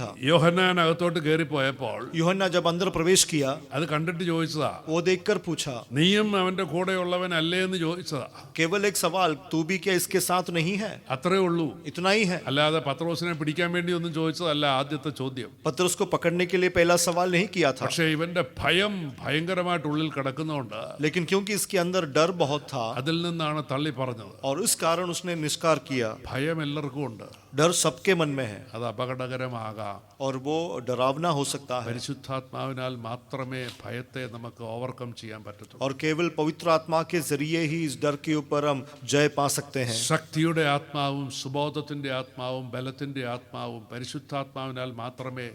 था। യോഹന്നാൻ അകത്തോട്ട് കയറിപ്പോയപ്പോൾ यूहन्ना जब अंदर प्रवेश किया, അത് കണ്ടിട്ട് ചോദിച്ചതാ, वो देखकर पूछा, നീയും അവന്റെ കൂടെയുള്ളവൻ അല്ലേ എന്ന് ചോദിച്ചതാ. केवल एक सवाल, तू भी क्या इसके साथ नहीं है? അത്രേ ഉള്ളൂ. इतना ही है। അല്ലാതെ പത്രോസിനെ പിടിക്കാൻ വേണ്ടി ഒന്നും ചോദിച്ചതല്ല ആദ്യത്തെ ചോദ്യം. पतरस को पकड़ने के लिए पहला सवाल नहीं किया था, പക്ഷേ ഇവന്റെ ഭയം ഭയങ്കരമായിട്ട് ഉള്ളിൽ കിടക്കുന്നതുകൊണ്ട് लेकिन क्योंकि इसके अंदर डर बहुत था അതിൽ നിന്നാണ് തള്ളി പറഞ്ഞത്. और इस कारण उसने निष्कार किया। ഭയം എല്ലാവർക്കും ഉണ്ട്, डर सबके मन में है അത് അപകടകരമാകാം. और वो डरावना हो सकता है, പരിശുദ്ധാത്മാവിനാൽ മാത്രമേ ഭയത്തെ നമുക്ക് ഓവർകം ചെയ്യാൻ പറ്റത്തുള്ളൂ. और केवल पवित्र आत्मा के जरिए ही इस डर के ऊपर हम जय पा सकते हैं। ശക്തിയുടെ ആത്മാവും സുബോധത്തിന്റെ ആത്മാവും ബലത്തിന്റെ ആത്മാവും പരിശുദ്ധാത്മാവിനാൽ മാത്രമേ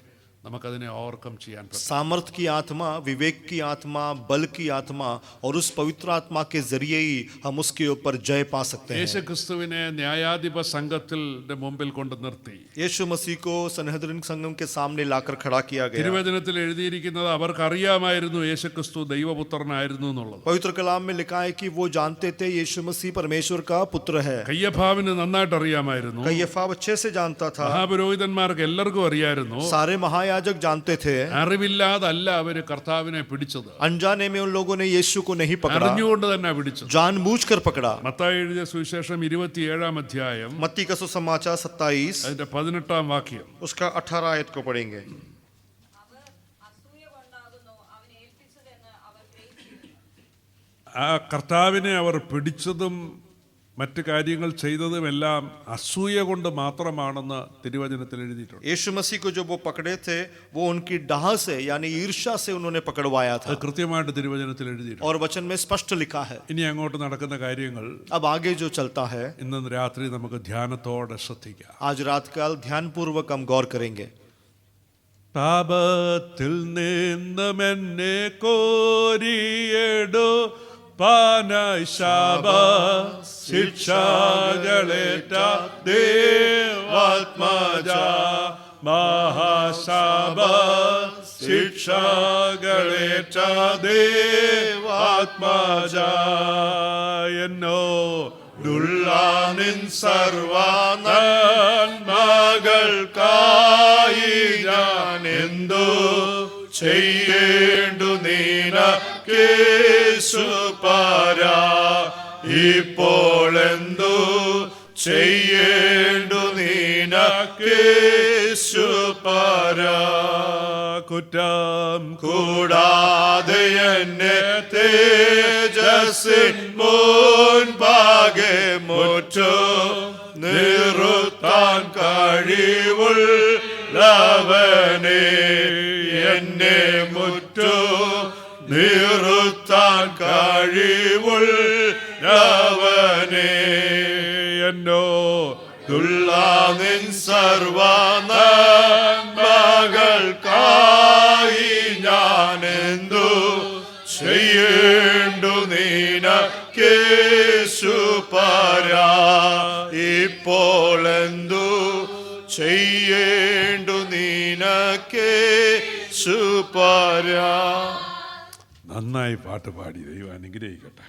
നമുക്കതിനെ ഓവർകം ചെയ്യാൻ പറ്റൂ. सामर्थ की आत्मा, विवेक की आत्मा, बल की आत्मा और उस पवित्र आत्मा के जरिए ही हम उसके ऊपर जय पा सकते हैं। യേശു ക്രിസ്തുവിനെ ന്യായാധിപ സംഘത്തിൽ മുമ്പിൽ കൊണ്ട് നിർത്തി यीशु मसीह को सनहदरिन संगम के सामने लाकर खड़ा किया गया। തിരുവചനത്തിൽ എഴുതിയിരിക്കുന്നത് അവർക്ക് അറിയാമായിരുന്നു യേശു ക്രിസ്തു ദൈവപുത്രനായിരുന്നു എന്നുള്ളത്. पवित्र कलाम में लिखा है कि वो जानते थे यीशु मसीह परमेश्वर का पुत्र है। കയ്യഫാവിന് നന്നായിട്ട് അറിയാമായിരുന്നു, कय्यफा अच्छे से जानता था, മഹാപുരോഹിതന്മാർക്ക് എല്ലാവർക്കും അറിയായിരുന്നു. सारे महायाजक जानते थे। അറിവില്ലാതല്ല അവര് കർത്താവിനെ പിടിച്ചത്, अनजाने में उन लोगों ने यीशु को नहीं पकड़ा, അറിഞ്ഞുകൊണ്ട് തന്നെ പിടിച്ചത്. जानबूझकर पकड़ा। മത്തായി എഴുതിയ സുവിശേഷം 27-ാം അധ്യായം मत्ती का सुसमाचार 27 അതിന്റെ 18-ാം വാക്യം. उसका 18 आयत को पढ़ेंगे। ആ കർത്താവിനെ അവർ പിടിച്ചതും മറ്റു കാര്യങ്ങൾ ചെയ്തതുമെല്ലാം അസൂയ കൊണ്ട് മാത്രമാണെന്ന് തിരുവചനത്തിൽ എഴുതിയിട്ടുണ്ട്. यीशु मसीह को जो वो पकड़े थे वो उनकी डाह से यानी ईर्ष्या से उन्होंने पकड़वाया था, അത് കൃത്യമായിട്ട് തിരുവചനത്തിൽ എഴുതിയിട്ടുണ്ട്. और वचन में स्पष्ट लिखा है। ഇനി അങ്ങോട്ട് നടക്കുന്ന കാര്യങ്ങൾ अब आगे जो चलता है, ഇന്ന് രാത്രി നമുക്ക് ധ്യാനത്തോടെ ശ്രദ്ധിക്കാം. आज रात काल ध्यान पूर्वक हम गौर करेंगे। പാപത്തിൽ നിന്നുമെന്നെ കോരിയെടു പാനായി ശാപ ശിക്ഷകളേറ്റ ദേവാത്മജ മഹാശാപ ശിക്ഷകളേറ്റ ദേവാത്മജ എന്നോടുള്ള നിൻ സർവനന്മകൾക്കായി ഞാൻ എന്തു ചെയ്യേണ്ടു നിനക്കേശു പരാ ഇപ്പോൾ എന്തു ചെയ്യേണ്ടു നിനക്കേശു പരാ കുറ്റം കൂടാതെ എന്നെ തേജസ്സിൻ മുൻപാകെ മുറ്റു നിർത്താൻ കഴിവുള്ളവനെ എന്നെ മുറ്റു നിർത്താൻ കഴിവുള്ളവനെ എന്നോടുള്ള നിൻ സർവനന്മകൾക്കായി ഞാൻ എന്തു ചെയ്യേണ്ടു നിനക്കേശു പരാ ഇപ്പോൾ എന്തു ചെയ്യേണ്ടു നിനക്കേശു പരാ. നന്നായി പാട്ട് പാടി, ദൈവം അനുഗ്രഹിക്കട്ടെ.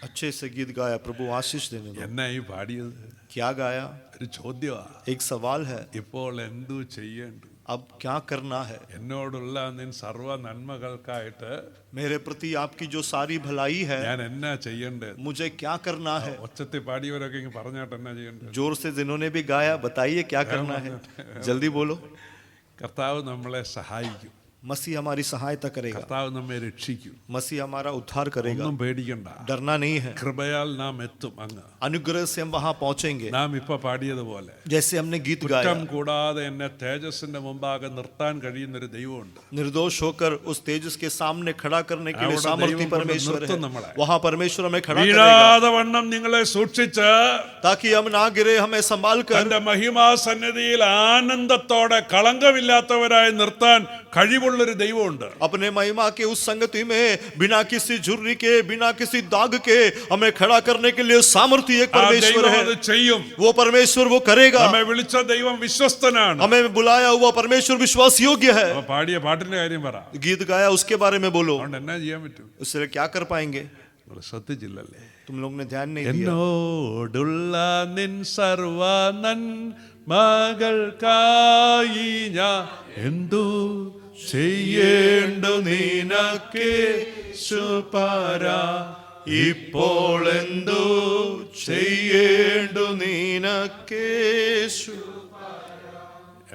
अच्छे से गीत गाया, प्रभु आशीष देने दो। എന്നായി പാടിയത്? क्या गाया? ഒരു ചോദ്യമാണ്. एक सवाल है, ഇപ്പോൾ എന്തു ചെയ്യേണ്ടു? अब क्या करना है? എന്നോടുള്ള നിൻ സർവ നന്മകൾക്കായിട്ട് मेरे प्रति आपकी जो सारी भलाई है, ഞാൻ എന്നാ ചെയ്യേണ്ടത്? मुझे क्या करना है? ഒച്ചത്തിൽ പാടിയവരൊക്കെ ഇങ്ങ് പറഞ്ഞാട്ട് എന്നാ ചെയ്യേണ്ടത്? जोर से जिन्होंने भी गाया, बताइए क्या करना है, जल्दी बोलो। കർത്താവ് നമ്മളെ സഹായിക്കും, मसीह हमारी सहायता करेगा, കർത്താവ് നമ്മെ രക്ഷിക്കും. मसीह हमारा उद्धार करेगा, ഒന്നും പേടിക്കണ്ട. डरना नहीं है। കൃപയാൽ നാം എത്തും അങ്ങ്. अनुग्रह से हम वहां पहुंचेंगे, നാം ഇപ്പൊ പാടിയതുപോലെ जैसे हमने गीत गाया। കുറ്റം കൂടാതെ എന്നെ തേജസ്സിന്റെ മുമ്പാകെ നിർത്താൻ കഴിയുന്ന ഒരു ദൈവമുണ്ട്. निर्दोष होकर उस तेजस के सामने खड़ा करने के लिए അവിടെ सामर्थी ദൈവം परमेश्वर നിർത്തും है, നമ്മളെ. वहां परमेश्वर हमें खड़ा करेगा വീഴാതെ വണ്ണം നിങ്ങളെ സൂക്ഷിച്ച് ताकि हम ना गिरे, हमें संभाल कर തന്റെ മഹിമാസന്നിധിയിൽ ആനന്ദത്തോടെ കളങ്കമില്ലാത്തവരായി നിർത്താൻ കഴിവുള്ളൊരു ദൈവമുണ്ട്. अपने महिमा के उस संगति में बिना किसी झुर्री के, बिना किसी दाग के हमें खड़ा करने के लिए सामर्थी एक परमेश्वर है। അത് ചെയ്യും. वो परमेश्वर वो करेगा। നമ്മെ വിളിച്ച ദൈവം വിശ്വസ്തനാണ്. हमें बुलाया हुआ परमेश्वर विश्वास योग्य है। അപ്പൊ പാടിയ പാട്ടിന്റെ കാര്യം പറ. गीत गाया, उसके बारे में बोलो। അതുകൊണ്ട് എന്നാ ചെയ്യാൻ പറ്റും? उससे क्या कर पाएंगे? നിങ്ങൾ ശ്രദ്ധിച്ചില്ലല്ലേ? तुम लोग ने ध्यान नहीं दिया। എന്നോടുള്ള നിൻ സർവ മകൾക്കായി ഞാൻ എന്തു ചെയ്യേണ്ടു നിനക്കേശു പരാ ഇപ്പോൾ എന്തു ചെയ്യേണ്ടു നിനക്കേശു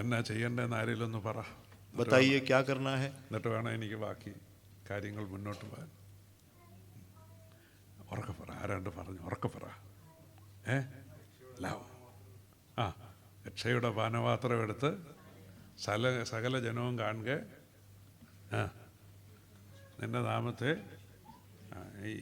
എന്നാ ചെയ്യേണ്ടതെന്ന് ആരെങ്കിലും ഒന്ന് പറ. बताइए क्या करना है. എന്നിട്ട് വേണം എനിക്ക് ബാക്കി കാര്യങ്ങൾ മുന്നോട്ട് പോകാൻ. ഉറക്കെ പറ. ആരാണ്ട് പറഞ്ഞു ഉറക്കെ പറ. ലാവും ആ രക്ഷയുടെ പാനപാത്രം എടുത്ത് സകല ജനവും കാണുക. നിന്റെ നാമത്തെ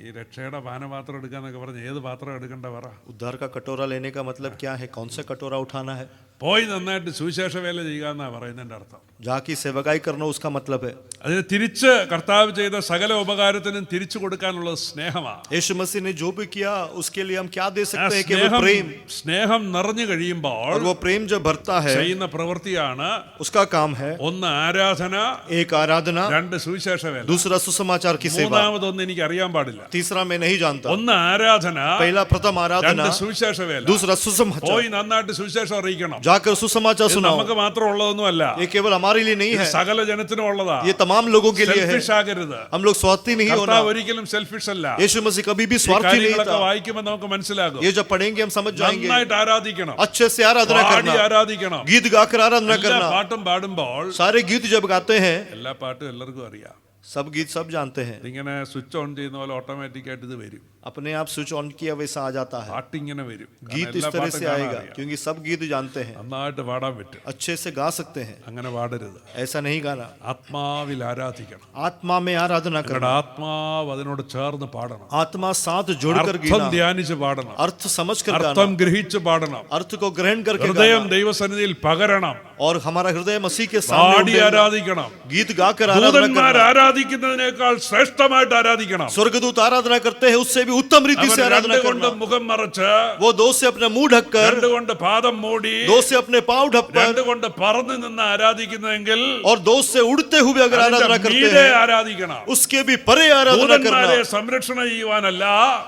ഈ രക്ഷയുടെ പാനപാത്രം എടുക്കാന്നൊക്കെ പറഞ്ഞ് ഏത് പാത്രം എടുക്കണ്ട പറ. उद्धार का कटोरा लेने का मतलब क्या है, कौन सा कटोरा उठाना है. പോയി നന്നായിട്ട് സുവിശേഷ വേല ചെയ്യുക എന്നാ പറയുന്നതിന്റെ അർത്ഥം. जाकी सेवकाई करना उसका मतलब है. അതിന് തിരിച്ച് കർത്താവ് ചെയ്ത സകല ഉപകാരത്തിനും തിരിച്ചു കൊടുക്കാനുള്ളത് സ്നേഹമാണ്. यीशु मसीह ने जो भी किया उसके लिए हम क्या दे सकते हैं, केवल प्रेम. സ്നേഹം നിറഞ്ഞു കഴിയുമ്പോൾ और वो प्रेम जब भरता है ചെയ്യുന്ന പ്രവൃത്തിയാണ് उसका काम है. ഒന്ന് ആരാധന, एक आराधना, രണ്ട് സുവിശേഷ വേല, दूसरा सुसमाचार की सेवा, മൂന്നാമതൊന്നും എനിക്ക് അറിയാൻ പാടില്ല. तीसरा मैं नहीं जानता. ഒന്ന് ആരാധന, पहला प्रथम आराधना, രണ്ട് സുവിശേഷ വേല, दूसरा सुसमाचार. പോയി നന്നായിട്ട് സുവിശേഷം അറിയിക്കണം. जाकर सुसमाचार सुनाओ. നമുക്ക് മാത്രം ഉള്ളതൊന്നുമല്ല, ये केवल हमारे लिए नहीं है, സകല ജനത്തിനും ഉള്ളതാ. ये तमाम लोगों के लिए है. സെൽഫിഷ് ആകരുത്. हम लोग स्वार्थी नहीं होना. കർത്താവ് ഒരിക്കലും സെൽഫിഷ് അല്ല. यीशु मसीह कभी भी स्वार्थी नहीं था. വായിക്കുമ്പോൾ നമുക്ക് മനസ്സിലാകും. ये जब पढ़ेंगे हम समझ जाएंगे. നന്നായിട്ട് ആരാധിക്കണം, अच्छे से आराधना പാടി करना, ആരാധിക്കണം. गीत गाकर आराधना എല്ലാ करना. പാട്ടും പാടുമ്പോൾ सारे गीत जब गाते हैं, എല്ലാ പാട്ടും എല്ലാവർക്കും അറിയാം. सब गीत सब जानते हैं. ഇതിങ്ങനെ സ്വിച്ച് ഓൺ ചെയ്യുന്ന പോലെ ഓട്ടോമാറ്റിക് ആയിട്ട് ഇത് വരും. अपने आप स्विच ऑन किया वैसा आ जाता है. പാട്ടിങ്ങനെ വരും. गीत इस तरह से आएगा क्योंकि सब गीत जानते हैं, നന്നായിട്ട് പാടാൻ പറ്റും. अच्छे से गा सकते हैं. അങ്ങനെ പാടരുത്. ऐसा नहीं गाना. ആത്മാവിൽ ആരാധിക്കണം. आत्मा में आराधना നിങ്ങളുടെ करना. ആത്മാവ് അതിനോട് ചേർന്ന് പാടണം. आत्मा साथ जोड़कर അർത്ഥം गीना, ധ്യാനിച്ച് പാടണം. अर्थ समझ कर അർത്ഥം गाना, ഗ്രഹിച്ച് പാടണം. अर्थ को ग्रहण करके ഹൃദയം गाना. ദൈവസന്നിധിയിൽ പകരണം. और हमारा हृदय मसीह के सामने പാടി उंडेलना. ആരാധിക്കണം. गीत गाकर आराधना ദൂതന്മാർ करना. ആരാധിക്കുന്നതിനേക്കാൾ ശ്രേഷ്ഠമായിട്ട് ആരാധിക്കണം. स्वर्गदूत आराधना करते हैं उससे भी उत्तम रीति से आराधना രണ്ടുകൊണ്ട് करना. മുഖം മറച്ച്, वो दो से अपना मुंह ढककर, രണ്ടുകൊണ്ട് പാദം മൂടി, दो से अपने पांव ढककर രണ്ടുകൊണ്ട് പറന്ന് നിന്ന് ആരാധിക്കുന്നെങ്കിൽ और दो से उड़ते हुए अगर आराधना करते മീതെ हैं, ആരാധിക്കണം. उसके भी परे आराधना ദൂതന്മാരെ करना. സംരക്ഷണം ചെയ്യുവാനല്ല,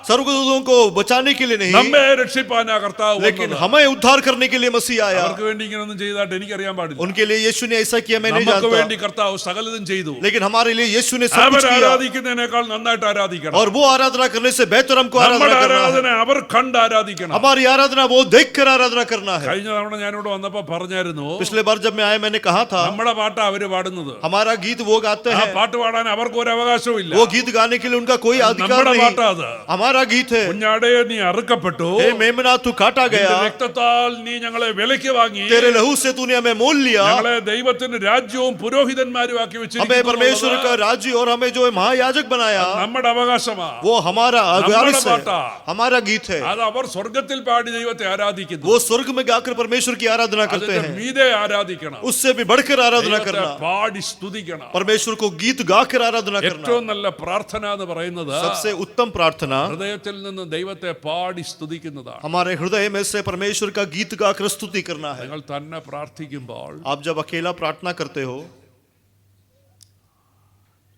स्वर्गदूतों को बचाने के लिए नहीं, നമ്മെ രക്ഷിപ്പാനാ കർത്താവ് लेकिन വന്നത്. हमें उद्धार करने के लिए मसीह आया. അവർക്ക് വേണ്ടി ഇങ്ങനൊന്നും ചെയ്തായിട്ട് എനിക്കറിയാൻ പാടില്ല. उनके लिए यीशु ने ऐसा किया मैं नहीं നമുക്ക് जानता, വേണ്ടി കർത്താവ് സകലതും ചെയ്തു. लेकिन हमारे लिए यीशु ने सब അവർ कुछ किया. ആരാധിക്കുന്നതിനേക്കാൾ നന്നായിട്ട് ആരാധിക്കണം. और वो आराधना करने से बेहतर हमको നമ്മുടെ आराधना करना है. ആരാധന അവർ കണ്ട് ആരാധിക്കണം. हमारी आराधना वो देखकर आराधना करना है. കഴിഞ്ഞ തവണ ഞാനിവിടെ വന്നപ്പോ പറഞ്ഞായിരുന്നു, पिछले बार जब मैं आया मैंने कहा था നമ്മുടെ പാട്ടാ അവര് പാടുന്നത്. हमारा गीत वो गाते ആ हैं, പാട്ട് പാടാൻ അവർക്ക് ഒരു അവകാശവും ഇല്ല. वो गीत गाने के लिए उनका कोई अधिकार നമ്മുടെ नहीं. പാട്ടാ അത്. हमारा गीत है. കുഞ്ഞാടേ നീ അറുക്കപ്പെട്ടു, हे मेमना तू काटा നിന്റെ गया, രക്തത്താൽ നീ ഞങ്ങളെ വിലയ്ക്ക് വാങ്ങി, तेरे लहू से तूने हमें मोल लिया. ഞങ്ങളെ ദൈവത്തിന് രാജ്യവും പുരോഹിതന്മാരും ആക്കി हमें വെച്ചിരിക്കുന്നു परमेश्वर का എന്നുള്ളത് राज्य और हमें जो है महायाजक बनाया, നമ്മുടെ അവകാശമാ. वो हमारा वारिस है, पाटा। हमारा गीत है. അത് അവർ സ്വർഗത്തിൽ പാടി ദൈവത്തെ ആരാധിക്കുന്നു. वो स्वर्ग में गाकर परमेश्वर की आराधना करते അതിന്റെ हैं, മീതെ ആരാധിക്കണം. उससे भी बढ़कर आराधना ദൈവത്തെ करना, പാടി സ്തുതിക്കണം. परमेश्वर को गीत गाकर आराधना करना. ഏറ്റവും നല്ല പ്രാർത്ഥന എന്ന് പറയുന്നത് सबसे उत्तम प्रार्थना ഹൃദയത്തിൽ നിന്ന് ദൈവത്തെ പാടി സ്തുതിക്കുന്നതാണ്. हमारे हृदय में से परमेश्वर का गीत गाकर स्तुति करना है. നിങ്ങൾ തന്നെ പ്രാർത്ഥിക്കുമ്പോൾ आप जब अकेला प्रार्थना करते हो,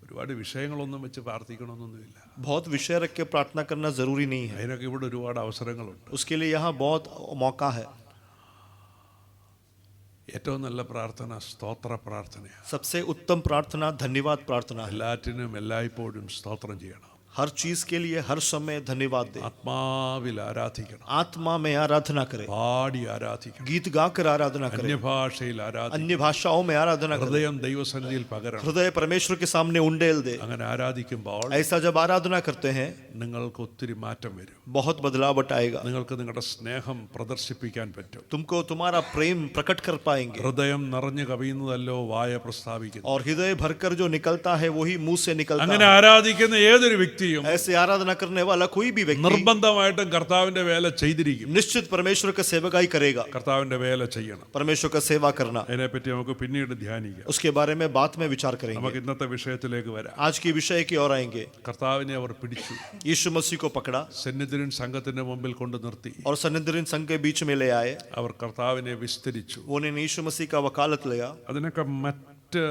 ഒരുപാട് വിഷയങ്ങളൊന്നും വെച്ച് പ്രാർത്ഥിക്കണമെന്നൊന്നുമില്ല. बहुत विषय रख के प्रार्थना करना जरूरी नहीं है. അതിനൊക്കെ ഇവിടെ ഒരുപാട് അവസരങ്ങളുണ്ട്. उसके लिए यहाँ बहुत मौका है. ഏറ്റവും നല്ല പ്രാർത്ഥന സ്തോത്ര പ്രാർത്ഥനയാണ്. सबसे उत्तम प्रार्थना धन्यवाद प्रार्थना है. എല്ലാറ്റിനും എല്ലായ്പ്പോഴും സ്തോത്രം ചെയ്യണം. हर चीज के लिए हर समय धन्यवाद दे. ആത്മാവിൽ ആരാധിക്കണം. आत्मा में आराधना करे, പാടി ആരാധിക്കണം. गीत गाकर आराधना करे, അന്യഭാഷയിൽ ആരാധിക്കണം. अन्य भाषाओं में आराधना करे, ഹൃദയം ദൈവസന്നിധിയിൽ പകരണം. हृदय परमेश्वर के सामने उंडेल दे. അങ്ങനെ ആരാധിക്കുമ്പോൾ ऐसा जब आराधना करते हैं നിങ്ങൾക്ക് ഒത്തിരി മാറ്റം വരും. बहुत बदलाव आएगा. നിങ്ങൾക്ക് നിങ്ങളുടെ സ്നേഹം പ്രദർശിപ്പിക്കാൻ പറ്റും. तुमको तुम्हारा प्रेम प्रकट कर पाएंगे. ഹൃദയം നിറഞ്ഞു കവിയുന്നതല്ലോ വായ പ്രസ്താവിക്കുന്നു. और हृदय भरकर जो निकलता है वही मुंह से निकलता അങ്ങനെ है. ആരാധിക്കുന്ന ഏതൊരു വ്യക്തിയും ऐसे आराधना करने वाला कोई भी व्यक्ति നിർബന്ധമായിട്ടും കർത്താവിന്റെ വേല ചെയ്തിരിക്കും. निश्चित परमेश्वर का सेवकाई करेगा. കർത്താവിന്റെ വേല ചെയ്യണം. परमेश्वर का सेवा करना, അതിനെപ്പറ്റി നമുക്ക് പിന്നീട് ധ്യാനിക്കാം. उसके बारे में बाद में विचार करेंगे. നമുക്ക് ഇന്നത്തെ വിഷയത്തിലേക്ക് വരാം. आज की विषय की ओर आएंगे. കർത്താവിനെ അവർ പിടിച്ചു, यीशु मसीह को पकड़ा സന്നിധിരൻ സംഘത്തിന്റെ മുമ്പിൽ കൊണ്ട് നിർത്തി. और सनिद्रिन संघ के बीच में ले आए. അവർ കർത്താവിനെ വിസ്തരിച്ചു. उन्होंने यीशु मसीह का वकालत लिया. അതിനൊക്കെ മറ്റ്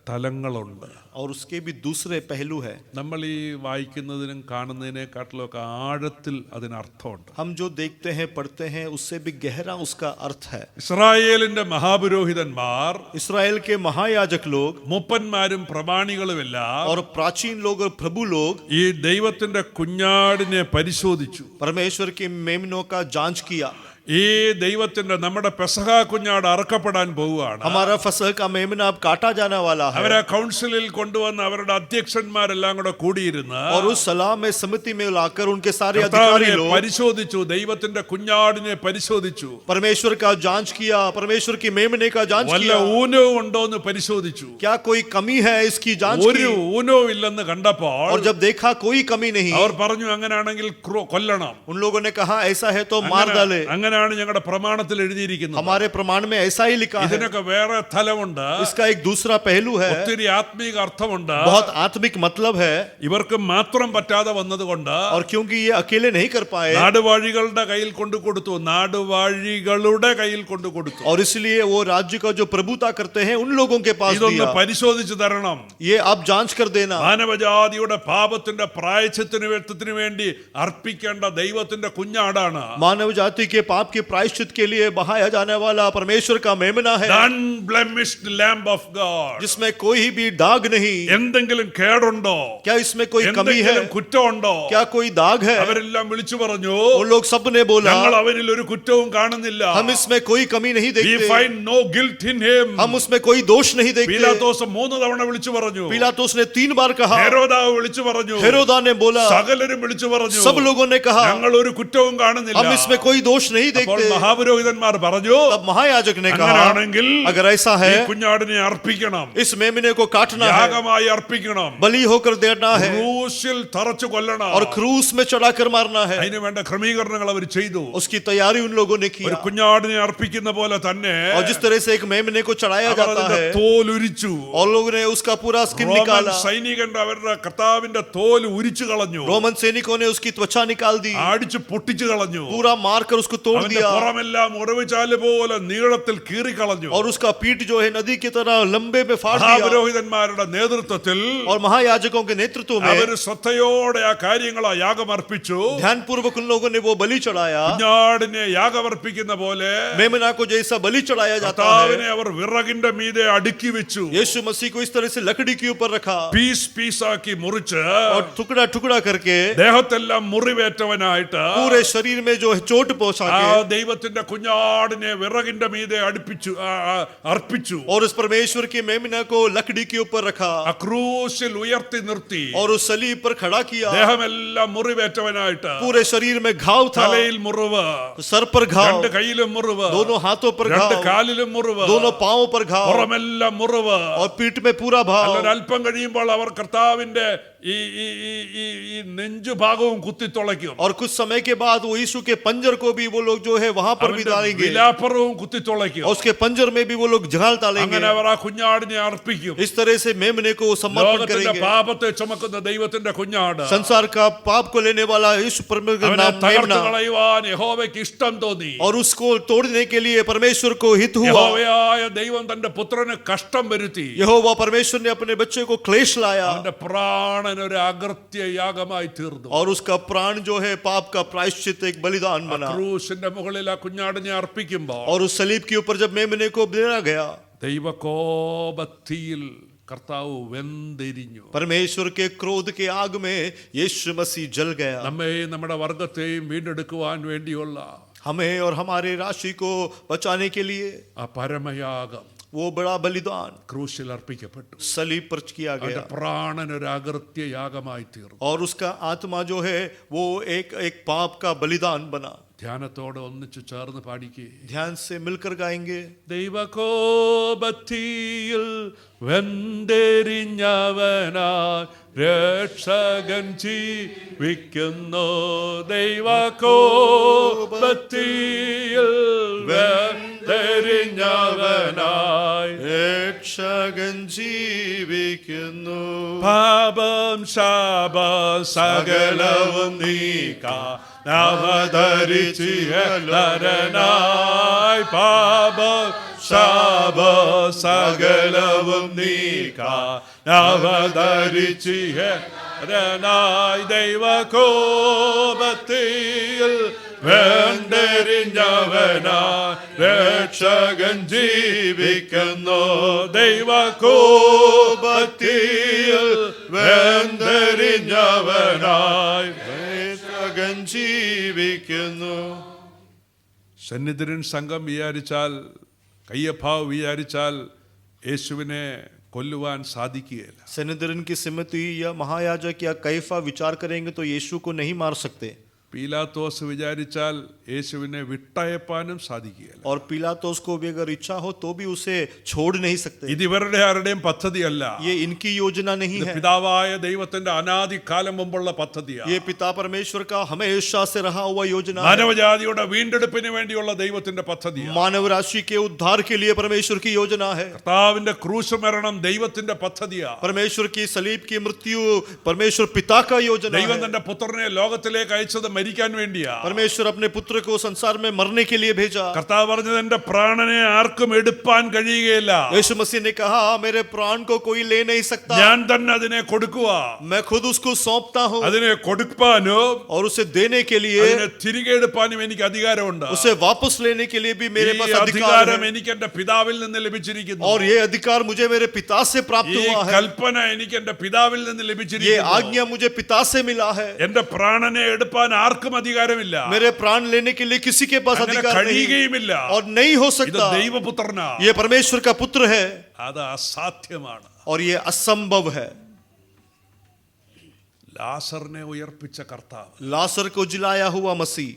തലങ്ങളുണ്ട്. और उसके भी दूसरे पहलू है. നമ്മൾ ഈ വായിക്കുന്നതിനും കാണുന്നതിനെക്കാട്ടിലൊക്കെ ആഴത്തിൽ അതിനർത്ഥമുണ്ട്. हम जो देखते हैं पढ़ते हैं उससे भी गहरा उसका अर्थ है. ഇസ്രായേലിന്റെ മഹാപുരോഹിതന്മാർ, इस्राएल के महायाजक लोग മൂപ്പന്മാരും പ്രമാണികളുമെല്ലാം और प्राचीन लोग और प्रभु लोग ഈ ദൈവത്തിന്റെ കുഞ്ഞാടിനെ പരിശോധിച്ചു. परमेश्वर के मेमनों का जांच किया. ഈ ദൈവത്തിന്റെ നമ്മുടെ പെസഹ കുഞ്ഞാട് അറക്കപ്പെടാൻ പോവുകയാണ്. हमारा फसह का मेमना अब काटा जाने वाला है. അവരെ കൗൺസിലിൽ കൊണ്ടുവന്ന് അവരുടെ അധ്യക്ഷന്മാരെല്ലാം കൂടെ കൂടിയിരുന്ന് और उस सलाह में समिति में लाकर उनके सारे अधिकारी लोग പരിശോധിച്ചു, ദൈവത്തിന്റെ കുഞ്ഞാടിനെ പരിശോധിച്ചു. परमेश्वर का जांच किया, परमेश्वर की मेमने का जांच വല്ല किया. ഊനവും ഉണ്ടോ എന്ന് പരിശോധിച്ചു. क्या कोई कमी है इसकी जांच ഒരു की. ഊനവും ഇല്ലെന്ന് കണ്ടപ്പോൾ और जब देखा कोई कमी नहीं, അവർ പറഞ്ഞു, അങ്ങനെയാണെങ്കിൽ കൊല്ലണം. उन लोगों ने कहा ऐसा है तो मार डाले. അങ്ങനെയാണ് ഞങ്ങളുടെ പ്രമാണത്തിൽ എഴുതിയിരിക്കുന്നത്. हमारे प्रमाण में ऐसा ही लिखा है. ഇതിനൊക്കെ വേറെ തലമുണ്ട്. इसका एक दूसरा पहलू है. ഒത്തിരി ആത്മീക അർത്ഥമുണ്ട്. बहुत आत्मिक मतलब है. ഇവർക്ക് മാത്രം പറ്റാതെ വന്നതുകൊണ്ട് और क्योंकि ये अकेले नहीं कर पाए, നാടുവാഴികളുടെ കയ്യിൽ കൊണ്ടുകൊടുത്തു. നാടുവാഴികളുടെ കയ്യിൽ കൊണ്ടുകൊടുത്തു. और इसलिए वो राज्य का जो प्रभुता करते हैं उन लोगों के पास ഇതൊന്ന് दिया. പരിശോധിച്ചു തരണം. ये आप जांच कर देना. മാനവജാതിയുടെ പാപത്തിന്റെ പ്രായശ്ചിത്തത്തിന് വേണ്ടി അർപ്പിക്കേണ്ട ദൈവത്തിന്റെ കുഞ്ഞാടാണ്. मानव जाति के पाप के प्रायश्चित के लिए बहाया जाने वाला परमेश्वर का मेमना है, Unblemished Lamb of God. जिसमें कोई भी दाग नहीं. എന്തെങ്കിലും കേടുണ്ടോ? क्या इसमें कोई कमी है? എന്തെങ്കിലും കുറ്റമുണ്ടോ? क्या कोई दाग है? അവരെല്ലാം വിളിച്ചു പറഞ്ഞു, वो लोग सब ने बोला, ഞങ്ങൾ അവനിൽ ഒരു കുറ്റവും കാണുന്നില്ല. हम इसमें कोई कमी नहीं We देखते. find no guilt in him. हम उसमें कोई दोष नहीं देखते. പീലാത്തോസ് 3 തവണ വിളിച്ചു പറഞ്ഞു. पिलातुस ने 3 बार कहा. ഹെരോദാവ് വിളിച്ചു പറഞ്ഞു. हेरोदा ने बोला. സകലരും വിളിച്ചു പറഞ്ഞു. सब लोगों ने कहा, ഞങ്ങൾ ഒരു കുറ്റവും കാണുന്നില്ല. हम इसमें कोई दोष नहीं അപ്പോൾ देखते. മഹാപുരോഹിതന്മാർ പറഞ്ഞു, तब महायाजक ने कहा, അങ്ങനെയാണെങ്കിൽ अगर ऐसा ഈ है കുഞ്ഞാടിനെ അർപ്പിക്കണം, इस मेमने को काटना है, യാഗമായി അർപ്പിക്കണം, बलि होकर देना है ക്രൂശിൽ തറച്ചു കൊല്ലണം. और क्रूस में चढ़ाकर मारना है. അതിനു വേണ്ട ക്രമീകരണങ്ങൾ അവർ ചെയ്തു. उसकी तैयारी उन लोगों ने ഒരു किया. കുഞ്ഞാടിനെ അർപ്പിക്കുന്ന പോലെ തന്നെ और जिस तरह से एक मेमने को चढ़ाया അവർ जाता അതിന്റെ है, തോൽ ഉരിച്ചു. और लोगों ने उसका पूरा स्किन റോമൻ निकाला. സൈനികന്റെ അവരുടെ കർത്താവിന്റെ തോൽ ഉരിച്ചു കളഞ്ഞു. रोमन सैनिकों ने उसकी त्वचा निकाल दी, അടിച്ചു പൊട്ടിച്ചു കളഞ്ഞു. पूरा मारकर उसको तोड़ അവന്റെ दिया. പുറമെല്ലാം ഉറവിച്ചാല് പോലെ നീളത്തിൽ കീറിക്കളഞ്ഞു. और उसका पीठ जो है नदी की तरह लंबे में फाड़ दिया. മഹാപുരോഹിതന്മാരുടെ നേതൃത്വത്തിൽ और महायाजकों के नेतृत्व में അവർ ശ്രദ്ധയോടെ ആ കാര്യങ്ങൾ ആ യാഗമർപ്പിച്ചു. ध्यान पूर्वक उन लोगों ने वो बलि चढ़ाया. കുഞ്ഞാടിനെ യാഗമർപ്പിക്കുന്ന പോലെ मेमना को जैसा बलि चढ़ाया जाता കർത്താവിനെ है, അവർ വിറകിന്റെ മീതെ അടുക്കി വെച്ചു. यीशु मसीह को इस तरह से लकड़ी के ऊपर रखा പീസാക്കി മുറിച്ച് और टुकड़ा टुकड़ा करके ദേഹത്തെല്ലാം മുറിവേറ്റവനായിട്ട് पूरे शरीर में जो है चोट पहुंचा ആ के ദൈവത്തിന്റെ കുഞ്ഞാടിനെ വിറകിന്റെ മീതെ അർപ്പിച്ചു. और उस परमेश्वर के मेमना को लकड़ी के ऊपर रखा ആ ക്രൂശിൽ ഉയർത്തി നിർത്തി. और उस सलीब पर खड़ा किया. ദേഹമെല്ലാം മുറിവേറ്റവനായിട്ട് पूरे शरीर में घाव था, തലയിൽ മുറിവ്, सर पर घाव, രണ്ട് കൈയിലും മുറിവ്, दोनों हाथों पर രണ്ട് घाव, കാലിലും മുറിവ്, दोनों पांवों पर घाव പുറമെല്ലാം മുറിവ്. और पीठ में पूरा भाव. അല്പം കഴിയുമ്പോൾ അവർ കർത്താവിന്റെ ഈ നെഞ്ചുഭാഗവും കുത്തിത്തുളയ്ക്കും. और कुछ समय के बाद वो यीशु के पंजर को भी वो लोग जो है वहां पर भी डालेंगे, വിലാപ്പുറവും കുത്തിത്തുളയ്ക്കും. और उसके पंजर में भी वो लोग झाल डालेंगे. അങ്ങനെ അവർ ആ കുഞ്ഞാടിനെ അർപ്പിക്കും. इस तरह से मेमने को समर्पण ലോകത്തിന്റെ करेंगे. പാപത്തെ ചുമക്കുന്ന ദൈവത്തിന്റെ കുഞ്ഞാട് संसार का पाप को लेने वाला यीशु परमेश्वर का അവനെ नाम തകർത്ത് मेमना, കളയുവാൻ യഹോവയ്ക്ക് ഇഷ്ടം തോന്നി. और उसको तोड़ने के लिए परमेश्वर को हित हुआ. യഹോവയായ ദൈവം തന്റെ പുത്രന് കഷ്ടം വരുത്തി. यहोवा परमेश्वर ने अपने बच्चे को क्लेश लाया, അവന്റെ പ്രാണൻ ഒരു അകൃത്യ യാഗമായി തീർന്നു. और उसका प्राण जो है पाप का प्रायश्चित एक बलिदान बना. ക്രൂശിന്റെ മുകളിൽ ആ കുഞ്ഞാടിനെ അർപ്പിക്കുമ്പോൾ और उस सलीब के ऊपर जब मेमने को देना गया, ദൈവകോപത്തിയിൽ കർത്താവ് വെന്തെരിഞ്ഞു. परमेश्वर के क्रोध के आग में यीशु मसीह जल गया. നമ്മെയും നമ്മുടെ വർഗത്തെയും വീണ്ടെടുക്കുവാൻ വേണ്ടിയുള്ള हमें और हमारे राशि को बचाने के लिए ആ പരമയാഗം, वो बड़ा बलिदान ക്രൂശിൽ അർപ്പിക്കപ്പെട്ടു. सलीब पर किया അവന്റെ गया, പ്രാണൻ ഒരു അകൃത്യ യാഗമായി തീർന്നു. और उसका आत्मा जो है वो एक पाप का बलिदान बना. ധ്യാനത്തോടെ ഒന്നിച്ചു ചേർന്ന് പാടിക്കേ. ध्यान से मिलकर गाएंगे. ദൈവകോപത്തിയിൽ വെന്തെരിഞ്ഞവനായി രക്ഷകൻ ജീവിക്കുന്നു. ദൈവകോപത്തിയിൽ വെന്തെരിഞ്ഞവനായി രക്ഷകൻ ജീവിക്കുന്നു. പാപം ശാപം സകലവും നീക്കാം അവതരിച്ചു നരനായി. പാപം ശാപസകലവും നീക്കാൻ അവതരിച്ചിഹനായി ദൈവകോപത്തിൽ വേണ്ടെറിഞ്ഞവനായി രക്ഷകൻ ജീവിക്കുന്നു. ദൈവകോപത്തിൽ വേണ്ടെറിഞ്ഞവനായി രക്ഷകൻ ജീവിക്കുന്നു. സന്നിധിരൻ സംഘം വിചാരിച്ചാൽ, കയ്യപ്പാവ് വിചാരിച്ചാൽ യേശുവിനെ കൊല്ലുവാൻ സാധിക്കുകയില്ല. सन्निधिरन की समिति या महायाजक या कैफा विचार करेंगे तो यीशु को नहीं मार सकते. പീലാത്തോസ് വിചാരിച്ചാൽ യേശുവിനെ വിട്ടയപ്പാനും സാധിക്കുകയില്ല. और पिलातुस को भी अगर इच्छा हो तो भी उसे छोड़ नहीं सकते. ഇത് ഇവരുടെ ആരുടെയും പദ്ധതിയല്ല. ये इनकी योजना नहीं है. പിതാവായ ദൈവത്തിന്റെ അനാദികാലം മുമ്പുള്ള പദ്ധതിയാണ്. ये पिता परमेश्वर का हमेशा से रहा हुआ योजना है. മാനവജാതിയുടെ വീണ്ടെടുപ്പിന് വേണ്ടിയുള്ള ദൈവത്തിന്റെ പദ്ധതിയാണ്. मानव राशि के उद्धार के लिए परमेश्वर की योजना है. കർത്താവിന്റെ ക്രൂശ് മരണം ദൈവത്തിന്റെ പദ്ധതിയാണ്. परमेश्वर की सलीब की मृत्यु परमेश्वर पिता का योजना ദൈവം है. തന്റെ പുത്രനെ ലോകത്തിലേക്ക് അയച്ചത് മരിക്കാൻ വേണ്ടിയാ. परमेश्वर अपने पुत्र को संसार में मरने के लिए भेजा. കർത്താവ് പറഞ്ഞത് എന്റെ പ്രാണനെ ആർക്കും എടുപ്പാൻ കഴിയുകയില്ല. यीशु मसीह ने कहा मेरे प्राण को कोई ले नहीं सकता. ഞാൻ തന്നെ അതിനെ കൊടുക്കുക. मैं खुद उसको सौंपता हूँ. അതിനെ കൊടുക്കാനും और उसे देने के लिए, അതിനെ തിരികെ എടുപ്പാനും എനിക്ക് അധികാരമുണ്ട്. उसे वापस लेने के लिए भी मेरे पास ഈ अधिकार അധികാരം है. എനിക്ക് എന്റെ പിതാവിൽ നിന്ന് ലഭിച്ചിരിക്കുന്നു. और ये अधिकार मुझे मेरे पिता से प्राप्त ഈ हुआ है. കൽപ്പന എനിക്ക് എന്റെ പിതാവിൽ നിന്ന് ये ലഭിച്ചിരിക്കുന്നു. आज्ञा मुझे पिता से मिला है. എന്റെ പ്രാണനെ എടുപ്പാൻ ആർക്കും അധികാരമില്ല. मेरे प्राण लेने के लिए किसी के पास അങ്ങനെ अधिकार नहीं കഴിയുകയുമില്ല. और नहीं हो ഇത് सकता. ദൈവപുത്രനാ. ये परमेश्वर का पुत्र है അത് അസാധ്യമാണ്. और ये असंभव है. ലാസറിനെ ഉയർപ്പിച്ച കർത്താവ്, लासर को जिलाया हुआ मसीह,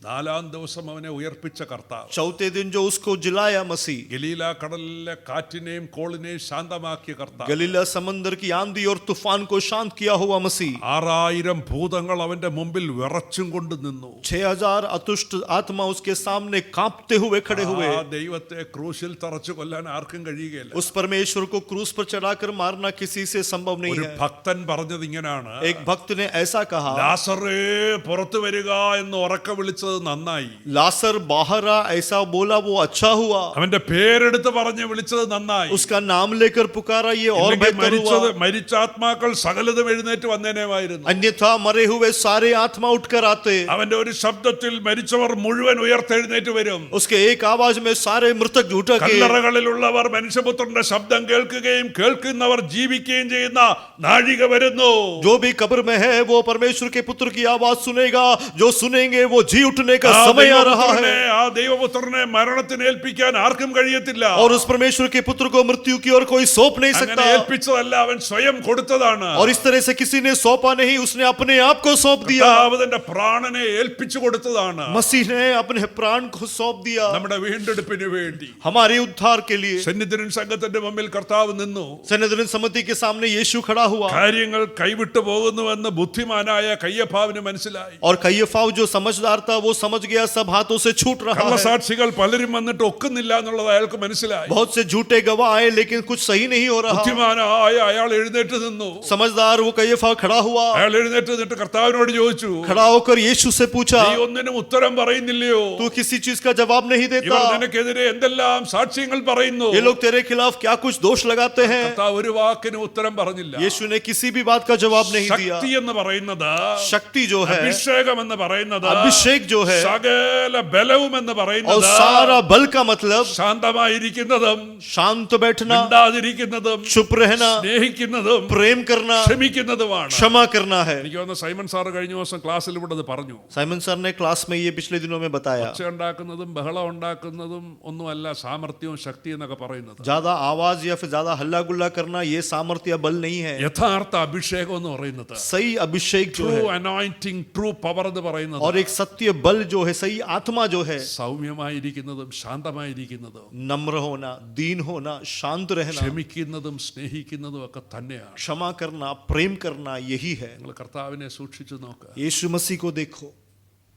4-ാം ദിവസം അവനെ ഉയർപ്പിച്ച കർത്താവ്, चौथे दिन जो उसको जिलाया मसीह, ഗലീല കടലിലെ കാറ്റിനെയും കോളിനെയും ശാന്തമാക്കിയ കർത്താവ്, गलीला समंदर की आंधी और तूफान को शांत किया हुआ मसीह, 6000 ഭൂതങ്ങൾ അവന്റെ മുമ്പിൽ വിറച്ചും കൊണ്ട് നിന്നു. 6000 अतुष्ट आत्मा उसके सामने कांपते हुए खड़े हुए. ആ ദൈവത്തെ ക്രൂശിൽ തറച്ചു കൊല്ലാൻ ആർക്കും കഴിയുകയില്ല. उस परमेश्वर को क्रूस पर चढ़ाकर मारना किसी से संभव नहीं ഒരു है. ഭക്തൻ പറഞ്ഞത് ഇങ്ങനാണ്, एक भक्त ने ऐसा कहा, ലാസറേ പുറത്തു വരിക എന്ന് ഉറക്കെ വിളിച്ചത് നന്നായി. लासर बाहर आ, ऐसा बोला वो अच्छा हुआ. അവന്റെ പേരെടുത്ത് പറഞ്ഞ് വിളിച്ചത് നന്നായി. उसका नाम लेकर पुकारा ये और बेहतर हुआ. മരിച്ച ആത്മാക്കൾ സകലതും എഴുന്നേറ്റ് വന്നേനേമായിരുന്നു. अन्यथा मरे हुए सारे आत्मा उठकर आते. അവന്റെ ഒരു ശബ്ദത്തിൽ മരിച്ചവർ മുഴുവൻ ഉയർത്തെഴുന്നേറ്റ് വരും. उसके एक आवाज में सारे मृतक उठके, കല്ലറകളിലുള്ളവർ മനുഷ്യപുത്രന്റെ ശബ്ദം കേൾക്കുകയും കേൾക്കുന്നവർ ജീവിക്കുകയും ചെയ്യുന്ന നാഴിക വരുന്നു. जो भी कब्र में है वो परमेश्वर के पुत्र की आवाज सुनेगा, जो सुनेंगे वो जी उठने का समय आ रहा है. ആ ദൈവപുത്രനെ മരണത്തിന് ഏൽപ്പിക്കാൻ ആർക്കും കഴിയത്തില്ല. और उस परमेश्वर के पुत्र को मृत्यु की ओर कोई सौंप नहीं അങ്ങനെ सकता. ഏൽപ്പിച്ചതല്ല, അവൻ സ്വയം കൊടുത്തതാണ്. और इस तरह से किसी ने सौंपा नहीं, उसने अपने आप को सौंप दिया. തന്റെ പ്രാണനെ ഏൽപ്പിച്ചു കൊടുത്തതാണ്. मसीह ने अपने प्राण को सौंप दिया നമ്മുടെ വീണ്ടെടുപ്പിന് വേണ്ടി. हमारे उद्धार के लिए. സന്നിധിരൻ സംഘത്തിന്റെ മുമ്പിൽ കർത്താവ് നിന്നു. सन्निधिरन समिति के सामने यीशु खड़ा हुआ. കാര്യങ്ങൾ കൈവിട്ടു പോകുന്നുവെന്ന് ബുദ്ധിമാനായ കയ്യപ്പാവിന് മനസ്സിലായി. और कय्यफा जो समझदार था वो समझ गया सब हाथों से छूट रहा है. കള്ളസാക്ഷികൾ പലരും വന്നിട്ട് ഒക്കുന്നില്ല എന്നുള്ളത് അയാൾക്ക് മനസ്സിലായി. बहुत से झूठे गवाह आए लेकिन कुछ सही नहीं हो रहा. ബുദ്ധിമാനായ അയാൾ എഴുന്നേറ്റ് നിന്നു. समझदार वो कय्यफा खड़ा हुआ. അയാൾ എഴുന്നേറ്റ് നിന്നിട്ട് കർത്താവിനോട് ചോദിച്ചു, खड़ा होकर यीशु से पूछा, നീ ഒന്നിനും ഉത്തരം പറയുന്നില്ലയോ? तू किसी चीज का जवाब नहीं देता. ഇവർ നിനക്കെതിരെ എന്തെല്ലാം സാക്ഷ്യങ്ങൾ പറയുന്നു. ये लोग तेरे खिलाफ क्या कुछ दोष लगाते हैं. കർത്താവ് ഒരു വാക്കിന് ഉത്തരം പറഞ്ഞില്ല. यीशु ने किसी भी बात का जवाब नहीं दिया. ശക്തി എന്ന് പറയുന്നത്, शक्ति जो है, അഭിഷേകം എന്ന് പറയുന്നത്, अभिषेक जो है, സകല ബലവും എന്ന് और പറയുന്നത്, सारा बल का मतलब ശാന്തമായിരിക്കുന്നതും शांत बैठना, മിണ്ടാതിരിക്കുന്നതും चुप रहना, സ്നേഹിക്കുന്നതും प्रेम करना, ക്ഷമിക്കുന്നതുമാണ്. क्षमा करना है. എനിക്ക് തോന്നുന്നു സൈമൺ സാർ കഴിഞ്ഞ ദിവസം ക്ലാസ്സിൽ ഇവിടെ അത് പറഞ്ഞു. साइमन सर ने क्लास में ये पिछले दिनों में बताया. ഒച്ച ഉണ്ടാക്കുന്നതും ബഹളം ഉണ്ടാക്കുന്നതും ഒന്നുമല്ല സാമർത്ഥ്യവും ശക്തി എന്നൊക്കെ പറയുന്നത്. ज्यादा आवाज या फिर ज्यादा हल्ला गुल्ला करना ये सामर्थ्य या बल नहीं है. യഥാർത്ഥ അഭിഷേകം എന്ന് പറയുന്നത്, सही अभिषेक जो ട്രൂ है അനോയിന്റിംഗ്, ട്രൂ പവർ എന്ന് പറയുന്നത്, और एक सत्य बल जो है, सही आत्मा जो है, സൗമ്യമായിരിക്കുന്നതും ശാന്തമായിരിക്കുന്നതും नम्र होना, दीन होना, शांत रहना, ക്ഷമിക്കുന്നതും സ്നേഹിക്കുന്നതും ഒക്കെ തന്നെയാണ്. क्षमा करना, प्रेम करना, यही है. നിങ്ങൾ കർത്താവിനെ സൂക്ഷിച്ചു നോക്കുക. यीशु मसीह को देखो,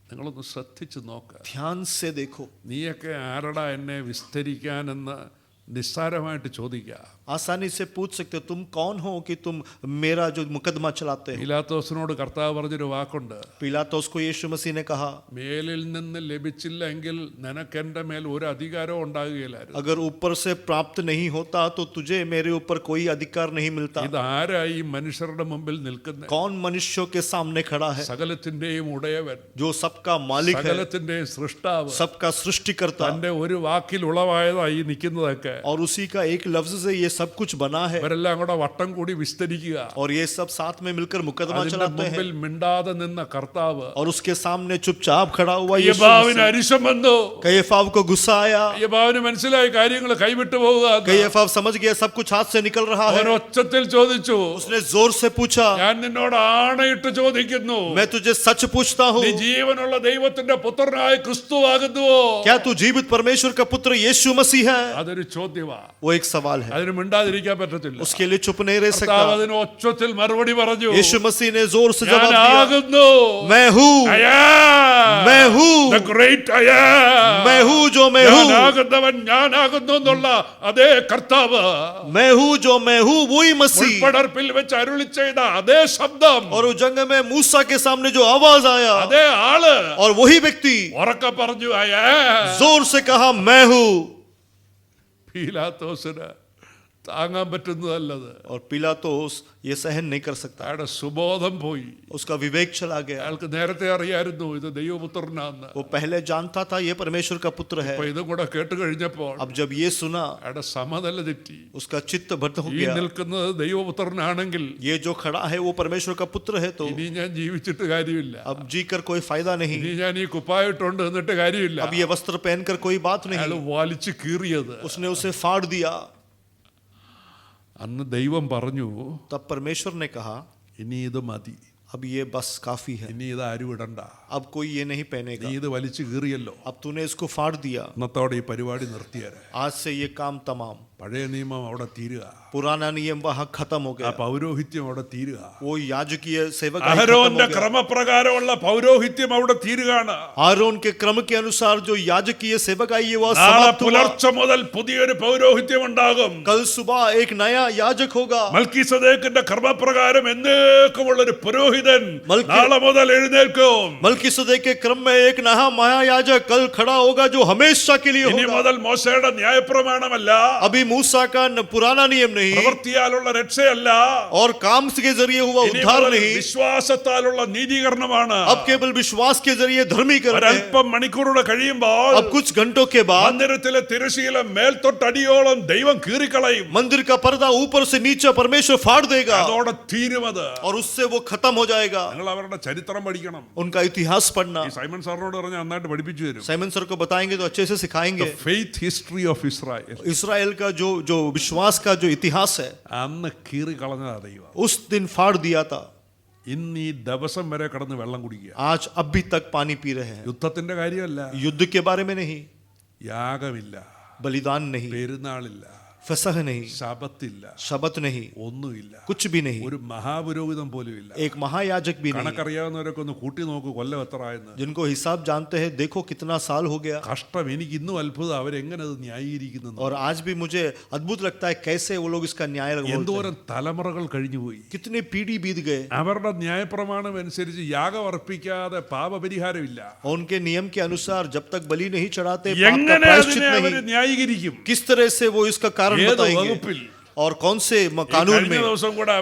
നിങ്ങളൊന്ന് ശ്രദ്ധിച്ചു നോക്കുക. ध्यान से देखो. നീയൊക്കെ ആരടാ എന്നെ വിസ്തരിക്കാനെന്ന് നിസ്സാരമായിട്ട് ചോദിക്കുക. आसानी से पूछ सकते हो तुम कौन हो कि तुम मेरा जो मुकदमा चलाते हो. പീലാത്തോസിനോട് കർത്താവ് പറഞ്ഞൊരു വാക്കുണ്ട്, पिलातुस को यीशु मसीह ने कहा, മേലിൽ നിന്ന് ലഭിച്ചില്ലെങ്കിൽ നിനക്ക് എൻ്റെ മേൽ ഒരു അധികാരവും ഉണ്ടാകുകയില്ലായിരുന്നു. अगर ऊपर से प्राप्त नहीं होता तो तुझे मेरे ऊपर कोई अधिकार नहीं मिलता. ഇതാരായി മനുഷ്യരുടെ മുമ്പിൽ നിൽക്കുന്നത്? कौन मनुष्यों के सामने खड़ा है? സകലത്തിന്റെയും ഉടയവൻ, जो सबका मालिक है, സകലത്തിന്റെയും സൃഷ്ടാവ്, सबका सृष्टिकर्ता, തന്റെ ഒരു വാക്കിൽ ഉളവായതായി നിൽക്കുന്നതൊക്കെ और उसी का एक लफ्ज से ये सब कुछ बना है. ഇവരെല്ലാം കൂടെ വട്ടം കൂടി വിസ്തരിക്കുക. और ये सब साथ में मिलकर मुकदमा അതിന്റെ चलाते हैं. മുമ്പിൽ മിണ്ടാതെ നിന്ന കർത്താവ് और उसके सामने चुपचाप खड़ा हुआ यीशु യബാവിന് मसीह. അരിശം വന്നു. कैफाव को गुस्सा आया. യബാവിന് മനസ്സിലായി കാര്യങ്ങൾ കൈവിട്ടു പോവുക. कैफाव समझ गया सब कुछ हाथ से निकल रहा है. അവൻ ഒച്ചത്തിൽ ചോദിച്ചു, उसने जोर से पूछा, ഞാൻ നിന്നോട് ആണയിട്ട് ചോദിക്കുന്നു, मैं तुझे सच पूछता हूँ, നീ ജീവനുള്ള ദൈവത്തിന്റെ പുത്രനായ ക്രിസ്തുവാകുന്നുവോ? क्या तू जीवित परमेश्वर का पुत्र यीशु मसीह है? അതൊരു ചോദ്യമാ. वो एक सवाल है, അതിന് മിണ്ടാതിരിക്കാൻ പറ്റത്തില്ല. उसके लिए चुप नहीं रह കർത്താവ് सकता. അതിന് ഒച്ചത്തിൽ മറുപടി പറഞ്ഞു, यीशु मसीह ने जोर से जवाब दिया, ഞാനാകുന്നു, मैं हूँ, I am मैं हूँ, the great I am. मैं हूँ जो मैं हूँ, ഞാനാകുന്നവൻ ഞാനാകുന്നു എന്നുള്ള അതേ കർത്താവ്, मैं हूँ जो मैं हूँ वही मसीह. ഉൾപ്പടർപ്പിൽ വെച്ച് അരുളി ചെയ്ത അതേ ശബ്ദം, और उस जंग में मूसा के सामने जो आवाज आया, അതേ ആള് और वही व्यक्ति ഉറക്കെ പറഞ്ഞു I am. जोर से कहा मैं हूँ. പീലാത്തോസിന് താങ്ങാൻ പറ്റുന്നതല്ലത്. और पिलातुस ये सहन नहीं कर सकता. അയാളുടെ സുബോധം പോയി. उसका विवेक चला गया. അയാൾക്ക് നേരത്തെ അറിയായിരുന്നു ഇത് ദൈവപുത്രനാന്ന്. वो पहले जानता था ये परमेश्वर का पुत्र है. അപ്പൊ ഇതും കൂടെ കേട്ട് കഴിഞ്ഞപ്പോൾ अब जब ये सुना, അയാളുടെ സമനില തെറ്റി. उसका चित्त भ्रष्ट हो ഈ गया. നിൽക്കുന്നത് ദൈവപുത്രനാണെങ്കിൽ ये जो खड़ा है वो परमेश्वर का पुत्र है, तो ഇനി ഞാൻ ജീവിച്ചിട്ട് കാര്യമില്ല. अब जी कर कोई फायदा नहीं. ഇനി ഞാൻ ഈ കുപ്പായിട്ടുണ്ട് എന്നിട്ട് കാര്യമില്ല. अब ये वस्त्र पहनकर कोई बात അയാൾ नहीं. വലിച്ചു കീറിയത്. उसने उसे फाड़ दिया. അന്ന് ദൈവം പറഞ്ഞു, तब परमेश्वर ने कहा, ഇനി ഇത് മതി, अब ये बस काफी है. ഇനി ഇത് ആരും ഇടണ്ട. अब कोई ये नहीं നീ पहनेगा. ഇത് വലിച്ചു കീറിയല്ലോ. अब तूने इसको फाड़ दिया. ഇന്നത്തോടെ ഈ പരിപാടി നിർത്തിയേരെ. आज से ये काम तमाम. പഴയ നിയമം അവിടെ തീരുക. पुराना नियम वहां खत्म हो ആ गया. പൗരോഹിത്യം അവിടെ തീരുക. वो याजकीय सेवक खत्म हो അഹരോന്റെ गया. ക്രമപ്രകാരമുള്ള പൗരോഹിത്യം അവിടെ തീരുകയാണ്. आरोन के क्रम के अनुसार जो याजकीय सेवक आई है वह നാളെ समाप्त हुआ. പുലർച്ചെ മുതൽ പുതിയൊരു പൗരോഹിത്യം ഉണ്ടാകും. कल सुबह एक नया याजक होगा. മൽക്കീസദേക്കിന്റെ ക്രമപ്രകാരം എന്നേക്കുമുള്ള ഒരു പുരോഹിതൻ നാളെ മുതൽ എഴുന്നേൽക്കും. मलकीसुदेक के क्रम में एक नया महायाजक कल खड़ा होगा जो हमेशा के लिए ഇനി होगा. മുതൽ മോശയുടെ ന്യായപ്രമാണമല്ല, अभी मूसा का पुराना नियम नहीं പ്രവൃത്തിയാലുള്ള രക്ഷയല്ല, और काम के जरिए हुआ ഇനി उद्धार മുതൽ नहीं, വിശ്വാസത്താലുള്ള നീതീകരണമാണ്. अब केवल विश्वास के जरिए धर्मीकरण है. ഒരല്പം മണിക്കൂറുടെ കഴിയുമ്പോൾ अब कुछ घंटों के बाद മന്ദിരത്തിലെ തിരശീല മേൽത്തൊട്ടടിയോളം ദൈവം കീറിക്കളയും. मंदिर का पर्दा ऊपर से नीचे परमेश्वर फाड़ देगा അതോടെ തീരുമത്. और उससे वो खत्म हो जाएगा. നിങ്ങൾ അവരുടെ ചരിത്രം പഠിക്കണം. उनका इतिहास पढ़ना. ഈ സൈമൺ സാറിനോട് പറഞ്ഞാൽ നന്നായിട്ട് പഠിപ്പിച്ചു തരും. साइमन सर को बताएंगे तो अच्छे से सिखाएंगे. Faith history of Israel. Israel का जो जो विश्वास का जो इतिहास है അന്ന് കീറി കളഞ്ഞതാ ദൈവം. उस दिन फाड़ दिया था. ഇന്ന് ഈ ദിവസം വരെ കടന്ന് വെള്ളം കുടിക്കുക. आज अभी तक पानी पी रहे हैं. യുദ്ധത്തിന്റെ കാര്യമല്ല, युद्ध के बारे में नहीं, യാഗമില്ല, बलिदान नहीं, പെരുന്നാളില്ല, फसह नहीं, ശബത്തില്ല, शबत नहीं, ഒന്നുമില്ല. कुछ भी नहीं. ഒരു മഹാപുരോഹിതം പോലും ഇല്ല. एक महायाजक भी नहीं. കണക്കറിയാവുന്നവരൊക്കെ ഒന്ന് കൂട്ടി നോക്കൂ കൊല്ലം എത്ര ആയെന്ന്. जिनको हिसाब जानते हैं देखो कितना साल हो गया. കഷ്ടം. എനിക്ക് ഇന്നും അത്ഭുതം അവരെങ്ങനെ അത് ന്യായീകരിക്കുന്നു. और आज भी मुझे अद्भुत लगता है कैसे वो लोग इसका न्याय बोलते हैं. എന്തോരം തലമുറകൾ കഴിഞ്ഞുപോയി. कितनी पीढ़ी बीत गए. അവരുടെ ന്യായപ്രമാണം അനുസരിച്ച് യാഗം അർപ്പിക്കാതെ പാപപരിഹാരമില്ല. उनके नियम के अनुसार जब तक बलि नहीं चढ़ाते पाप का എങ്ങനെ प्रायश्चित അതിനെ അവർ नहीं. ന്യായീകരിക്കും? किस तरह से वो इसका कारण ഏത് बताएंगे വകുപ്പിൽ? और कौन से ഈ कानून കഴിഞ്ഞ में. ദിവസം കൂടെ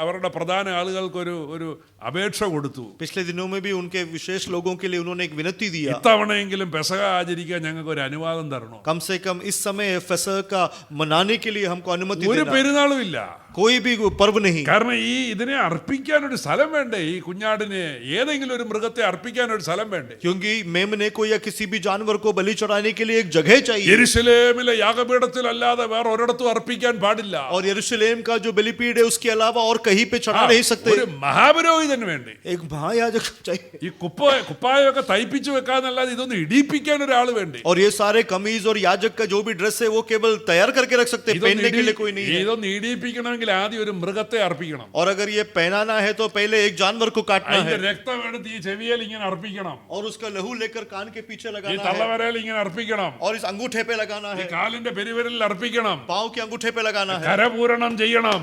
അവരുടെ പ്രധാന ആളുകൾക്ക് ഒരു അപേക്ഷ കൊടുത്തു. पिछले दिनों में भी उनके विशेष लोगों के लिए उन्होंने एक विनती दिया. ഇത്തവണയെങ്കിലും പെസഹ ആചരിക്കാൻ ഞങ്ങൾക്ക് ഒരു അനുവാദം തരണോ. कम से कम इस समय फसह का मनाने के लिए हमको अनुमति ഒരു देना. പെരുന്നാളും ഇല്ല. कोई भी पर्व नहीं. കാരണം ഇതിനെ അർപ്പിക്കാൻ ഒരു സ്ഥലം വേണ്ടേ? ഈ കുഞ്ഞാടിനെ ഏതെങ്കിലും ഒരു മൃഗത്തെ അർപ്പിക്കാൻ ഒരു സ്ഥലം വേണ്ടേ? क्योंकि मेमने को या किसी भी जानवर को बलि चढ़ाने के लिए एक जगह चाहिए. യെരുശലേമിലെ യാഗപീഠത്തിൽ അല്ലാതെ വേറെ ഒരിടത്തും അർപ്പിക്കാൻ പാടില്ല. और यरूशलेम का जो बलिपीठ है उसके अलावा और कहीं पे चढ़ा नहीं सकते. ഒരു മഹാപുരോഹിതന് വേണ്ടി एक महायाजक चाहिए. ഈ കുപ്പായൊക്കെ തയ്പ്പിച്ചു വെക്കാന്നല്ലാതെ ഇതൊന്നും ഇടിപ്പിക്കാൻ ഒരാൾ വേണ്ടി. और ये सारे कमीज और याजक का जो भी ड्रेस है वो केवल तैयार करके रख सकते हैं, पहनने के लिए कोई नहीं है. ഇതൊന്നും ഇടിപ്പിക്കണമെങ്കിൽ അണിയിക്കണമെങ്കിൽ ആദ്യം ഒരു മൃഗത്തെ അർപ്പിക്കണം. और अगर ये पहनाना है तो पहले एक जानवर को काटना അതിന്റെ है രക്തം എടുത്ത് ഈ ചെവിയിൽ ഇങ്ങനെ അർപ്പിക്കണം. और उसका लहू लेकर कान के पीछे ഈ लगाना है തള്ളവരയിൽ ഇങ്ങനെ അർപ്പിക്കണം. और इस अंगूठे पे लगाना ഈ है, കാലിന്റെ പെരുവിരലിൽ അർപ്പിക്കണം. पाँव के अंगूठे पे लगाना है കരപൂരണം ചെയ്യണം,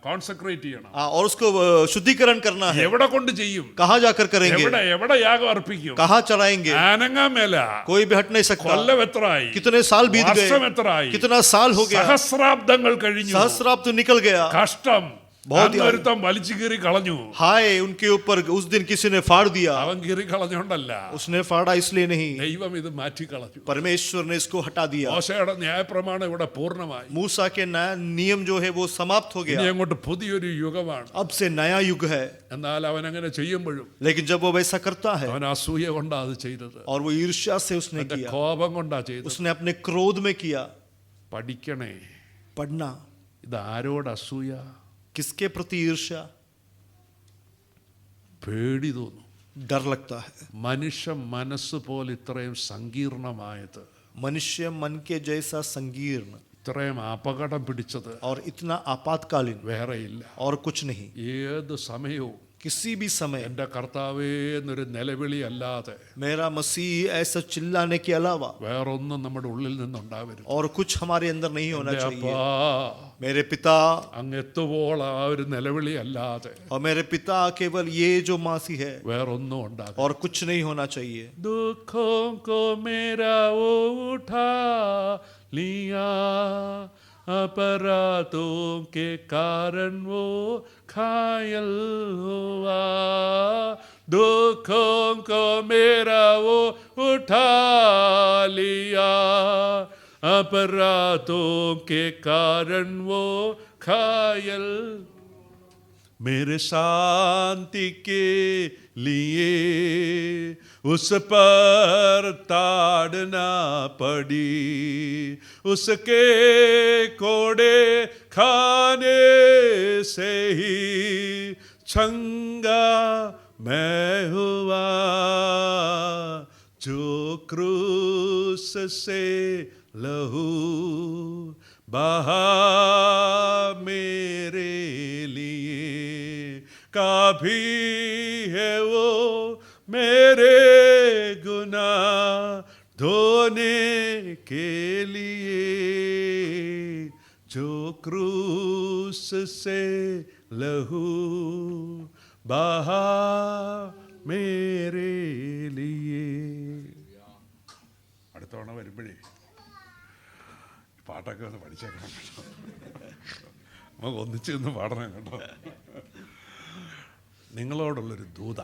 കോൺസെൻട്രേറ്റ് ചെയ്യണം. और उसको शुद्धिकरण करना है. എവിടെ കൊണ്ട് ചെയ്യും? कहाँ जाकर करेंगे, എവിടെ യാഗം അർപ്പിക്കും? कहाँ चढ़ाएंगे, അനങ്ങാൻ മേല. कोई भी हट नहीं सकता. കൊല്ലം എത്രയായി? कितने साल बीत വർഷം गए, എത്രയായി? कितना साल हो गया, സഹസ്രാബ്ദങ്ങൾ കഴിഞ്ഞു. सहस्राब्द तो निकल गया. കഷ്ടം. बहुत ही ഒരുത്തം വലിച്ചു കീറി കളഞ്ഞു. हाय उनके ऊपर उस दिन किसी ने फाड़ दिया. അവൻ കീറി കളഞ്ഞോണ്ടല്ല, उसने फाड़ा इसलिए नहीं, ദൈവം ഇത് മാറ്റി കളഞ്ഞു. परमेश्वर ने इसको हटा दिया. മോശയുടെ ന്യായപ്രമാണം ഇവിടെ പൂർണ്ണമായി. मूसा के नया नियम जो है वो समाप्त हो ഇനി गया. അങ്ങോട്ട് പുതിയൊരു യുഗമാണ്. अब से नया युग है. എന്നാൽ അവൻ അങ്ങനെ ചെയ്യുമ്പോഴും लेकिन जब वो वैसा करता है അവൻ അസൂയ കൊണ്ടാ അത് ചെയ്തത്. और वो ईर्ष्या से उसने किया, കോപം കൊണ്ടാ ചെയ്തത്. उसने अपने क्रोध में किया. പഠിക്കണേ, पढ़ना, ഇത് ആരോട് അസൂയ? किसके प्रति ईर्ष्या, പേടി തോന്നും. डर लगता है. മനുഷ്യ മനസ്സ് പോലെ ഇത്രയും സങ്കീർണമായത്, मनुष्य मन के जैसा संकीर्ण ഇത്രയും അപകടം പിടിച്ചത് और इतना आपातकालीन വേറെ ഇല്ല. और कुछ नहीं. ഏത് സമയവും किसी भी समय എന്റെ കർത്താവേ എന്നൊരു നിലവിളി അല്ലാതെ मेरा मसीह ऐसा चिल्लाने के अलावा വേറൊന്നും നമ്മുടെ ഉള്ളിൽ നിന്നുണ്ടാവരുത്. और कुछ हमारे अंदर नहीं होना എന്റെ चाहिए. അപ്പാ, मेरे पिता, അങ്ങ് എത്തുമ്പോൾ ആ ഒരു നിലവിളി അല്ലാതെ और मेरे पिता केवल ये जो मासी है വേറൊന്നും ഉണ്ടാകും. और कुछ नहीं होना चाहिए. दुखों को मेरा वो उठा लिया, अपराधों के कारण वो घायल हुआ. दुखों को मेरा वो उठा लिया, अपराधों के कारण वो घायल. मेरे शांति के लिए उस पर ताड़ना पड़ी, उसके कोड़े खाने से ही छंगा मैं हुआ. जो क्रूस से लहू बहा मेरे लिए, काफी है वो मेरे गुनाह धोने के लिए. जो क्रूस से लहू बहा मेरे लिए. അടുത്ത തവണ വരുമ്പോഴേ പാട്ടൊക്കെ ഒന്ന് പഠിച്ചേക്കണം കേട്ടോ. നമുക്ക് ഒന്നിച്ച് നിന്ന് പാടണം കേട്ടോ. നിങ്ങളോടുള്ളൊരു ദൂത,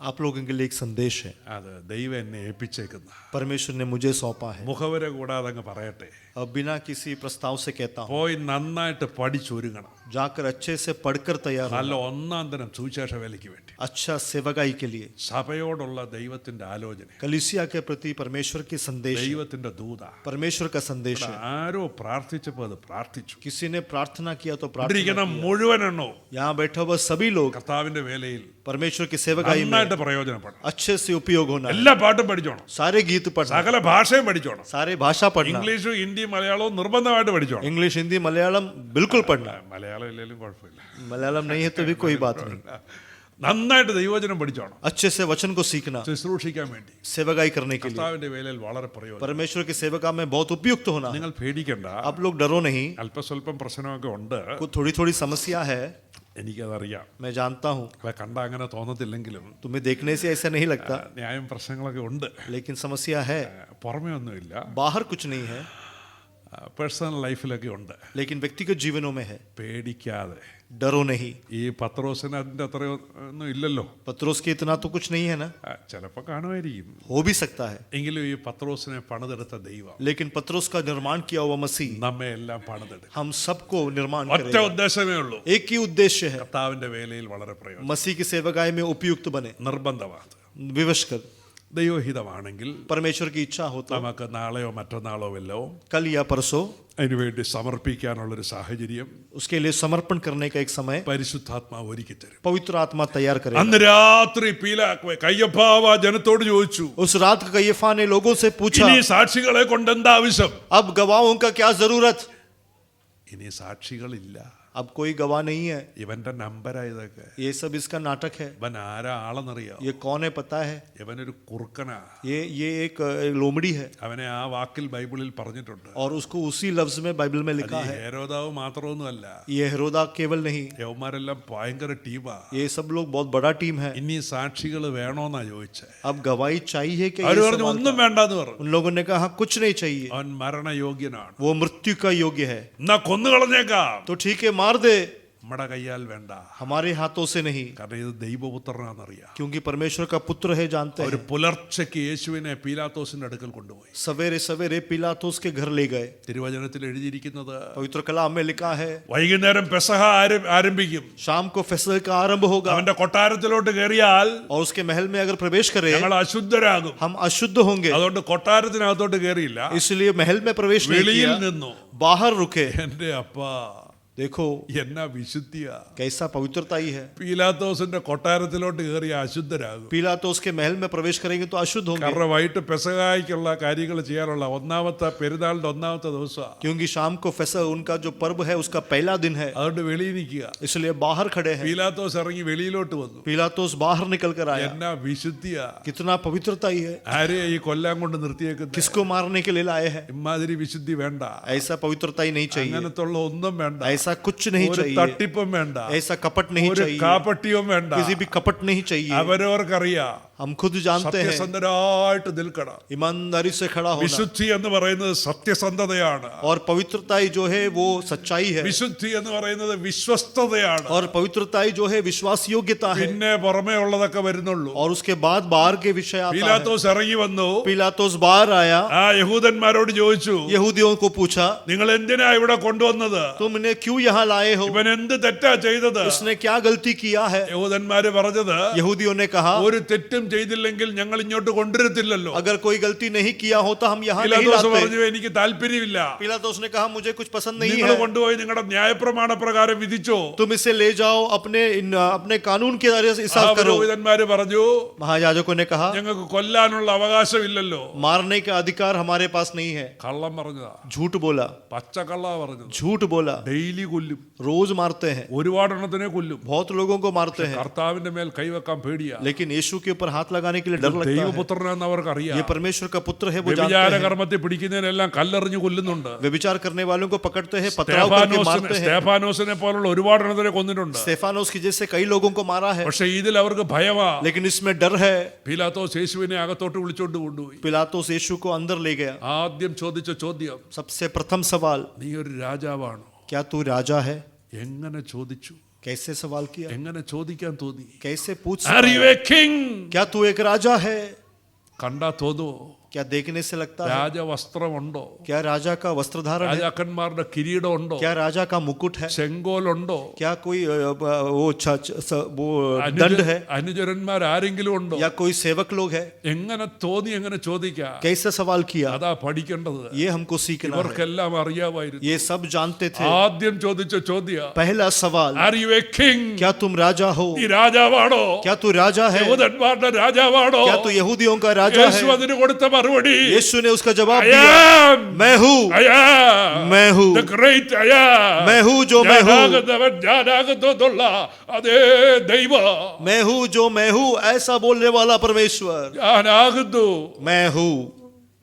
आप लोगों के लिए एक संदेश है, അത് ദൈവം എന്നെ ഏൽപ്പിച്ചേക്കുന്ന. परमेश्वर ने मुझे सौंपा है. മുഖവര കൂടാതെ അങ്ങ് പറയട്ടെ, अब बिना किसी प्रस्ताव से कहता हूँ, പോയി നന്നായിട്ട് പഠിച്ചൊരുങ്ങണം. जाकर अच्छे से पढ़कर तैयार നല്ല होना, ഒന്നാം തരം സുവിശേഷ വേലയ്ക്ക് വേണ്ടി. अच्छा सेवकाई के लिए, സഭയോടുള്ള ദൈവത്തിന്റെ ആലോചന, कलीसिया के प्रति परमेश्वर की संदेश, ദൈവത്തിന്റെ ദൂത. परमेश्वर का संदेश है. ആരോ പ്രാർത്ഥിച്ചപ്പോൾ അത് പ്രാർത്ഥിച്ചു. किसी ने प्रार्थना किया तो प्रार्थना ഇരിക്കുന്ന किया. മുഴുവൻ എണ്ണോ यहाँ बैठा हुआ सभी लोग കർത്താവിന്റെ വേലയിൽ परमेश्वर की सेवकाई में നന്നായിട്ട് പ്രയോജനപ്പെടണം. अच्छे से उपयोग होना है. എല്ലാ പാട്ടും പഠിച്ചോണം, सारे गीत पढ़ना, സകല ഭാഷയും പഠിച്ചോണം. सारे भाषा पढ़ना, ഇംഗ്ലീഷും ഹിന്ദി മലയാളവും നിർബന്ധമായിട്ട് പഠിച്ചോണം. इंग्लिश हिंदी मलयालम बिल्कुल पढ़ना. മലയാളം ഇല്ലെങ്കിലും കുഴപ്പമില്ല, मलयालम नहीं है तो भी कोई बात नहीं. നന്നായിട്ട് ദൈവവചനം പഠിച്ചോണം. अच्छे से वचन को सीखना, ശുശ്രൂഷിക്കാൻ വേണ്ടി सेवकाई करने के लिए, കർത്താവിന്റെ വേലയിൽ വളരെ പ്രയോജനം. परमेश्वर की सेवका में बहुत उपयुक्त होना है. നിങ്ങൾ പേടിക്കണ്ട, आप लोग डरो नहीं. അല്പസ്വല്പം പ്രശ്നമൊക്കെ ഉണ്ട്, थोड़ी थोड़ी समस्या है, എനിക്കതറിയാം. मैं जानता हूँ. അല്ല, കണ്ട അങ്ങനെ തോന്നത്തില്ലെങ്കിലും तुम्हें देखने से ऐसा नहीं लगता, ന്യായം പ്രശ്നങ്ങളൊക്കെ ഉണ്ട്. लेकिन समस्या है. പുറമേ ഒന്നുമില്ല, बाहर कुछ नहीं है, പേഴ്സണൽ ലൈഫിലൊക്കെ ഉണ്ട്. लेकिन व्यक्तिगत जीवनों में है. പേടിക്കാതെ. डरो नहीं. ഈ പത്രോസിന് അതിൻ്റെ അത്രയൊന്നും ഇല്ലല്ലോ. पत्रोस के इतना तो कुछ नहीं है ना, ചിലപ്പോൾ കാണുമായിരിക്കും, हो भी सकता है. എങ്കിലും ഈ പത്രോസിനെ പണിതെടുത്ത ദൈവം लेकिन पत्रोस का निर्माण किया हुआ मसीह നമ്മെ എല്ലാം പണിതെടുക്കും. हम सबको निर्माण ഒറ്റ करेगा. ഉദ്ദേശമേ ഉള്ളൂ, एक ही उद्देश्य है, കർത്താവിന്റെ വേലയിൽ വളരെ പ്രയോജനം. मसीह की सेवकाई में उपयुक्त बने. നിർബന്ധമാണ്. विवश कर, ദൈവഹിതമാണെങ്കിൽ परमेश्वर की इच्छा हो तो നമുക്ക് നാളെയോ മറ്റന്നാളോ വല്ലോ कल या परसों അതിനുവേണ്ടി സമർപ്പിക്കാനുള്ളൊരു സാഹചര്യം उसके लिए समर्पण करने का एक समय പരിശുദ്ധാത്മാവ് ഒരുക്കി തരും. पवित्र आत्मा तैयार करेगा. അന്ന് രാത്രി കയ്യപ്പാവ ജനത്തോട് ചോദിച്ചു, उस रात को कय्यफा ने लोगों से पूछा, ഇനി സാക്ഷികളെ കൊണ്ട് എന്താ ആവശ്യം? अब गवाहों का क्या जरूरत? ഇനി സാക്ഷികളില്ല. अब कोई गवाह नहीं है. ഇവന്റെ നമ്പരാ ഇതൊക്കെ. ये सब इसका नाटक है. ഇവൻ ആരാ ആളെന്നറിയോ? ये कौन है पता है? ഇവനൊരു കുറുക്കനാ. ये एक लोमड़ी है. അവനെ ആ വാക്കിൽ ബൈബിളിൽ പറഞ്ഞിട്ടുണ്ട്. और उसको उसी लफ्ज में बाइबल में लिखा है. ഹെരോദാവ് മാത്രമൊന്നുമല്ല, ये हेरोदा केवल नहीं, യവന്മാരെല്ലാം ഭയങ്കര ടീമാ. ये सब लोग बहुत बड़ा टीम है. ഇനി സാക്ഷികൾ വേണോന്നാ ചോദിച്ചേ. अब गवाही चाहिए कि അവര് പറഞ്ഞു ഒന്നും വേണ്ടെന്ന് പറഞ്ഞു. उन लोगों ने कहा कुछ नहीं चाहिए, അവൻ മരണയോഗ്യനാണ്, वो मृत्यु का योग्य है. എന്നാ കൊന്നുകളഞ്ഞേക്കാം. तो ठीक है, मार दे, നമ്മുടെ കയ്യാൽ വേണ്ട, हमारे हाथों से नहीं, കാരണം ഇത് ദൈവപുത്രനാണെന്നറിയാം. क्योंकि परमेश्वर का पुत्र है, जानते ഒരു हैं. പുലർച്ചയ്ക്ക് യേശുവിനെ പീലാത്തോസിന്റെ അടുക്കൽ കൊണ്ടുപോയി. सवेरे सवेरे पिलातुस के घर ले गए. തിരുവചനത്തിൽ എഴുതിയിരിക്കുന്നത് पवित्र कलाम में लिखा है വൈകുന്നേരം പെസഹ ആരംഭിക്കും. शाम को फसह का आरंभ होगा, അവന്റെ കൊട്ടാരത്തിലോട്ട് കയറിയാൽ और उसके महल में अगर प्रवेश करें ഞങ്ങൾ അശുദ്ധരാകും. हम अशुद्ध होंगे. അതുകൊണ്ട് കൊട്ടാരത്തിനകത്തോട്ട് കയറിയില്ല, इसलिए महल में प्रवेश नहीं വെളിയിൽ किया, നിന്നു. बाहर रुके. എന്റെ അപ്പാ, देखो എന്നാ വിശുദ്ധിയാ. कैसा पवित्रता ही है. പീലാത്തോസിന്റെ കൊട്ടാരത്തിലോട്ട് കയറിയ അശുദ്ധരാകും. पिलातुस के महल में प्रवेश करेंगे तो अशुद्ध होंगे, കാരണം വൈകിട്ട് പെസഹായ്ക്കുള്ള കാര്യങ്ങൾ ചെയ്യാനുള്ള ഒന്നാമത്തെ പെരുന്നാളിന്റെ ഒന്നാമത്തെ ദിവസം. क्योंकि शाम को फसह उनका जो पर्व है उसका पहला दिन है, അതുകൊണ്ട് വെളിയിൽ നിൽക്കുക. इसलिए बाहर खड़े हैं. പീലാത്തോസ് ഇറങ്ങി വെളിയിലോട്ട് വന്നു. पिलातुस बाहर निकल कर आया. എന്നാ വിശുദ്ധിയാ. कितना पवित्रता ही है. ആരെയാ ഈ കൊല്ലാൻ കൊണ്ട് നിർത്തിയേക്കുന്നത്? किसको मारने के लिए लाए हैं? ഇമാതിരി വിശുദ്ധി വേണ്ട, ऐसा पवित्रता ही नहीं चाहिए, അങ്ങനത്തുള്ള ഒന്നും വേണ്ട, ऐसा कुछ नहीं ഒരു चाहिए, തട്ടിപ്പും വേണ്ട, ऐसा कपट नहीं ഒരു चाहिए, കാപട്യവും വേണ്ട. किसी भी कपट नहीं चाहिए. അവരവർക്കറിയാം हम खुद जानते हैं, സത്യസന്ധരായിട്ട് നിൽക്കണം. ईमानदारी से खड़ा होना. വിശുദ്ധി എന്ന് പറയുന്നത് സത്യസന്ധതയാണ്. और पवित्रताई जो है वो सच्चाई है, വിശുദ്ധി എന്ന് പറയുന്നത് വിശ്വസ്തതയാണ്. और पवित्रताई जो है विश्वास योग्यता है. പിന്നെ പുറമേ ഉള്ളതൊക്കെ വരുന്നുള്ളൂ. और उसके बाद बाहर के विषय आता है. പീലാത്തോസ് ഇറങ്ങി വന്നു. पिलातुस बाहर आया, ആ യഹൂദന്മാരോട് ചോദിച്ചു, यहूदियों को पूछा നിങ്ങൾ എന്തിനാ ഇവിടെ കൊണ്ടുവന്നത്? तुम इन्हें क्यों यहाँ लाए हो? ഇവൻ എന്ത് തെറ്റാ ചെയ്തത്? इसने क्या गलती किया है? യഹൂദന്മാര് പറഞ്ഞത്, यहूदियों ने कहा ഒരു തെറ്റും ചെയ്തില്ലെങ്കിൽ ഞങ്ങൾ ഇങ്ങോട്ട് കൊണ്ടുവരത്തില്ലല്ലോ. अगर कोई गलती नहीं किया होता हम यहाँ नहीं പീലാത്തോസ് लाते. പറഞ്ഞു, എനിക്ക് താല്പര്യമില്ല. पिलातुस ने कहा मुझे कुछ पसंद नहीं നിങ്ങൾ है, കൊണ്ടുപോയി നിങ്ങളുടെ ന്യായപ്രമാണ പ്രകാരം വിധിച്ചോ. तुम इसे ले जाओ, अपने कानून के ആ हिसाब करो. പുരോഹിതന്മാര് പറഞ്ഞു, महायाजकों ने कहा ഞങ്ങൾക്ക് കൊല്ലാനുള്ള അവകാശമില്ലല്ലോ. मारने का अधिकार हमारे पास नहीं है. കള്ളം പറഞ്ഞതാ, झूठ बोला, പച്ചക്കള്ളാ പറഞ്ഞത്. झूठ बोला. ഡെയിലി കൊല്ലും, रोज मारते हैं, ഒരുപാടെണ്ണത്തിനെ കൊല്ലും. बहुत लोगों को मारते हैं, കർത്താവിന്റെ മേൽ കൈവെക്കാൻ പേടിയാ. लेकिन यीशु के ऊपर हाथ लगाने के लिए डर लगता है. ദൈവപുത്രനാന്ന് അവർക്കറിയാം. ये परमेश्वर का पुत्र है, वो जानते വ്യഭിചാര हैं. കർമ്മത്തിൽ പിടിക്കുന്നതിനെല്ലാം കല്ലെറിഞ്ഞു കൊല്ലുന്നുണ്ട്. व्यभिचार करने वालों को पकड़ते हैं, पथराव करके मारते हैं. സ്തേഫാനോസിനെ പോലുള്ള ഒരുപാടെണ്ണത്തിനെ കൊന്നിട്ടുണ്ട്. स्तेफानोस की जैसे कई लोगों को मारा है, പക്ഷെ ഇതിൽ അവർക്ക് ഭയമാ. लेकिन इसमें डर है. പീലാത്തോസ് യേശുവിനെ അകത്തോട്ട് വിളിച്ചോണ്ട് കൊണ്ടുപോയി. पिलातुस यीशु को अंदर ले गया. ആദ്യം ചോദിച്ച ചോദ്യം, सबसे प्रथम सवाल, നീ ഒരു രാജാവാണോ? क्या तू राजा है? എങ്ങനെ ചോദിച്ചു? कैसे सवाल किया, എങ്ങനെ ചോദിക്കാൻ തോന്നി? कैसे पूछ Are you सकता है? a king? क्या तू एक राजा है? കണ്ടാ തോന്നുവോ? क्या देखने से लगता है? രാജവസ്ത്രമുണ്ടോ? क्या राजा का वस्त्र धारण है? രാജാക്കന്മാരുടെ കിരീടം ഉണ്ടോ? क्या राजा का मुकुट है? ചെങ്കോലുണ്ടോ? क्या कोई वो दंड है? അനുചരന്മാർ ആരെങ്കിലും ഉണ്ടോ? या कोई सेवक लोग है? എങ്ങനെ തോന്നി? എങ്ങനെ ചോദിക്കാം? कैसे सवाल किया? അതാ പഠിക്കേണ്ടത്. ये हमको सीखना है. ഇവർക്കെല്ലാം അറിയാമായിരുന്നു. ये सब जानते थे. ആദ്യം ചോദിച്ച ചോദ്യം, पहला सवाल, ആർ യു എ കിങ്? क्या तुम राजा हो? നീ രാജാവാണോ? क्या तू राजा है? യഹൂദന്മാരുടെ രാജാവാണോ? क्या तू यहूदियों का राजा യേശു है? അതിന് കൊടുത്ത മറുപടി, यीशु ने उसका जवाब I दिया, am. मैं हूँ, I am. मैं हूँ, The great I am. मैं हूँ जो मैं हूँ, ഞാനാകുന്നതുള്ള അതേ ദൈവം. मैं हूँ जो मैं हूँ, ऐसा बोलने वाला परमेश्वर. ഞാനാകുന്നു. मैं हूँ,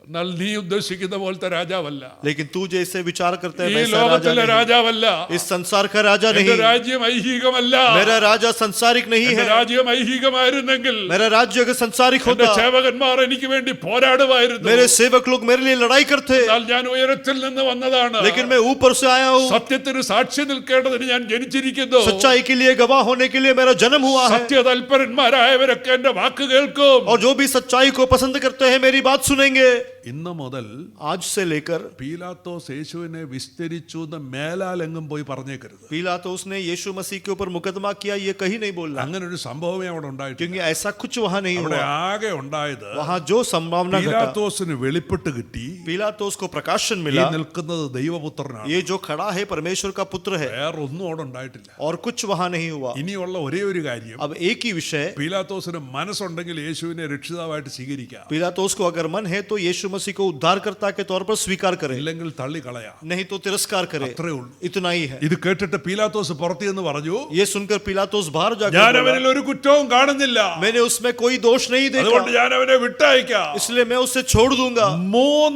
എന്നാൽ നീ ഉദ്ദേശിക്കുന്ന പോലത്തെ രാജാവല്ല. लेकिन तू जैसे विचार करता है ഈ वैसा राजा ലോകത്തിലെ नहीं. രാജാവല്ല. इस संसार का राजा എന്റെ नहीं. രാജ്യം ഐഹികമല്ല. मेरा राजा संसारिक नहीं എന്റെ है. രാജ്യം ഐഹികമായിരുന്നെങ്കിൽ मेरा राज्य अगर संसारिक എന്റെ होता, സേവകന്മാർ എനിക്ക് വേണ്ടി പോരാടുമായിരുന്നു. मेरे सेवक लोग मेरे लिए लड़ाई करते, എന്നാൽ ഞാൻ ഉയരത്തിൽ നിന്ന് വന്നതാണ്. लेकिन मैं ऊपर से आया हूँ. സത്യത്തിന് സാക്ഷി നിൽക്കേണ്ടതിന് ഞാൻ ജനിച്ചിരിക്കുന്നു. सच्चाई के लिए गवाह होने के लिए मेरा जन्म हुआ है. സത്യതൽപരന്മാരായവരൊക്കെ എന്റെ വാക്ക് കേൾക്കും. और जो भी सच्चाई को पसंद करते हैं मेरी बात सुनेंगे. ഇന്ന് മുതൽ आज से लेकर പീലാത്തോസ് യേശുവിനെ വിസ്തരിച്ചു എന്ന് മേലാലെങ്ങും പോയി പറഞ്ഞേക്കരുത്. पिलातुस ने यीशु मसीह के ऊपर मुकदमा किया, ये कहीं नहीं बोलना, അങ്ങനെ ഒരു സംഭവമേ അവിടെ ഉണ്ടായിട്ടില്ല. क्योंकि ऐसा कुछ वहां नहीं അവിടെ हुआ. ആകെ ഉണ്ടായത് वहां जो संभावना घटा, പീലാത്തോസിന് വെളിപ്പെട്ട് കിട്ടി, पिलातुस को प्रकाशन ഈ मिला, നിൽക്കുന്നത് ദൈവപുത്രനാണ്. ये जो खड़ा है परमेश्वर का पुत्र है. വേറൊന്നും അവിടെ ഉണ്ടായിട്ടില്ല. और कुछ वहां नहीं हुआ. ഇനിയുള്ള ഒരേ ഒരു കാര്യം, अब एक ही विषय, പീലാത്തോസിന് മനസ്സുണ്ടെങ്കിൽ യേശുവിനെ രക്ഷിതാവായിട്ട് സ്വീകരിക്കാം. पिलातुस को अगर मन है तो यीशु मसीह को उद्धारकर्ता के तौर पर स्वीकार करें, ഇല്ലെങ്കിൽ തള്ളിക്കളയാം. नहीं तो तिरस्कार करें, അത്രേ ഉള്ളൂ. इतना ही है। ഇത് കേട്ടിട്ട് പീലാത്തോസ് പുറത്തു എന്ന് പറഞ്ഞു, ये सुनकर पिलातुस बाहर ഞാൻ जाकर അവനിൽ ഒരു കുറ്റവും കാണുന്നില്ല, मैंने उसमें कोई दोष नहीं അതുകൊണ്ട് देखा, ഞാൻ അവനെ വിട്ടയക്കാം. इसलिए मैं उसे छोड़ दूंगा। 3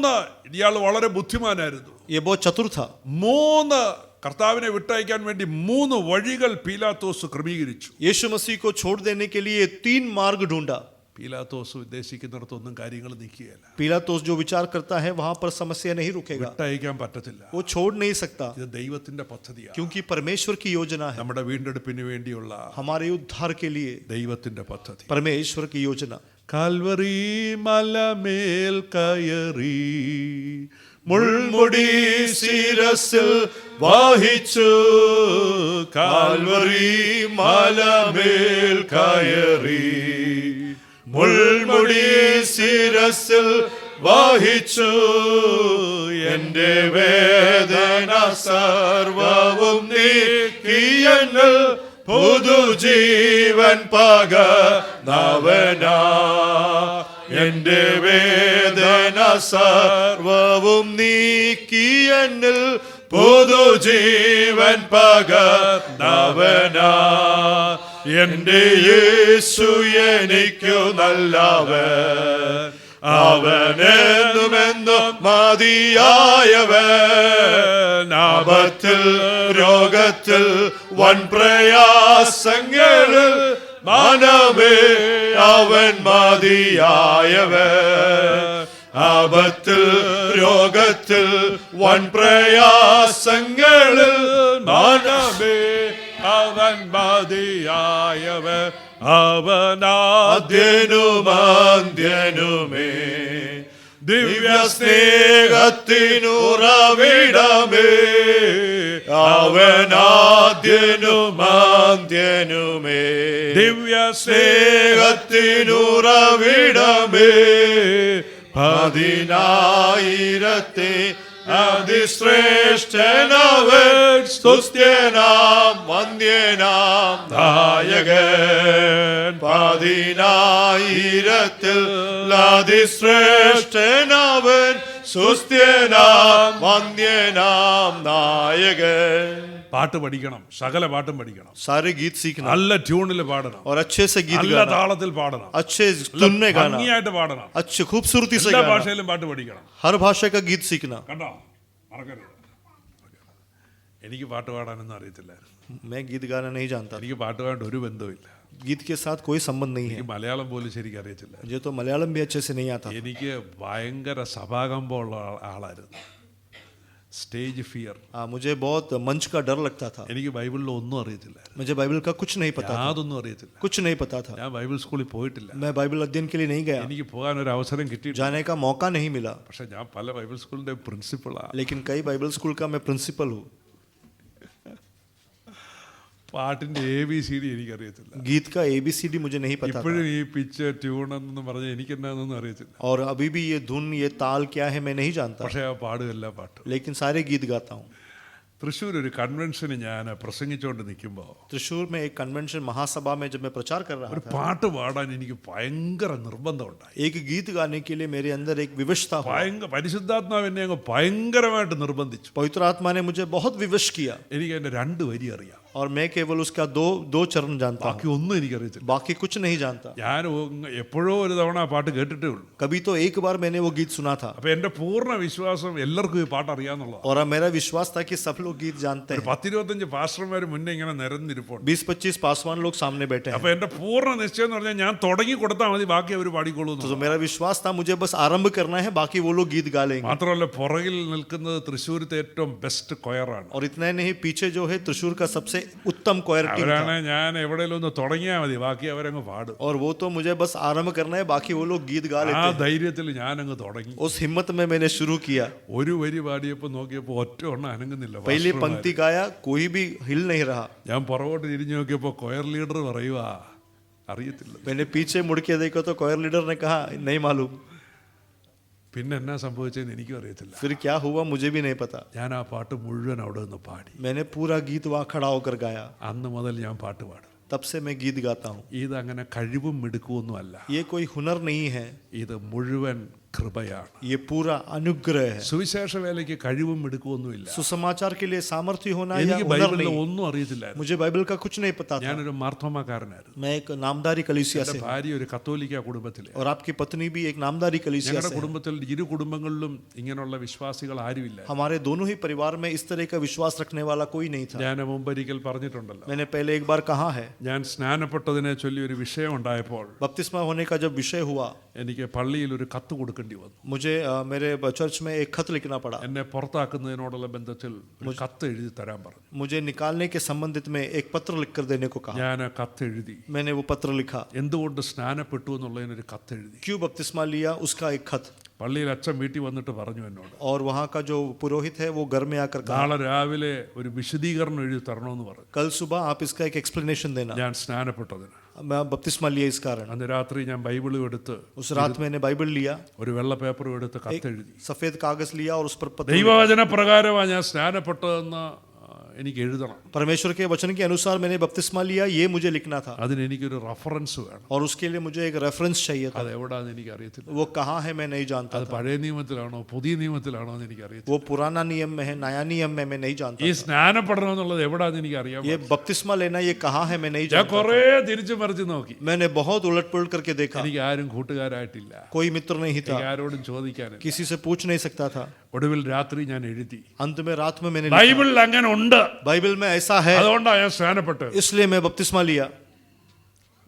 ഇയാൾ വളരെ ബുദ്ധിമാനായിരുന്നു. ये बहुत चतुर था। 3 കർത്താവിനെ വിട്ടയക്കാൻ വേണ്ടി 3 വഴികൾ പീലാത്തോസ് ക്രമീകരിച്ചു. यीशु मसीह को छोड़ देने के लिए 3 मार्ग ढूंढा। പീലാത്തോസ് ഉദ്ദേശിക്കുന്നിടത്തൊന്നും കാര്യങ്ങൾ നിൽക്കുകയില്ല. पिलातुस जो विचार करता है वहां पर समस्या नहीं रुकेगा, വിട്ടയക്കാൻ പറ്റത്തില്ല. वो छोड़ नहीं सकता, ഇത് ദൈവത്തിന്റെ പദ്ധതിയാണ്. क्योंकि परमेश्वर की योजना है, നമ്മുടെ വീണ്ടെടുപ്പിന് വേണ്ടിയുള്ള हमारे उद्धार के लिए ദൈവത്തിന്റെ പദ്ധതി. परमेश्वर की योजना। കാൽവറി മലമേൽ കയറി മുൾമുടി ശിരസിൽ വഹിച്ചു, കാൽവറി മലമേൽ കയറി മുൾമുടി ശിരസിൽ വഹിച്ചു, എന്റെ വേദന സർവവും നീക്കിയെന്നിൽ പുതുജീവൻ പകർന്നവനാ, എന്റെ വേദന സർവവും നീക്കിയെന്നിൽ പുതുജീവൻ പകർന്നവനാ, എന്റെ യേശു എനിക്കു നല്ലവൻ, അവനെന്നുമെന്നും മതിയായവൻ, ആപത്തിൽ രോഗത്തിൽ വൻ പ്രയാസങ്ങളിൽ മനമേ അവൻ മതിയായവൻ, ആപത്തിൽ രോഗത്തിൽ വൻ പ്രയാസങ്ങളിൽ മനമേ അവൻ മതിയായവൻ, അവനാദ്യനുമന്ത്യനുമേ ദിവ്യ സ്നേഹത്തിനുറവിടമേ, അവനാദ്യനുമന്ത്യനുമേ ദിവ്യ സ്നേഹത്തിനുറവിടമേ, 10,000 അതിശ്രേഷ്ഠനവൻ, സ്തുത്യനാം വന്ദ്യനാം നായകൻ, 10,000 അതിശ്രേഷ്ഠനവൻ, സ്തുത്യനാം വന്ദ്യനാം നായകൻ. പാട്ട് പഠിക്കണം, സകല പാട്ടും പഠിക്കണം, सारे गीत सीखना, നല്ല ട്യൂണിൽ പാടണം, और अच्छे से गीत നല്ല गाना, താളത്തിൽ പാടണം, अच्छे धुन में गाना, ഭംഗിയായിട്ട് പാടണം, अच्छे खूबसूरती से എല്ലാ गाना, ഭാഷയിലും പാട്ട് പഠിക്കണം. हर भाषा का गीत सीखना। കണ്ടോ, മറക്കരുത്. എനിക്ക് പാട്ട് പാടാനൊന്നും അറിയത്തില്ലായിരുന്നു. मैं गीत गाना नहीं जानता, എനിക്ക് പാട്ടുമായിട്ട് ഒരു ബന്ധവുമില്ല. गीत के साथ कोई संबंध नहीं है। എനിക്ക് മലയാളം പോലും ശരിക്കും അറിയത്തില്ല. मुझे तो मलयालम भी अच्छे से नहीं आता। എനിക്ക് ഭയങ്കര സഭാകമ്പമുള്ള ആളായിരുന്നു. Stage fear. मुझे बहुत मंच का डर लगता था। എനിക്ക് ബൈബിളിൽ ഒന്നും അറിയത്തില്ല, मुझे बाइबल का कुछ नहीं पता था, യാതൊന്നും അറിയത്തില്ല. कुछ नहीं पता था। ഞാൻ ബൈബിൾ സ്കൂളിൽ പോയിട്ടില്ല, मैं बाइबल अध्ययन के लिए नहीं गया, എനിക്ക് പോകാൻ ഒരു അവസരം കിട്ടിയിട്ടില്ല. जाने का मौका नहीं मिला, പക്ഷെ ഞാൻ പല ബൈബിൾ സ്കൂളിന്റെ പ്രിൻസിപ്പളാണ്. लेकिन कई बाइबल स्कूल का मैं प्रिंसिपल हूँ। പാട്ടിന്റെ ABCD എനിക്കറിയത്തില്ല. गीत का ABCD मुझे नहीं पता था, ഇപ്പോഴും ഈ പിച്ച് ട്യൂൺ എന്ന് പറഞ്ഞ് എനിക്ക് എന്നാന്നൊന്നും അറിയത്തില്ല. और अभी भी ये धुन ये ताल क्या है मैं नहीं जानता, പക്ഷെ ആ പാടുകയല്ല പാട്ട്. लेकिन सारे गीत गाता हूँ। തൃശ്ശൂർ ഒരു കൺവെൻഷന് ഞാൻ പ്രസംഗിച്ചുകൊണ്ട് നിൽക്കുമ്പോൾ त्रिशूर में एक कन्वेंशन महासभा में जब मैं प्रचार कर रहा ഒരു था, പാട്ട് പാടാൻ എനിക്ക് ഭയങ്കര നിർബന്ധമുണ്ടായി. एक गीत गाने के लिए मेरे अंदर एक विवशता हुआ। പരിശുദ്ധാത്മാവ് എന്നെ അങ്ങ് ഭയങ്കരമായിട്ട് നിർബന്ധിച്ചു. पवित्र आत्मा ने मुझे बहुत विवश किया, എനിക്ക് അതിന്റെ 2 വരി അറിയാം, और मैं केवल उसका दो चरण जानता हूँ, ബാക്കി ഒന്നും എനിക്കറിയത്തില്ല. बाकी कुछ नहीं जानता। ഞാൻ എപ്പോഴോ ഒരു തവണ ആ പാട്ട് കേട്ടിട്ടേ ഉള്ളൂ. कभी तो एक बार मैंने वो गीत सुना था, അപ്പൊ എന്റെ പൂർണ്ണ വിശ്വാസം എല്ലാവർക്കും ഈ പാട്ട് അറിയാന്നുള്ളതാണ്. और मेरा विश्वास था कि सब लोग गीत जानते हैं। 10-25 പാസ്റ്റർമാർ മുന്നേ ഇങ്ങനെ നിരന്നിരിപ്പുണ്ട്. 20-25 पासवान लोग सामने बैठे हैं, അപ്പൊ എന്റെ പൂർണ്ണ നിശ്ചയം എന്ന് പറഞ്ഞാൽ ഞാൻ തുടങ്ങി കൊടുത്താൽ മതി, ബാക്കി അവർ പാടിക്കോളൂ. तो मेरा विश्वास था मुझे बस आरंभ करना है, बाकी वो लोग गीत गा लेंगे। മാത്രമല്ല പുറകിൽ നിൽക്കുന്നത് തൃശ്ശൂരത്തെ ഏറ്റവും ബെസ്റ്റ് കൊയറാണ്. और इतना ही नहीं, पीछे जो है त्रिशूर का सबसे उत्तम कोयर टीम था, അവരാണ് ഞാൻ എവിടെയെങ്കിലും ഒന്ന് തുടങ്ങിയാൽ മതി, ബാക്കി അവരങ്ങ് പാടും. और वो तो मुझे बस आरंभ करना है, बाकी वो लोग गीत गा ആ लेते हैं। ധൈര്യത്തിൽ ഞാനങ്ങ് തുടങ്ങി. उस हिम्मत में मैंने शुरू किया। ഒരു വരി പാടിയപ്പോൾ നോക്കിയപ്പോൾ ഒറ്റ എണ്ണം അനങ്ങുന്നില്ല. पहली पंक्ति गाया, कोई भी हिल नहीं रहा। ഞാൻ പുറകോട്ട് തിരിഞ്ഞു നോക്കിയപ്പോൾ കൊയർ ലീഡർ പറയുക അറിയത്തില്ല. मैंने पीछे मुड़ के देखा तो कोयर लीडर ने कहा नहीं मालूम। പിന്നെ എന്നാ സംഭവിച്ചതെന്ന് എനിക്കും അറിയത്തില്ല. फिर क्या हुआ मुझे भी नहीं पता। ഞാൻ ആ പാട്ട് മുഴുവൻ അവിടെ നിന്ന് പാടി. मैंने पूरा गीत वहाँ खड़ा होकर गाया। അന്ന് മുതൽ ഞാൻ പാട്ട് പാടും. तब से मैं गीत गाता हूँ। ഇതങ്ങനെ കഴിവും മിടുക്കുമൊന്നും അല്ല, ये कोई हुनर नहीं है, ഇത് മുഴുവൻ കൃപയാണ്. ये पूरा अनुग्रह है। സുവിശേഷ വേലയ്ക്ക് കഴിവും മിടുക്കുമൊന്നുമില്ല. सुसमाचार के लिए सामर्थ्य होना या എനിക്ക് हुनर ബൈബിളിൽ नहीं। ഒന്നും അറിയത്തില്ലായിരുന്നു. मुझे बाइबल का कुछ नहीं पता था। ഞാനൊരു മാർത്തോമാക്കാരനായിരുന്നു. मैं एक नामधारी कलीसिया എൻ്റെ से, ഭാര്യ ഒരു കത്തോലിക്ക കുടുംബത്തിലെ. और आपकी पत्नी भी एक नामधारी कलीसिया ഞങ്ങളുടെ से है। കുടുംബത്തിൽ ഇരു കുടുംബങ്ങളിലും ഇങ്ങനെയുള്ള വിശ്വാസികൾ ആരുമില്ല. हमारे दोनों ही परिवार में इस तरह का विश्वास रखने वाला कोई नहीं था। ഞാൻ മുമ്പൊരിക്കൽ പറഞ്ഞിട്ടുണ്ടല്ലോ, मैंने पहले एक बार कहा है, ഞാൻ സ്നാനപ്പെട്ടതിനെ ചൊല്ലി ഒരു വിഷയം ഉണ്ടായപ്പോൾ बपतिस्मा होने का जब विषय हुआ, എനിക്ക് പള്ളിയിൽ ഒരു കത്ത് കൊടുക്കേണ്ടി വന്നു. मुझे मेरे चर्च में एक खत लिखना पड़ा। എന്നെ പുറത്താക്കുന്നതിനോടുള്ള ബന്ധത്തിൽ ഒരു കത്ത് എഴുതി തരാൻ പറഞ്ഞു. मुझे निकालने के संबंधित में एक पत्र लिखकर देने को कहा। ഞാൻ ആ കത്ത് എഴുതി. मैंने वो पत्र लिखा। എന്തുകൊണ്ട് സ്നാനപ്പെട്ടു എന്നുള്ളതിനൊരു കത്ത് എഴുതി. क्यों बपतिस्मा लिया उसका एक खत। പള്ളിയിൽ അച്ഛൻ വീട്ടിൽ വന്നിട്ട് പറഞ്ഞു എന്നോട്, और वहाँ का जो पुरोहित है वो घर में आकर कहा, നാളെ രാവിലെ ഒരു വിശദീകരണം എഴുതി തരണമെന്ന് പറഞ്ഞു. कल सुबह आप इसका एक एक्सप्लेनेशन देना। ഞാൻ സ്നാനപ്പെട്ടതിന് मैं बपतिस्मा लिया इस कारण। അന്ന് രാത്രി ഞാൻ ബൈബിളും എടുത്ത് उस रात मैंने बाइबल लिया, ഒരു വെള്ള പേപ്പറും എടുത്ത് കത്ത് എഴുതി. सफेद कागज लिया और उस पर पत्र। ദൈവവചന പ്രകാരമാണ് ഞാൻ സ്നാനപ്പെട്ടതെന്ന് എനിക്ക് എഴുതണം. परमेश्वर के वचन के अनुसार मैंने बपतिस्मा लिया, ये मुझे लिखना था। അതിന് എനിക്കൊരു റഫറൻസ് വേണം. और उसके लिए मुझे एक रेफरेंस चाहिए था। അത് എവിടാന്ന് എനിക്ക് അറിയത്തില്ല. वो कहाँ है मैं नहीं जानता അത് था। പഴയ നിയമത്തിലാണോ പുതിയ നിയമത്തിലാണോ എന്ന് എനിക്ക് അറിയത്തില്ല. वो पुराना नियम में है, नया नियम में मैं नहीं जानता ഈ था। സ്നാനപ്പെടണം എന്നുള്ളത് എവിടാന്ന് എനിക്ക് അറിയാം. ये बपतिस्मा लेना ये कहाँ है मैं नहीं ഞാൻ जानता കുറെ തിരിച്ചു മറിച്ച് നോക്കി. था। मैंने बहुत उलट पुलट करके देखा, എനിക്ക് ആരും കൂട്ടുകാരായിട്ടില്ല. कोई मित्र नहीं था, എനിക്ക് ആരോടും ചോദിക്കാനില്ല. किसी से पूछ नहीं सकता था। ഒടുവിൽ രാത്രി ഞാൻ എഴുതി. अंत में रात में मैंने लिखा, ബൈബിളിൽ അങ്ങനെ ഉണ്ട്, बाइबल में ऐसा है, അതുകൊണ്ടാണ് ഞാൻ സ്നാനപ്പെട്ടത്. इसलिए मैं बपतिस्मा लिया।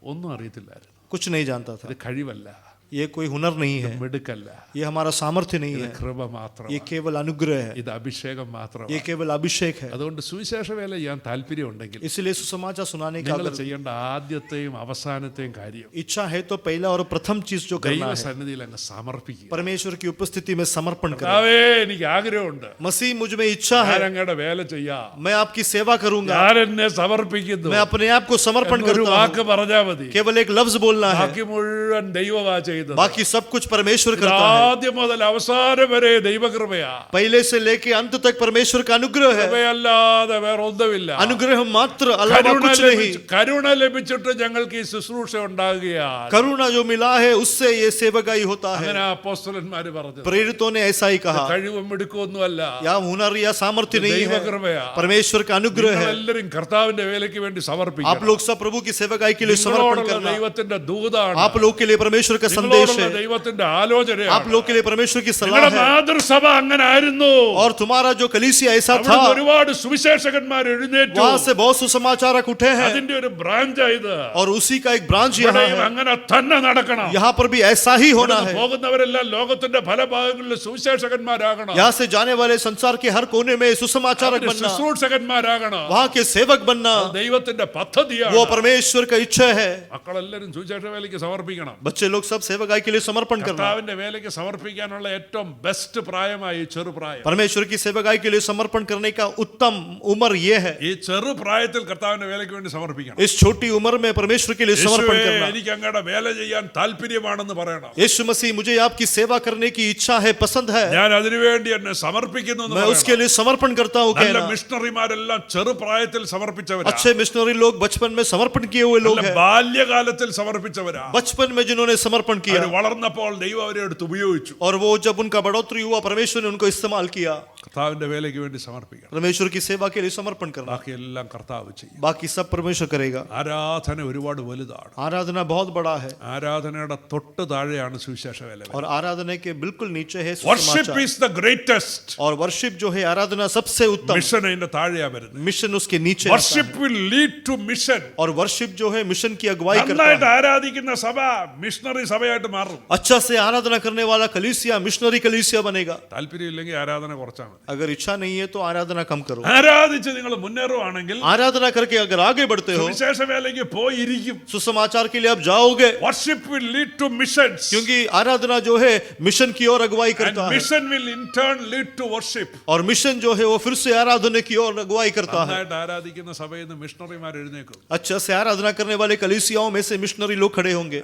ഒന്നും അറിയത്തില്ലായിരുന്നു. कुछ नहीं जानता था। ഇത് കഴിവല്ല, ये कोई हुनर नहीं है, മിടുക്കല്ല, ये हमारा सामर्थ्य नहीं ഇത് है, കൃപ മാത്രം, ये केवल अनुग्रह है, ഇത് അഭിഷേകം മാത്രം. ये केवल अभिषेक है। അതുകൊണ്ട് സുവിശേഷ വേല ചെയ്യാൻ താല്പര്യമുണ്ടെങ്കിൽ इसलिए सुसमाचार सुनाने का നിങ്ങൾ अगर ചെയ്യേണ്ട ആദ്യത്തെയും അവസാനത്തെയും കാര്യം इच्छा है तो पहला और प्रथम चीज जो करना है, ദൈവസന്നിധിയിൽ അങ്ങ് സമർപ്പിക്കുക. परमेश्वर की उपस्थिति में समर्पण करें। കർത്താവേ, എനിക്ക് ആഗ്രഹമുണ്ട്, मसीह मुझ में इच्छा है, ഞാൻ അങ്ങയുടെ വേല ചെയ്യാം, मैं आपकी सेवा करूंगा, ഞാൻ എന്നെ സമർപ്പിക്കുന്നു मैं अपने आप को समर्पण എന്നൊരു करता വാക്ക് हूं। പറഞ്ഞാൽ മതി. केवल एक लफ्ज बोलना है, ബാക്കി മുഴുവൻ ദൈവമാ ചെയ്തത്. बाकी सब कुछ परमेश्वर करता है। ആദ്യം മുതൽ അവസാനം വരെ ദൈവകൃപയാ. पहले से लेके अंत तक परमेश्वर का अनुग्रह है। കൃപയല്ലാതെ വേറെ ഒന്നുമില്ല. अनुग्रह मात्र, अलावा कुछ नहीं। കരുണ ലഭിച്ചിട്ട് ഞങ്ങൾക്ക് ഈ ശുശ്രൂഷ ഉണ്ടാകുകയാണ്. करुणा जो मिला है उससे ये सेवकाई होता है। അങ്ങനെ അപ്പോസ്തലന്മാര് പറഞ്ഞു. प्रेरितों ने ऐसा ही कहा, കഴിവും മിടുക്കൊന്നുമല്ല, या हुनर या सामर्थ्य नहीं है, ദൈവകൃപയാ. परमेश्वर का अनुग्रह है। എല്ലാവരും കർത്താവിന്റെ വേലയ്ക്ക് വേണ്ടി आप സമർപ്പിക്കണം. लोग सब प्रभु की सेवकाई के लिए समर्पण നിങ്ങളോടുള്ള करना। ദൈവത്തിന്റെ ദൂതാണ്, आप लोग के लिए परमेश्वर का संदेश നിങ്ങളോടുള്ള है, ദൈവത്തിന്റെ ആലോചനയാണ്. आप लोग के लिए परमेश्वर की सलाह നിങ്ങളുടെ है। മാതൃസഭ അങ്ങനെ ആയിരുന്നു. और तुम्हारा जो कलीसिया ऐसा था, അവിടുന്ന് ഒരുപാട് സുവിശേഷകന്മാർ എഴുന്നേറ്റു. वहां से बहुत सुसमाचारक उठे हैं, അതിന്റെ ഒരു ബ്രാഞ്ച് ഇത്. और उसी का एक ब्रांच यहाँ ഇവിടെയും है। അങ്ങനെ തന്നെ നടക്കണം. यहाँ पर भी ऐसा ही होना ഇവിടുന്ന് है। പോകുന്നവരെല്ലാം ലോകത്തിന്റെ പല ഭാഗങ്ങളിലെ സുവിശേഷകന്മാരാകണം. यहाँ से जाने वाले संसार के हर कोने में सुसमाचारक അവര് बनना, ശുശ്രൂഷകന്മാരാകണം. वहाँ के सेवक बनना, ദൈവത്തിന്റെ പദ്ധതിയാണ്. वो परमेश्वर का इच्छा है। മക്കളെല്ലാരും സുവിശേഷ വേലയ്ക്ക് സമർപ്പിക്കണം. बच्चे लोग सब सेवकाई के लिए समर्पण करना। കർത്താവിന്റെ വേലയ്ക്ക് സമർപ്പിക്കാനുള്ള ഏറ്റവും ബെസ്റ്റ് പ്രായമായി ചെറുപ്രായം. परमेश्वर की सेवकाई के लिए समर्पण करने का उत्तम उम्र ये है। ഈ ചെറുപ്രായത്തിൽ കർത്താവിന്റെ വേലയ്ക്ക് വേണ്ടി സമർപ്പിക്കണം. इस छोटी उम्र में परमेश्वर के लिए समर्पण യേശുവേ, करना। എനിക്ക് അങ്ങയുടെ വേല ചെയ്യാൻ താല്പര്യമാണെന്ന് പറയണം. यीशु मसीह, मुझे आपकी सेवा करने की इच्छा है, पसंद है, ഞാൻ അതിനുവേണ്ടി എന്നെ സമർപ്പിക്കുന്നു എന്ന് मैं उसके പറയണം. लिए समर्पण करता हूँ നല്ല कहना। മിഷണറിമാരെല്ലാം ചെറുപ്രായത്തിൽ സമർപ്പിച്ചവരാ. अच्छे मिशनरी लोग बचपन में समर्पण किए हुए लोग നല്ല हैं, ബാല്യകാലത്തിൽ സമർപ്പിച്ചവരാ. बचपन में जिन्होंने समर्पण किया, അവർ വളർന്നപ്പോൾ ദൈവം അവരെ എടുത്ത് ഉപയോഗിച്ചു. और वो जब उनका बढ़ोतरी हुआ परमेश्वर ने उनको इस्तेमाल किया। കർത്താവിന്റെ വേലയ്ക്ക് വേണ്ടി സമർപ്പിക്കണം. परमेश्वर की सेवा के लिए समर्पण करना, ബാക്കിയെല്ലാം കർത്താവ് ചെയ്യും. बाकी सब परमेश्वर करेगा। ആരാധന ഒരുപാട് വലുതാണ്. आराधना बहुत बड़ा है, ആരാധനയുടെ തൊട്ട് താഴെയാണ് സുവിശേഷ വേല. और आराधना के बिल्कुल नीचे है വർഷിപ്പ് सुसमाचार। Is the greatest. और वर्शिप जो है आराधना सबसे उत्तम, മിഷൻ അതിന്റെ താഴെയാ വരുന്നത്. मिशन उसके नीचे आता है। Worship will lead to mission. और वर्शिप जो है मिशन की अगुवाई करता നന്നായിട്ട് है। ആരാധിക്കുന്ന സഭ മിഷണറി സഭയായിട്ട് മാറും. अच्छा से आराधना करने वाला कलीसिया मिशनरी कलीसिया बनेगा। താല്പര്യമില്ലെങ്കിൽ ആരാധന കുറച്ചാൽ മതി. अगर इच्छा नहीं है तो आराधना कम करो। ആരാധിച്ച് നിങ്ങൾ മുന്നേറുവാണെങ്കിൽ आराधना करके अगर आगे बढ़ते हो, സുവിശേഷ വേലയ്ക്ക് പോയിരിക്കും. सुसमाचार के लिए आप जाओगे, worship will lead to missions. क्योंकि आराधना जो है मिशन की ओर अगुवाई करता है, mission will in turn lead to worship. और मिशन जो है वो फिर से आराधना की ओर अगुवाई करता है। നന്നായിട്ട് ആരാധിക്കുന്ന സഭയിൽ നിന്ന് മിഷണറിമാർ എഴുന്നേക്കും. अच्छा से आराधना करने वाले कलीसियाओं में से मिशनरी लोग खड़े होंगे।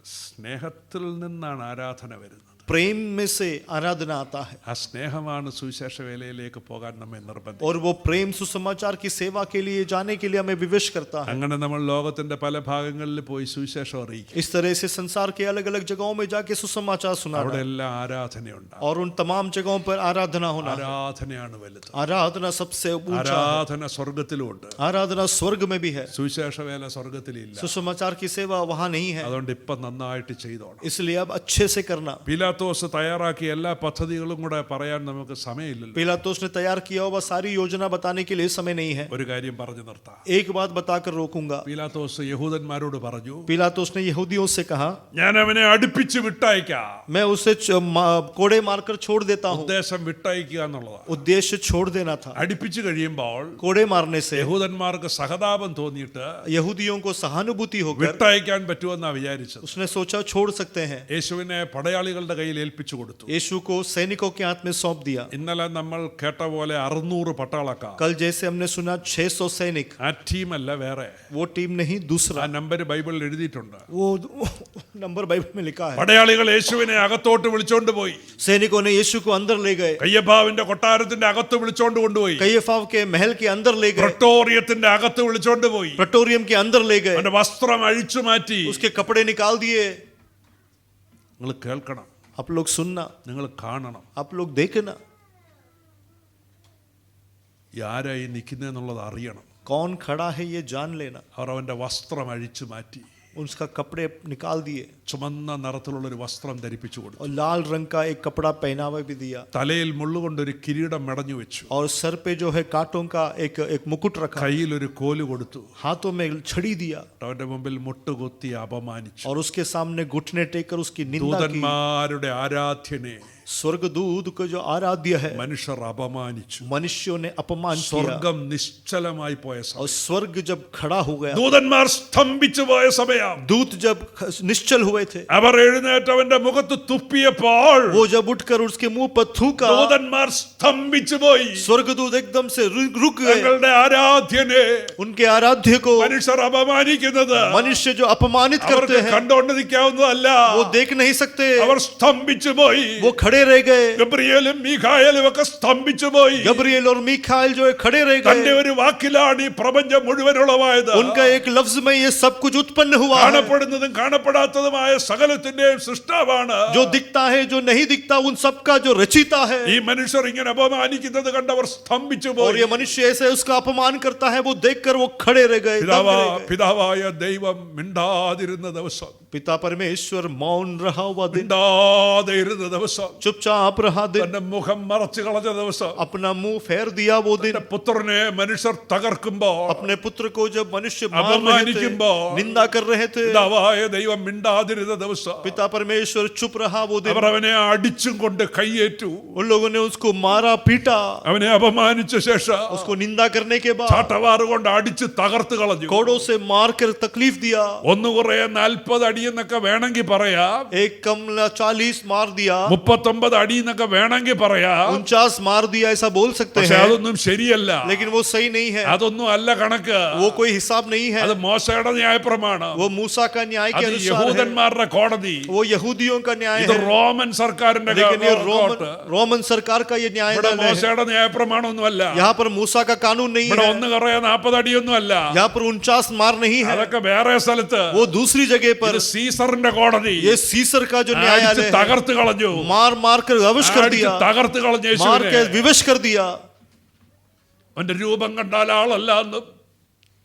സ്നേഹത്തിൽ നിന്നാണ് ആരാധന വരുന്നത്. प्रेम में से आराधना आता है ആ സ്നേഹമാണ് സുവിശേഷ വേലയിലേക്ക് പോകാൻ നമ്മെ നിർബന്ധിക്കുന്നത്. और वो प्रेम सुसमाचार की सेवा के लिए जाने के लिए हमें विवश करता है। അങ്ങനെ നമ്മൾ ലോകത്തിന്റെ പല ഭാഗങ്ങളിൽ പോയി സുവിശേഷം അറിയിക്കും. इस तरह से संसार के अलग अलग जगहों में जाके सुसमाचार सुनाना അവിടെ എല്ലാം ആരാധനയുണ്ട്. और उन तमाम जगहों पर आराधना होना। ആരാധനയാണ് വലുത്. आराधना सबसे ऊंचा है। ആരാധന സ്വർഗത്തിലുമുണ്ട്. आराधना स्वर्ग में भी है, സുവിശേഷ വേല സ്വർഗത്തിലില്ല. सुसमाचार की सेवा वहां नहीं है, അതുകൊണ്ട് ഇപ്പം നന്നായിട്ട് ചെയ്തോണം. इसलिए अब अच्छे से करना। പീലാത്തോസ് തയ്യാറാക്കിയ എല്ലാ പദ്ധതികളും കൂടെ പറയാൻ നമുക്ക് സമയമില്ലല്ലോ. पिलातुस ने तैयार किया हुआ सारी योजना बताने के लिए समय नहीं है। ഒരു കാര്യം പറഞ്ഞു നിർത്താം. एक बात बताकर रोकूंगा। പീലാത്തോസ് യഹൂദന്മാരോട് പറഞ്ഞു, पिलातुस ने यहूदियों से कहा, ഞാൻ അവനെ അടുപ്പിച്ച് വിട്ടയക്കാം. मैं उसे कोड़े मारकर छोड़ देता हूँ। ഉദ്ദേശം വിട്ടയക്കുക എന്നുള്ളതാണ്. उद्देश्य छोड़ देना था। അടുപ്പിച്ച് കഴിയുമ്പോൾ कोड़े मारने से യഹൂദന്മാർക്ക് സഹതാപം തോന്നിയിട്ട് यहूदियों को सहानुभूति होकर വിട്ടയക്കാൻ പറ്റുമെന്നാ വിചാരിച്ചത്. उसने सोचा छोड़ सकते हैं। യേശുവിനെ പടയാളികളുടെ കയ്യിൽ ഏൽപ്പിച്ചു കൊടുത്തു. यीशु को सैनिकों के हाथ में सौंप दिया। ഇന്നലെ നമ്മൾ കേട്ട പോലെ 600 പട്ടാളക്കാർ. कल जैसे हमने सुना 600 सैनिक, ആ ടീമല്ല വേറെ. वो टीम नहीं ആ दूसरा, നമ്പർ ബൈബിളിൽ എഴുതിയിട്ടുണ്ട്. वो नंबर बाइबल में लिखा है। പടയാളികൾ യേശുവിനെ അകത്തോട്ട് വിളിച്ചോണ്ട് പോയി. सैनिकों ने यीशु को अंदर ले गए, കയ്യപ്പാവിന്റെ കൊട്ടാരത്തിന്റെ അകത്ത് വിളിച്ചോണ്ട് കൊണ്ടുപോയി. कय्यफाव के महल के अंदर ले गए, പ്രട്ടോറിയത്തിന്റെ അകത്ത് വിളിച്ചോണ്ട് പോയി. प्रेटोरियम के अंदर ले गए, അവന്റെ വസ്ത്രം അഴിച്ചു മാറ്റി. उसके कपड़े निकाल दिए। നിങ്ങൾ കേൾക്കണം, आप लोग सुनना, നിങ്ങൾ കാണണം. आप लोग देखना, ആരായി നിൽക്കുന്നതെന്നുള്ളത് അറിയണം. कौन खड़ा है ये जान लेना। അവർ അവന്റെ വസ്ത്രം അഴിച്ചു മാറ്റി. उसका कपड़े निकाल दिए ചുമന്ന നിറത്തിലുള്ള ഒരു വസ്ത്രം ധരിപ്പിച്ചു കൊടുത്തു. और लाल रंग का एक कपड़ा पहनावा भी दिया തലയിൽ മുള്ളുകൊണ്ടൊരു കിരീടം മെടഞ്ഞു വെച്ചു. और सर पे जो है कांटों का एक मुकुट रखा, കയ്യിൽ ഒരു കോല് കൊടുത്തു. हाथों में छड़ी दिया അവന്റെ മുമ്പിൽ മുട്ടുകുത്തി അപമാനിച്ചു. और उसके सामने घुटने टेक कर उसकी निंदा की। ദൂതന്മാരുടെ ആരാധ്യനെ स्वर्गदूत को जो आराध्य है മനുഷ്യർ അപമാനിച്ചു. मनुष्यों ने अपमान किया സ്വർഗം നിശ്ചലമായി പോയ और സമയം. स्वर्ग जब खड़ा हो गया, ദൂതന്മാർ സ്തംഭിച്ചു പോയ സമയം. दूत जब निश्चल हुए थे, അവർ എഴുന്നേറ്റ് അവന്റെ മുഖത്ത് തുപ്പിയപ്പോൾ वो जब उठकर उसके मुंह पर थूका, ദൂതന്മാർ സ്തംഭിച്ചു പോയി. स्वर्गदूत एकदम से रुक गए। തങ്ങളുടെ ആരാധ്യനെ उनके आराध्य को മനുഷ്യർ അപമാനിക്കുന്നത് मनुष्य जो अपमानित करते അവർക്ക് हैं കണ്ടുകൊണ്ട് നിൽക്കാവുന്നതല്ല. वो देख नहीं सकते, അവർ സ്തംഭിച്ചു പോയി. वो खड़े रह गए। ഗബ്രിയേലും മീഖായേലും ഒക്കെ സ്തംഭിച്ചു പോയി. गब्रिएल और मीखाएल जो है खड़े रह തന്റെ गए। ഒരു വാക്കിലാണ് ഈ പ്രപഞ്ചം മുഴുവൻ ഉളവായത്. उनका एक लफ्ज में ये सब कुछ उत्पन्न हुआ है। കാണപ്പെടുന്നതും കാണപ്പെടാത്തതുമായ സകലത്തിന്റെയും സൃഷ്ടാവാണ്. जो दिखता है जो नहीं दिखता उन सब का जो रचिता है। ഈ മനുഷ്യർ ഇങ്ങനെ അപമാനിക്കുന്നത് കണ്ടവർ സ്തംഭിച്ചു और പോയി. ये मनुष्य ऐसे उसका अपमान करता है, वो देखकर वो खड़े रह गए, दंग रह गए। പിതാവായ ദൈവം മിണ്ടാതിരുന്ന ദിവസം, पिता परमेश्वर मौन रहा हुआ दिन, മിണ്ടാതെ ഇരുന്ന ദിവസം, चुपचाप रहा दिन, തന്റെ മുഖം മറച്ചു കളഞ്ഞ ദിവസം, अपना मुंह फेर दिया वो दिन, തന്റെ പുത്രനെ മനുഷ്യർ തകർക്കുമ്പോൾ, अपने पुत्र को जब मनुष्य मार रहे थे, അപമാനിക്കുമ്പോൾ, निंदा कर रहे थे, പിതാവായ ദൈവം മിണ്ടാതിരുന്ന ദിവസം, पिता परमेश्वर चुप रहा वो दिन। അവർ അവനെ അടിച്ചും കൊണ്ട് കൈയേറ്റു. उन लोगों ने उसको मारा पीटा, അവനെ അപമാനിച്ച ശേഷം उसको निंदा करने के बाद ചാട്ടവാറ് കൊണ്ട് അടിച്ച് തകർത്ത് കളഞ്ഞു. कोड़ों से मार कर तकलीफ दिया। ഒന്ന് കുറെ 40 അടി എന്നൊക്കെ വേണമെങ്കിൽ പറയാം, एक कम 40 मार दिया, 39 അടി എന്നൊക്കെ വേണമെങ്കിൽ പറയാം. 49 मार दिया, ऐसा बोल सकते പക്ഷെ हैं, അതൊന്നും ശരിയല്ല. लेकिन वो सही नहीं है, അതൊന്നും അല്ല കണക്ക്. वो कोई हिसाब नहीं है, അത് മോശയുടെ ന്യായപ്രമാണം. वो मूसा का न्याय के അത് अनुसार है, യഹൂദന്മാരുടെ കോടതി. वो यहूदियों का न्याय ഇത് है, റോമൻ സർക്കാരിന്റെ लेकिन ये കോർട്ട്. रोमन सरकार का ये न्याय ഇവിടെ है। മോശയുടെ ന്യായപ്രമാണം ഒന്നുമല്ല. यहाँ पर मूसा का कानून नहीं ഇവിടെ है, ഒന്ന് കറയ 40 അടിയൊന്നും അല്ല. यहाँ पर 49 मार नहीं है, അതൊക്കെ വേറെ സ്ഥലത്ത്. वो दूसरी जगह पर, ഇത് സീസറിന്റെ കോടതി. ये सीसर का जो അടിച്ച് न्यायालय है, തകർത്ത് കളഞ്ഞു. मार मार कर विवश कर അടിച്ച് दिया, തകർത്ത് കളഞ്ഞു मार യേശുവിനെ. के विवश कर दिया। അവന്റെ രൂപം കണ്ടാൽ ആളല്ല എന്നും,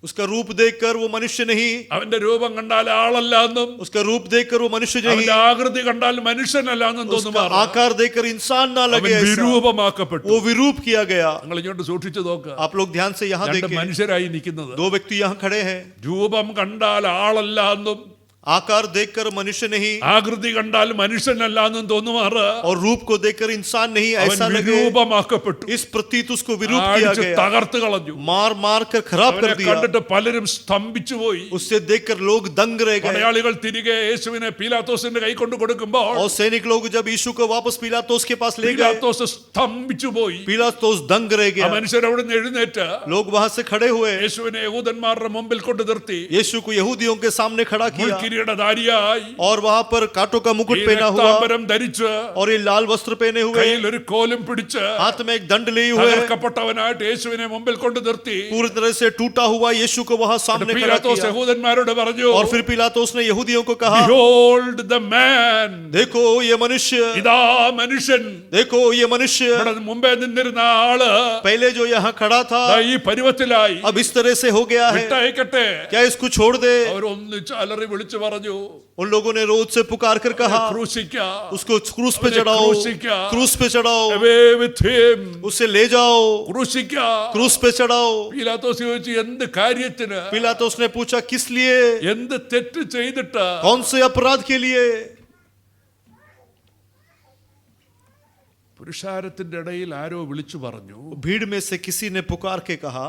उसका रूप देखकर वो मनुष्य नहीं, അവന്റെ രൂപം കണ്ടാൽ ആളല്ല എന്നും, उसका रूप देखकर वो मनुष्य नहीं, അവന്റെ ആകൃതി കണ്ടാൽ മനുഷ്യനല്ല എന്നും उसका തോന്നുന്നു. आकार देखकर इंसान ना അവൻ लगे, ऐसा വിരൂപമാക്കപ്പെട്ടു. वो विरूप किया गया। നിങ്ങൾ ഇങ്ങോട്ട് സൂക്ഷിച്ചു നോക്ക്. आप लोग ध्यान से यहाँ രണ്ട് देखें, മനുഷ്യരായി നിൽക്കുന്നത്. 2 व्यक्ति यहाँ खड़े हैं, രൂപം കണ്ടാൽ ആളല്ല എന്നും, आकार देखकर मनुष्य नहीं ആകൃതി കണ്ടാൽ മനുഷ്യനല്ല എന്നും തോന്നുമാറ് और रूप को देखकर इंसान नहीं അവൻ ऐसा लगे, വിരൂപമാക്കപ്പെട്ടു. इस प्रतीत उसको विरूप किया അടിച്ച് गया, തകർത്ത് കളഞ്ഞു. मार मार कर खराब അവനെ कर दिया। കണ്ടിട്ട് പലരും സ്തംഭിച്ചു പോയി. उससे देखकर लोग दंग रह गए। പടയാളികൾ തിരികെ യേശുവിനെ പീലാത്തോസിന്റെ കൈ കൊണ്ട് കൊടുക്കുമ്പോൾ और सैनिक लोग जब यीशु को वापस पिलातोस के पास ले गए, പീലാത്തോസ് സ്തംഭിച്ചു പോയി. पिलातोस दंग रह ആ गया। മനുഷ്യർ അവിടെ നിന്ന് എഴുന്നേറ്റ് लोग वहां से खड़े हुए, യേശുവിനെ യഹൂദന്മാരുടെ മുമ്പിൽ കൊണ്ട് നിർത്തി. यीशु को यहूदियों के सामने खड़ा किया, മുൾക്കിരീടധാരിയായി और वहां पर कांटों का मुकुट ഈ पहना हुआ രക്താംബരം ധരിച്ച് और ये लाल वस्त्र पहने हुए കയ്യിൽ ഒരു കോലും പിടിച്ച് हाथ में एक दंड लिए हुए തകർക്കപ്പെട്ടവനായിട്ട് യേശുവിനെ മുമ്പിൽ കൊണ്ട് നിർത്തി पूरी तरह से टूटा हुआ यीशु को वहां सामने खड़ा പീലാത്തോസ് किया യഹൂദന്മാരോട് പറഞ്ഞു, और फिर पिलातुस ने यहूदियों को कहा, Behold the man. देखो ये मनुष्य, ഇതാ മനുഷ്യൻ. देखो ये मनुष्य। ഇവിടെ മുമ്പേ നിന്നിരുന്ന ആള് पहले जो यहाँ खड़ा था ദാ ഈ പരുവത്തിലായി. अब इस तरह से हो गया है, വിട്ടയക്കട്ടെ. क्या इसको छोड़ दे? അവർ ഒന്നിച്ച് അലറി വിളിച്ചു പറഞ്ഞു, उन लोगों ने रोज से पुकार कर कहा, ക്രൂശിക്ക, उसको क्रूस पे उन्हें चढ़ाओ, क्रूसिका। क्रूस पे चढ़ाओ, away with him. उसे ले जाओ, ക്രൂശിക്ക. क्रूस पे चढ़ाओ। പീലാത്തോസ് ചോദിച്ചു, എന്ത് കാര്യത്തിന്, पिलातुस ने पूछा, किस लिए, എന്ത് തെറ്റ് ചെയ്തിട്ട്? कौन से अपराध के लिए? പുരുഷാരത്തിന്റെ ഇടയിൽ ആരോ വിളിച്ചു പറഞ്ഞു, भीड़ में से किसी ने पुकार के कहा,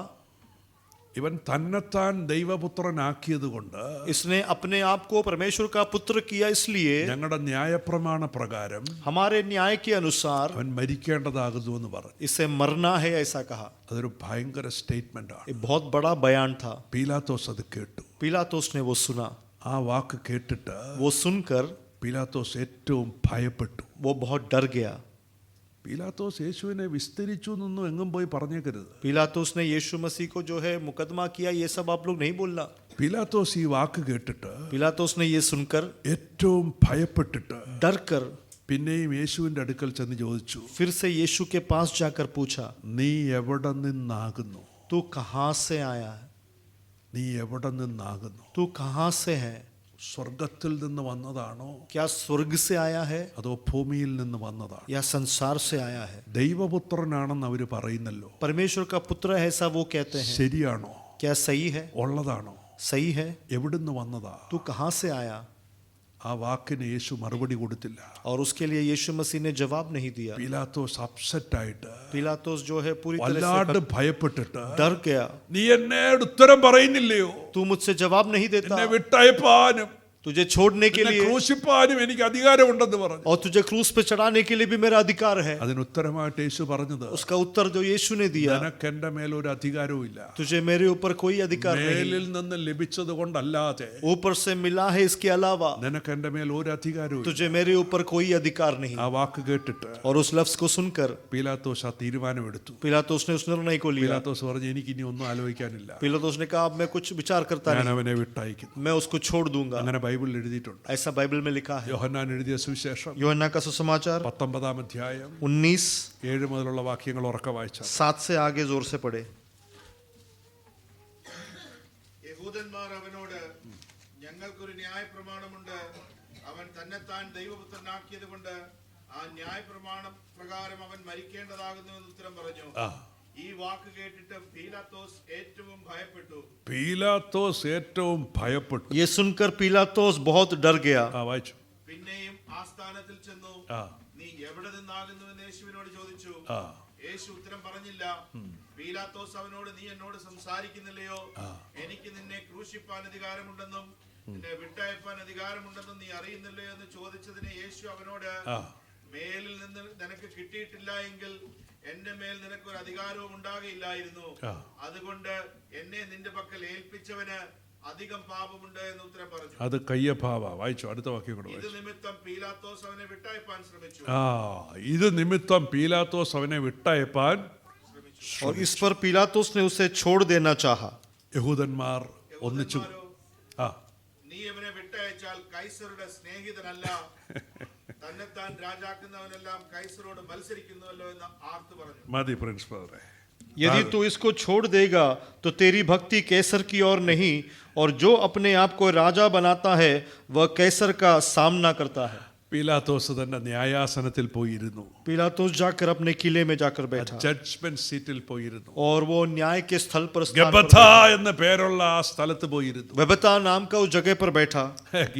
ഇവൻ തന്നെത്താൻ ദൈവപുത്രനാക്കിയത് കൊണ്ട് इसने अपने आप को परमेश्वर का पुत्र किया, इसलिए ഞങ്ങളുടെ ന്യായപ്രമാണ പ്രകാരം हमारे न्याय के अनुसार അവൻ മരിക്കേണ്ടതാകുന്നു എന്ന് പറഞ്ഞു. इसे मरना है, ऐसा कहा। അതൊരു ഭയങ്കര സ്റ്റേറ്റ്മെന്റ് ആണ്. ये बहुत बड़ा बयान था। പീലാത്തോസ് അത് കേട്ടു. पिलातुस ने वो सुना। ആ വാക്ക് കേട്ടിട്ട് वो सुनकर പീലാത്തോസ് ഏറ്റവും ഭയപ്പെട്ടു. वो बहुत डर गया। പീലാത്തോസ് യേശുവിനെ വിസ്തരിച്ചു എന്നൊന്നും എങ്ങും പോയി പറഞ്ഞേക്കരുത്. पिलातुस ने यीशु मसीह को जो है मुकदमा किया, ये सब आप लोग नहीं बोलना। പീലാത്തോസ് ഈ വാക്ക് കേട്ടിട്ട് पिलातुस ने ये सुनकर ഏറ്റവും ഭയപ്പെട്ടിട്ട് डर कर പിന്നെയും യേശുവിന്റെ അടുക്കൽ ചെന്ന് ചോദിച്ചു, फिर से यीशु के पास जाकर पूछा, നീ എവിടെ നിന്നാകുന്നു? तू कहाँ से आया है? നീ എവിടെ നിന്നാകുന്നു? तू कहाँ से है? സ്വർഗത്തിൽ നിന്ന് വന്നതാണോ क्या स्वर्ग से आया है അതോ ഭൂമിയിൽ നിന്ന് വന്നതാണോ? या संसार से आया है? ദൈവപുത്രനാണെന്ന് അവര് പറയുന്നല്ലോ, परमेश्वर का पुत्र है, ऐसा वो कहते हैं। ശരിയാണോ? क्या सही है? ഉള്ളതാണോ? सही है। എവിടുന്ന് വന്നതാ? तू कहाँ से आया? ആ വാക്കിന് യേശു മറുപടി കൊടുത്തില്ല. और उसके लिए यीशु मसीह ने जवाब नहीं दिया। പീലാത്തോസ് അപ്സെറ്റ് ആയിട്ട് पिलातुस जो है पूरी तरह വല്ലാണ്ട് से ഭയപ്പെട്ടിട്ട്, डर गया। നീ എന്നോട് ഉത്തരം പറയുന്നില്ലയോ? तू मुझसे जवाब नहीं देता, എന്നെ വിട്ടയപ്പാനും तुझे छोड़ने के എന്നെ लिए ക്രൂശിപ്പാനും എനിക്ക് അധികാരമുണ്ടെന്ന് പറഞ്ഞു. और तुझे क्रूस पे चढ़ाने के लिए भी मेरा अधिकार है। അതിന് ഉത്തരമായിട്ട് യേശു പറഞ്ഞത്, उसका उत्तर जो यीशु ने दिया, നിനക്ക് എന്റെ മേൽ ഒരു അധികാരവും ഇല്ല. तुझे मेरे ऊपर कोई अधिकार नहीं, മേലിൽ നിന്ന് ലഭിച്ചത് കൊണ്ടല്ലാതെ ऊपर से मिला है, इसके अलावा നിനക്ക് എന്റെ മേൽ ഒരു അധികാരവും ഇല്ല. तुझे मेरे ऊपर कोई अधिकार नहीं। ആ വാക്ക് കേട്ടിട്ട് और उस लफ्ज को सुनकर പീലാത്തോസ് ആ തീരുമാനമെടുത്തു. पिलातुस ने उस निर्णय को लिया। പീലാത്തോസ് പറഞ്ഞു, എനിക്ക് ഇനി ഒന്നും ആലോചിക്കാനില്ല, पिलातुस ने कहा, अब मैं कुछ विचार करता ഞാൻ नहीं, അവനെ വിട്ടയക്കുന്നു. मैं उसको छोड़ दूंगा। അങ്ങനെ ബൈബിളിൽ എഴുതിയിട്ടുണ്ട്. ऐसा बाइबल में लिखा है। യോഹന്നാൻ എഴുതിയ സുവിശേഷം യോഹന്നാൻ का सुसमाचार 19 അധ്യായം 19 7 മുതലുള്ള വാക്യങ്ങൾ ഉറക്കെ വായിച്ചാൽ 7 से आगे जोर से पढ़े। യഹൂദന്മാർ അവനോട്, ഞങ്ങൾക്കൊരു ന്യായപ്രമാണമുണ്ട്, അവൻ തന്നെത്താൻ ദൈവപുത്രനാക്കിയത് കൊണ്ട് ആ ന്യായപ്രമാണ പ്രകാരം അവൻ മരിക്കേണ്ടതാകുന്നു എന്ന് ഉത്തരം പറഞ്ഞു. ഈ വാക്ക് കേട്ടിട്ട് പീലാത്തോസ് ഏറ്റവും ഭയപ്പെട്ടു. പീലാത്തോസ് ഏറ്റവും ഭയപ്പെട്ടു. ये सुनकर पिलातुस बहुत डर गया। വായിച്ചു. പിന്നെയും ആസ്ഥാനത്തിൽ ചെന്നു, നീ എവിടെ നിന്നാകുന്നു എന്ന് യേശുവിനോട് ചോദിച്ചു. യേശു ഉത്തരം പറഞ്ഞില്ല. പീലാത്തോസ് അവനോട്, നീ എന്നോട് സംസാരിക്കുന്നില്ലയോ? എനിക്ക് നിന്നെ ക്രൂശിപ്പാൻ അധികാരമുണ്ടെന്നും നിന്നെ വിട്ടയപ്പാൻ അധികാരമുണ്ടെന്നും നീ അറിയുന്നില്ലയോ എന്ന് ചോദിച്ചതിന് യേശു അവനോട്, മേലിൽ നിന്ന് നിനക്ക് കിട്ടിയിട്ടില്ല എങ്കിൽ എന്റെ മേൽ നിനക്കൊരു അധികാരവും ഉണ്ടാകില്ലായിരുന്നു. അതുകൊണ്ട് എന്നെ നിന്റെ പക്കൽ ഏൽപ്പിച്ചവന് അധികം പാപമുണ്ട് എന്ന് ഉത്തരം പറഞ്ഞു. അത് കയ്യഭാവ. വായിച്ചു, അടുത്ത വാക്യം കൂടെ ഇത് വായിച്ചു. നിമിത്തം പീലാത്തോസ് അവനെ വിട്ടയപ്പാൻ ശ്രമിച്ചു. ഇത് നിമിത്തം പീലാത്തോസ് അവനെ വിട്ടയപ്പാൻ और इस पर पिलातुस ने उसे छोड़ देना चाहा। യഹൂദന്മാർ ഒന്നിച്ചു. നീ അവനെ വിട്ടയച്ചാൽ കൈസറുടെ സ്നേഹിതനല്ല, തന്നെത്താൻ രാജാക്കുന്നവനെല്ലാം കൈസറോട് മത്സരിക്കുന്നുവല്ലോ എന്ന് ആർത്തു പറഞ്ഞു. മതി പ്രിൻസ് ബ്രദറെ. यदि तू इसको छोड़ देगा तो तेरी भक्ति कैसर की ओर नहीं, और जो अपने आप को राजा बनाता है वह कैसर का सामना करता है। പീലാത്തോസ് തന്റെ ന്യായാസനത്തിൽ പോയിരുന്നു. पिलातुस जाकर अपने किले में जाकर बैठा ജഡ്ജ്മെന്റ് സീറ്റിൽ പോയിരുന്നു. और वो न्याय के स्थल पर ഗബഥ എന്ന പേരുള്ള ആ സ്ഥലത്ത് പോയിരുന്നു. गबता नाम का उस जगह पर बैठा।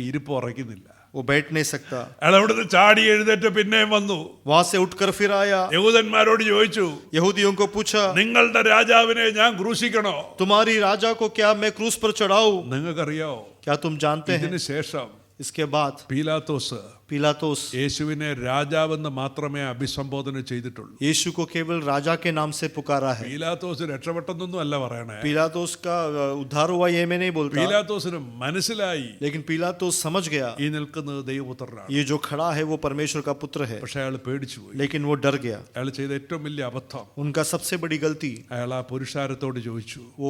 ഇരിപ്പ് ഉറയ്ക്കുന്നില്ല. वो बैठ नहीं सकता। അയാൾ അവിടുന്ന് ചാടി എഴുന്നേറ്റ് പിന്നെയും വന്നു. वहां से उठकर फिर आया, യഹൂദന്മാരോട് ചോദിച്ചു, यहूदियों को पूछा, നിങ്ങളുടെ രാജാവിനെ ഞാൻ ക്രൂശിക്കണോ? तुम्हारी राजा को क्या मैं क्रूस पर चढ़ाऊं? നിങ്ങൾക്കറിയാവോ, क्या तुम जानते हैं ഇതിന് ശേഷം इसके बाद പീലാത്തോസ് पिलातुस യേശുവിനെ രാജാവെന്ന് മാത്രമേ അഭിസംബോധന ചെയ്തിട്ടുള്ളൂ. यीशु को केवल राजा के नाम से पुकारा है. പീലാത്തോസ് രക്ഷപ്പെട്ടെന്നൊന്നും അല്ല പറയണേ. पिलातुस का उद्धार हुआ ये मैं नहीं बोलता, പീലാത്തോസിന് മനസ്സിലായി लेकिन पिलातुस समझ गया ഈ നിൽക്കുന്നത് ദൈവപുത്രനാണ്. ये जो खड़ा है वो परमेश्वर का पुत्र है. പക്ഷെ അയാൾ പേടിച്ചു പോയി. लेकिन वो डर गया. അയാൾ ചെയ്ത ഏറ്റവും വലിയ അബദ്ധം, उनका सबसे बड़ी गलती, അയാൾ ആ പുരുഷാരത്തോട് ചോദിച്ചു, वो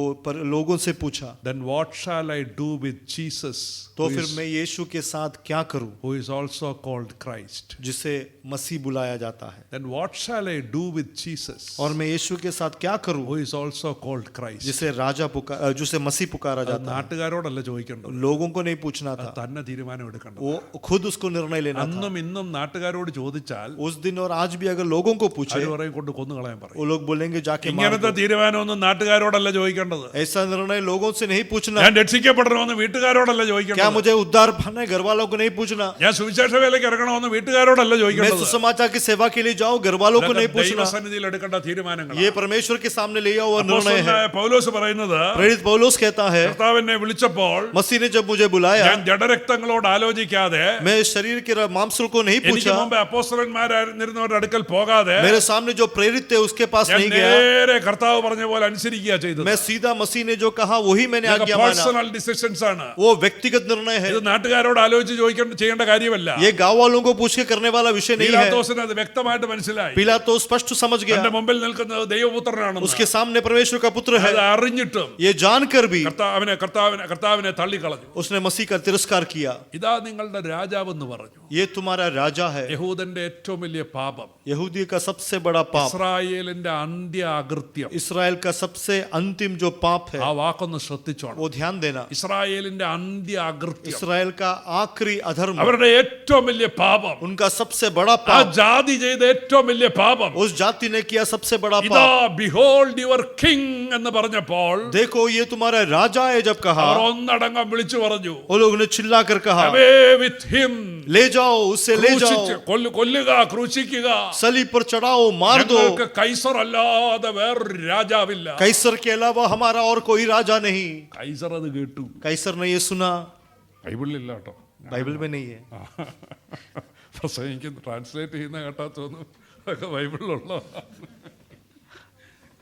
लोगों से पूछा, then what shall I do with Jesus तो फिर मैं यीशु के साथ क्या करूं, who is also called Christ? जिसे मसीह बुलाया जाता है. Then what shall I do with Jesus और मैं यीशु के साथ क्या करूं, who is also called Christ? जिसे जिसे मसीह पुकारा जाता है. നാട്ടുകാരോടല്ല ചോദിക്കേണ്ടത്, लोगों को नहीं पूछना था, തന്നെ തീരുമാനം എടുക്കേണ്ടത്. वो खुद उसको निर्णय लेना था. അന്നും ഇന്നും നാട്ടുകാരോട് ചോദിച്ചാൽ उस दिन और आज भी अगर लोगों को पूछे, അവര് പറയും കൊണ്ട് കൊന്നു കളയാൻ പറയും. वो लोग बोलेंगे जाके मार ഇങ്ങനത്തെ दो. തീരുമാനമൊന്നും നാട്ടുകാരോടല്ല ചോദിക്കേണ്ടത്. ऐसा निर्णय लोगों से नहीं पूछना. ഞാൻ രക്ഷിക്കപ്പെടണമെന്ന് വീട്ടുകാരോടല്ല क्या ചോദിക്കേണ്ടത്. मुझे उद्धार पाना है, घर वालों को नहीं पूछना. ഞാൻ സുവിശേഷ വേലയ്ക്ക് ഇറങ്ങണമെന്ന് വീട്ടുകാരോടല്ല मैं ചോദിക്കേണ്ടത്. सुसमाचार की सेवा के लिए जाऊं, घर वालों को नहीं पूछना. ദൈവസന്നിധിയിൽ എടുക്കേണ്ട തീരുമാനങ്ങൾ. ये परमेश्वर के सामने ले आओ निर्णय है. പൗലോസ് പറയുന്നത്, प्रेरित पौलुस कहता है, കർത്താവിനെ വിളിച്ചപ്പോൾ मसीह ने जब मुझे बुलाया, ഞാൻ ജഡരക്തങ്ങളോട് ആലോചിക്കാതെ, मैं शरीर के मांसों को नहीं എനിക്ക് पूछा, മുമ്പ് അപ്പോസ്തലന്മാരായിരുന്നവരുടെ അടുക്കൽ പോകാതെ मेरे सामने जो प्रेरित थे उसके पास ഞാൻ नहीं गया. നേരെ കർത്താവ് പറഞ്ഞ പോലെ അനുസരിക്കുക ചെയ്തത്. मैं सीधा मसीह ने जो कहा वही मैंने आज्ञा माना. പേഴ്സണൽ ഡിസിഷൻസ് ആണ്. वो व्यक्तिगत निर्णय है. ഇത് നാട്ടുകാരോട് ആലോചിച്ച് ചെയ്യേണ്ട കാര്യമല്ല. ये गांव वालों को पूछ के करने वाला विषय नहीं है. പീലാത്തോസിന് അത് വ്യക്തമായിട്ട് മനസ്സിലായി. पिलातुस स्पष्ट समझ എന്റെ गया മുമ്പിൽ നിൽക്കുന്നത് ദൈവപുത്രനാണെന്ന്. उसके सामने परमेश्वर का पुत्र है. അത് അറിഞ്ഞിട്ടും ये जानकर भी കർത്താവിനെ തള്ളിക്കളഞ്ഞു. उसने मसीह का तिरस्कार किया. ഇതാ നിങ്ങളുടെ രാജാവെന്ന് പറഞ്ഞു. ये तुम्हारा राजा है. യഹൂദന്റെ ഏറ്റവും വലിയ പാപം, यहूदी का सबसे बड़ा पाप, ഇസ്രായേലിന്റെ അന്ത്യ അകൃത്യം. इसराइल का सबसे अंतिम जो पाप है, ആ വാക്കൊന്ന് ശ്രദ്ധിച്ചോണം. वो ध्यान देना. ഇസ്രായേലിന്റെ അന്ത്യ അകൃത്യം, इसराइल का आखिरी अधर्म, അവരുടെ ഏറ്റവും വലിയ പാപം, उनका सबसे बड़ा ആ पाप, ജാതി ചെയ്ത ഏറ്റവും വലിയ പാപം. उस जाति ने किया सबसे बड़ा ഇതാ पाप. ബിഹോൾഡ് യുവർ കിങ് എന്ന് പറഞ്ഞപ്പോൾ देखो ये तुम्हारा राजा है जब कहा, അവർ ഒന്നടങ്കം വിളിച്ചു പറഞ്ഞു, वो लोग ने चिल्ला कर कहा, away with him, ले जाओ उससे, ले जाओ, കൊല്ലുക, ക്രൂശിക്കുക. सलीब पर चढ़ाओ, मार दो. ഞങ്ങൾക്ക് കൈസർ അല്ലാതെ വേറൊരു രാജാവില്ല. कैसर के अलावा हमारा और कोई राजा नहीं. കൈസർ അത് കേട്ടു. कैसर ने ये सुना. ബൈബിളിലില്ല കേട്ടോ, बाइबल में नहीं है. പ്രസംഗിക്കുന്ന ട്രാൻസ്ലേറ്റ് ചെയ്യുന്ന കേട്ടാ തോന്നും അതൊക്കെ ബൈബിളിലുള്ള.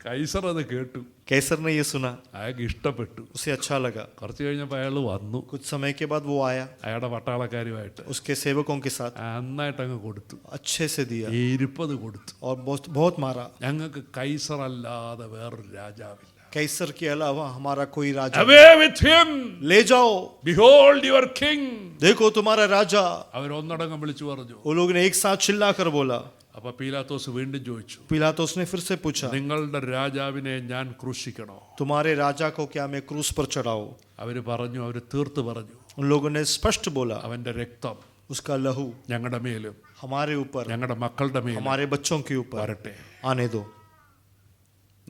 കൈസർ അത് കേട്ടു. कैसर ने ये सुना, അയാൾക്ക് ഇഷ്ടപ്പെട്ടു. उसे अच्छा लगा. കുറച്ച് കഴിഞ്ഞപ്പോൾ അയാൾ വന്നു कुछ समय के बाद वो आया അയാളുടെ പട്ടാളക്കാരുമായിട്ട്. उसके सेवकों के साथ, നന്നായിട്ട് അങ്ങ് കൊടുത്തു. अच्छे से दिया 20 കൊടുത്തു. और बहुत बहुत मारा. ഞങ്ങൾക്ക് കൈസർ അല്ലാതെ വേറൊരു രാജാവില്ല. कैसर के अलावा हमारा कोई राजा. Away with him, ले जाओ, behold your king. देखो तुम्हारा राजा. അവരൊന്നടങ്കം വിളിച്ചു പറഞ്ഞു. वो लोग ने एक साथ चिल्ला कर बोला. അപ്പൊ പീലാത്തോസ് വീണ്ടും ചോദിച്ചു, पिलातुस ने फिर से पूछा, നിങ്ങളുടെ രാജാവിനെ ഞാൻ ക്രൂശിക്കണോ? तुम्हारे राजा को क्या मैं क्रूस पर चढ़ाऊं? അവര് പറഞ്ഞു, അവര് തീർത്ത് പറഞ്ഞു, उन लोगों ने स्पष्ट बोला, അവന്റെ രക്തം उसका लहू ഞങ്ങളുടെ മേലും हमारे ऊपर, ഞങ്ങളുടെ മക്കളുടെ മേലും हमारे बच्चों के ऊपर വരട്ടെ. आने दो.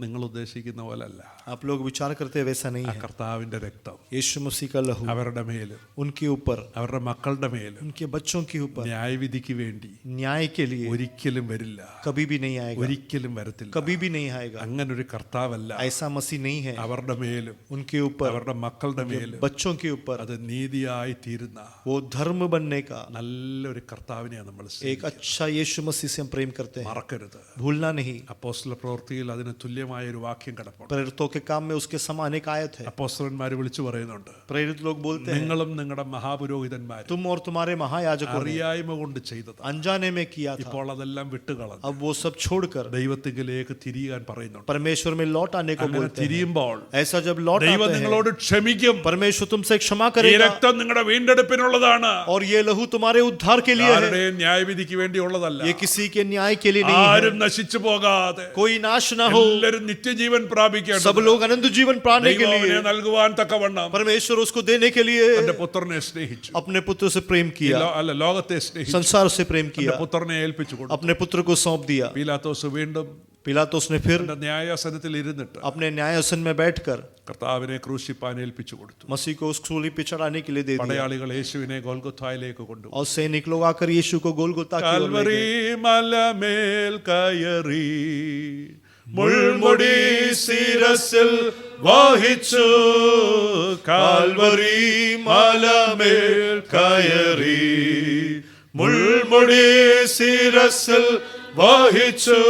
നിങ്ങൾ ഉദ്ദേശിക്കുന്ന പോലല്ല. आप लोग विचार करते वैसा नहीं ആ है. കർത്താവിന്റെ രക്തം यीशु मसीह का लहू അവരുടെ മേലും उनके ऊपर, അവരുടെ മക്കളുടെ മേലും उनके बच्चों के ऊपर ന്യായവിധിക്ക് വേണ്ടി न्याय के लिए ഒരിക്കലും വരില്ല. कभी भी नहीं आएगा. ഒരിക്കലും വരത്തില്ല. कभी भी नहीं आएगा. അങ്ങനൊരു കർത്താവല്ല. ऐसा मसीह नहीं है. അവരുടെ മേലും उनके ऊपर, അവരുടെ മക്കളുടെ മേലും बच्चों के ऊपर അത് നീതിയായി തീരുന്ന वो धर्म बनने का നല്ലൊരു കർത്താവിനെയാണ് നമ്മൾ एक अच्छा यीशु मसीह से हम प्रेम करते हैं. മറക്കരുത്. भूलना नहीं. അപ്പോസ്തല പ്രവൃത്തിയിൽ അതിന് തുല്യമായ ഒരു വാക്യം കിടപ്പുണ്ട്. प्रेरितों के काम में उसके समान एक आयत है. അപ്പോസ്തലന്മാർ വിളിച്ചു പറയുന്നുണ്ട്, प्रेरित लोग बोलते हैं, നിങ്ങളും നിങ്ങളുടെ മഹാപുരോഹിതന്മാരും तुम और तुम्हारे महायाजकों ने അറിയായ്മ കൊണ്ട് ചെയ്തത് अनजाने में किया था. ഇപ്പോൾ അതെല്ലാം വിട്ടുകളഞ്ഞു अब वो सब छोड़कर ദൈവത്തിലേക്ക് തിരിയാൻ പറയുന്നുണ്ട്. परमेश्वर में लौट आने को അങ്ങനെ बोलते हैं. തിരിയുമ്പോൾ ऐसा जब लौट ദൈവം आते हैं, നിങ്ങളോട് ക്ഷമിക്കും. परमेश्वर तुमसे क्षमा ഈ करेगा. രക്തം നിങ്ങളുടെ വീണ്ടെടുപ്പിനുള്ളതാണ്. और ये लहू तुम्हारे उद्धार के लिए है. ആരുടെയും ന്യായവിധിക്ക് വേണ്ടിയുള്ളതല്ല. ये किसी के न्याय के लिए नहीं ആരും है. നശിച്ചു പോകാതെ कोई नाश ना हो, എല്ലാവരും നിത്യജീവൻ പ്രാപിക്കേണ്ടത്. सब लोग अनंत जीवन पाने के ദൈവം അവനെ लिए നൽകുവാൻ തക്കവണ്ണം परमेश्वर उसको देने के लिए തന്റെ പുത്രനെ സ്നേഹിച്ചു. अपने पुत्र से प्रेम ഈ किया, അല്ല ലോകത്തെ സ്നേഹിച്ചു. संसार से प्रेम തന്റെ किया, പുത്രനെ ഏൽപ്പിച്ചു കൊടുത്തു. अपने पुत्र को सौंप दिया. പീലാത്തോസ് വീണ്ടും पिलातुस ने फिर തന്റെ ന്യായാസനത്തിൽ ഇരുന്നിട്ട് अपने न्यायासन में बैठकर കർത്താവിനെ ക്രൂശിപ്പാൻ ഏൽപ്പിച്ചു കൊടുത്തു. मसीह को उस सूली पे चढ़ाने के लिए दे दिया. പടയാളികൾ യേശുവിനെ ഗോൽഗൊഥായിലേക്ക് കൊണ്ടുപോയി. और सैनिक लोग आकर यीशु को गोलगोता की ओर ले കാൽവരി गए. മലമേൽ കയറി മുൾമുടി ശിരസിൽ വഹിച്ചു. കാൽവരി മലമേൽ കയറി മുൾമുടി ശിരസിൽ വഹിച്ചു.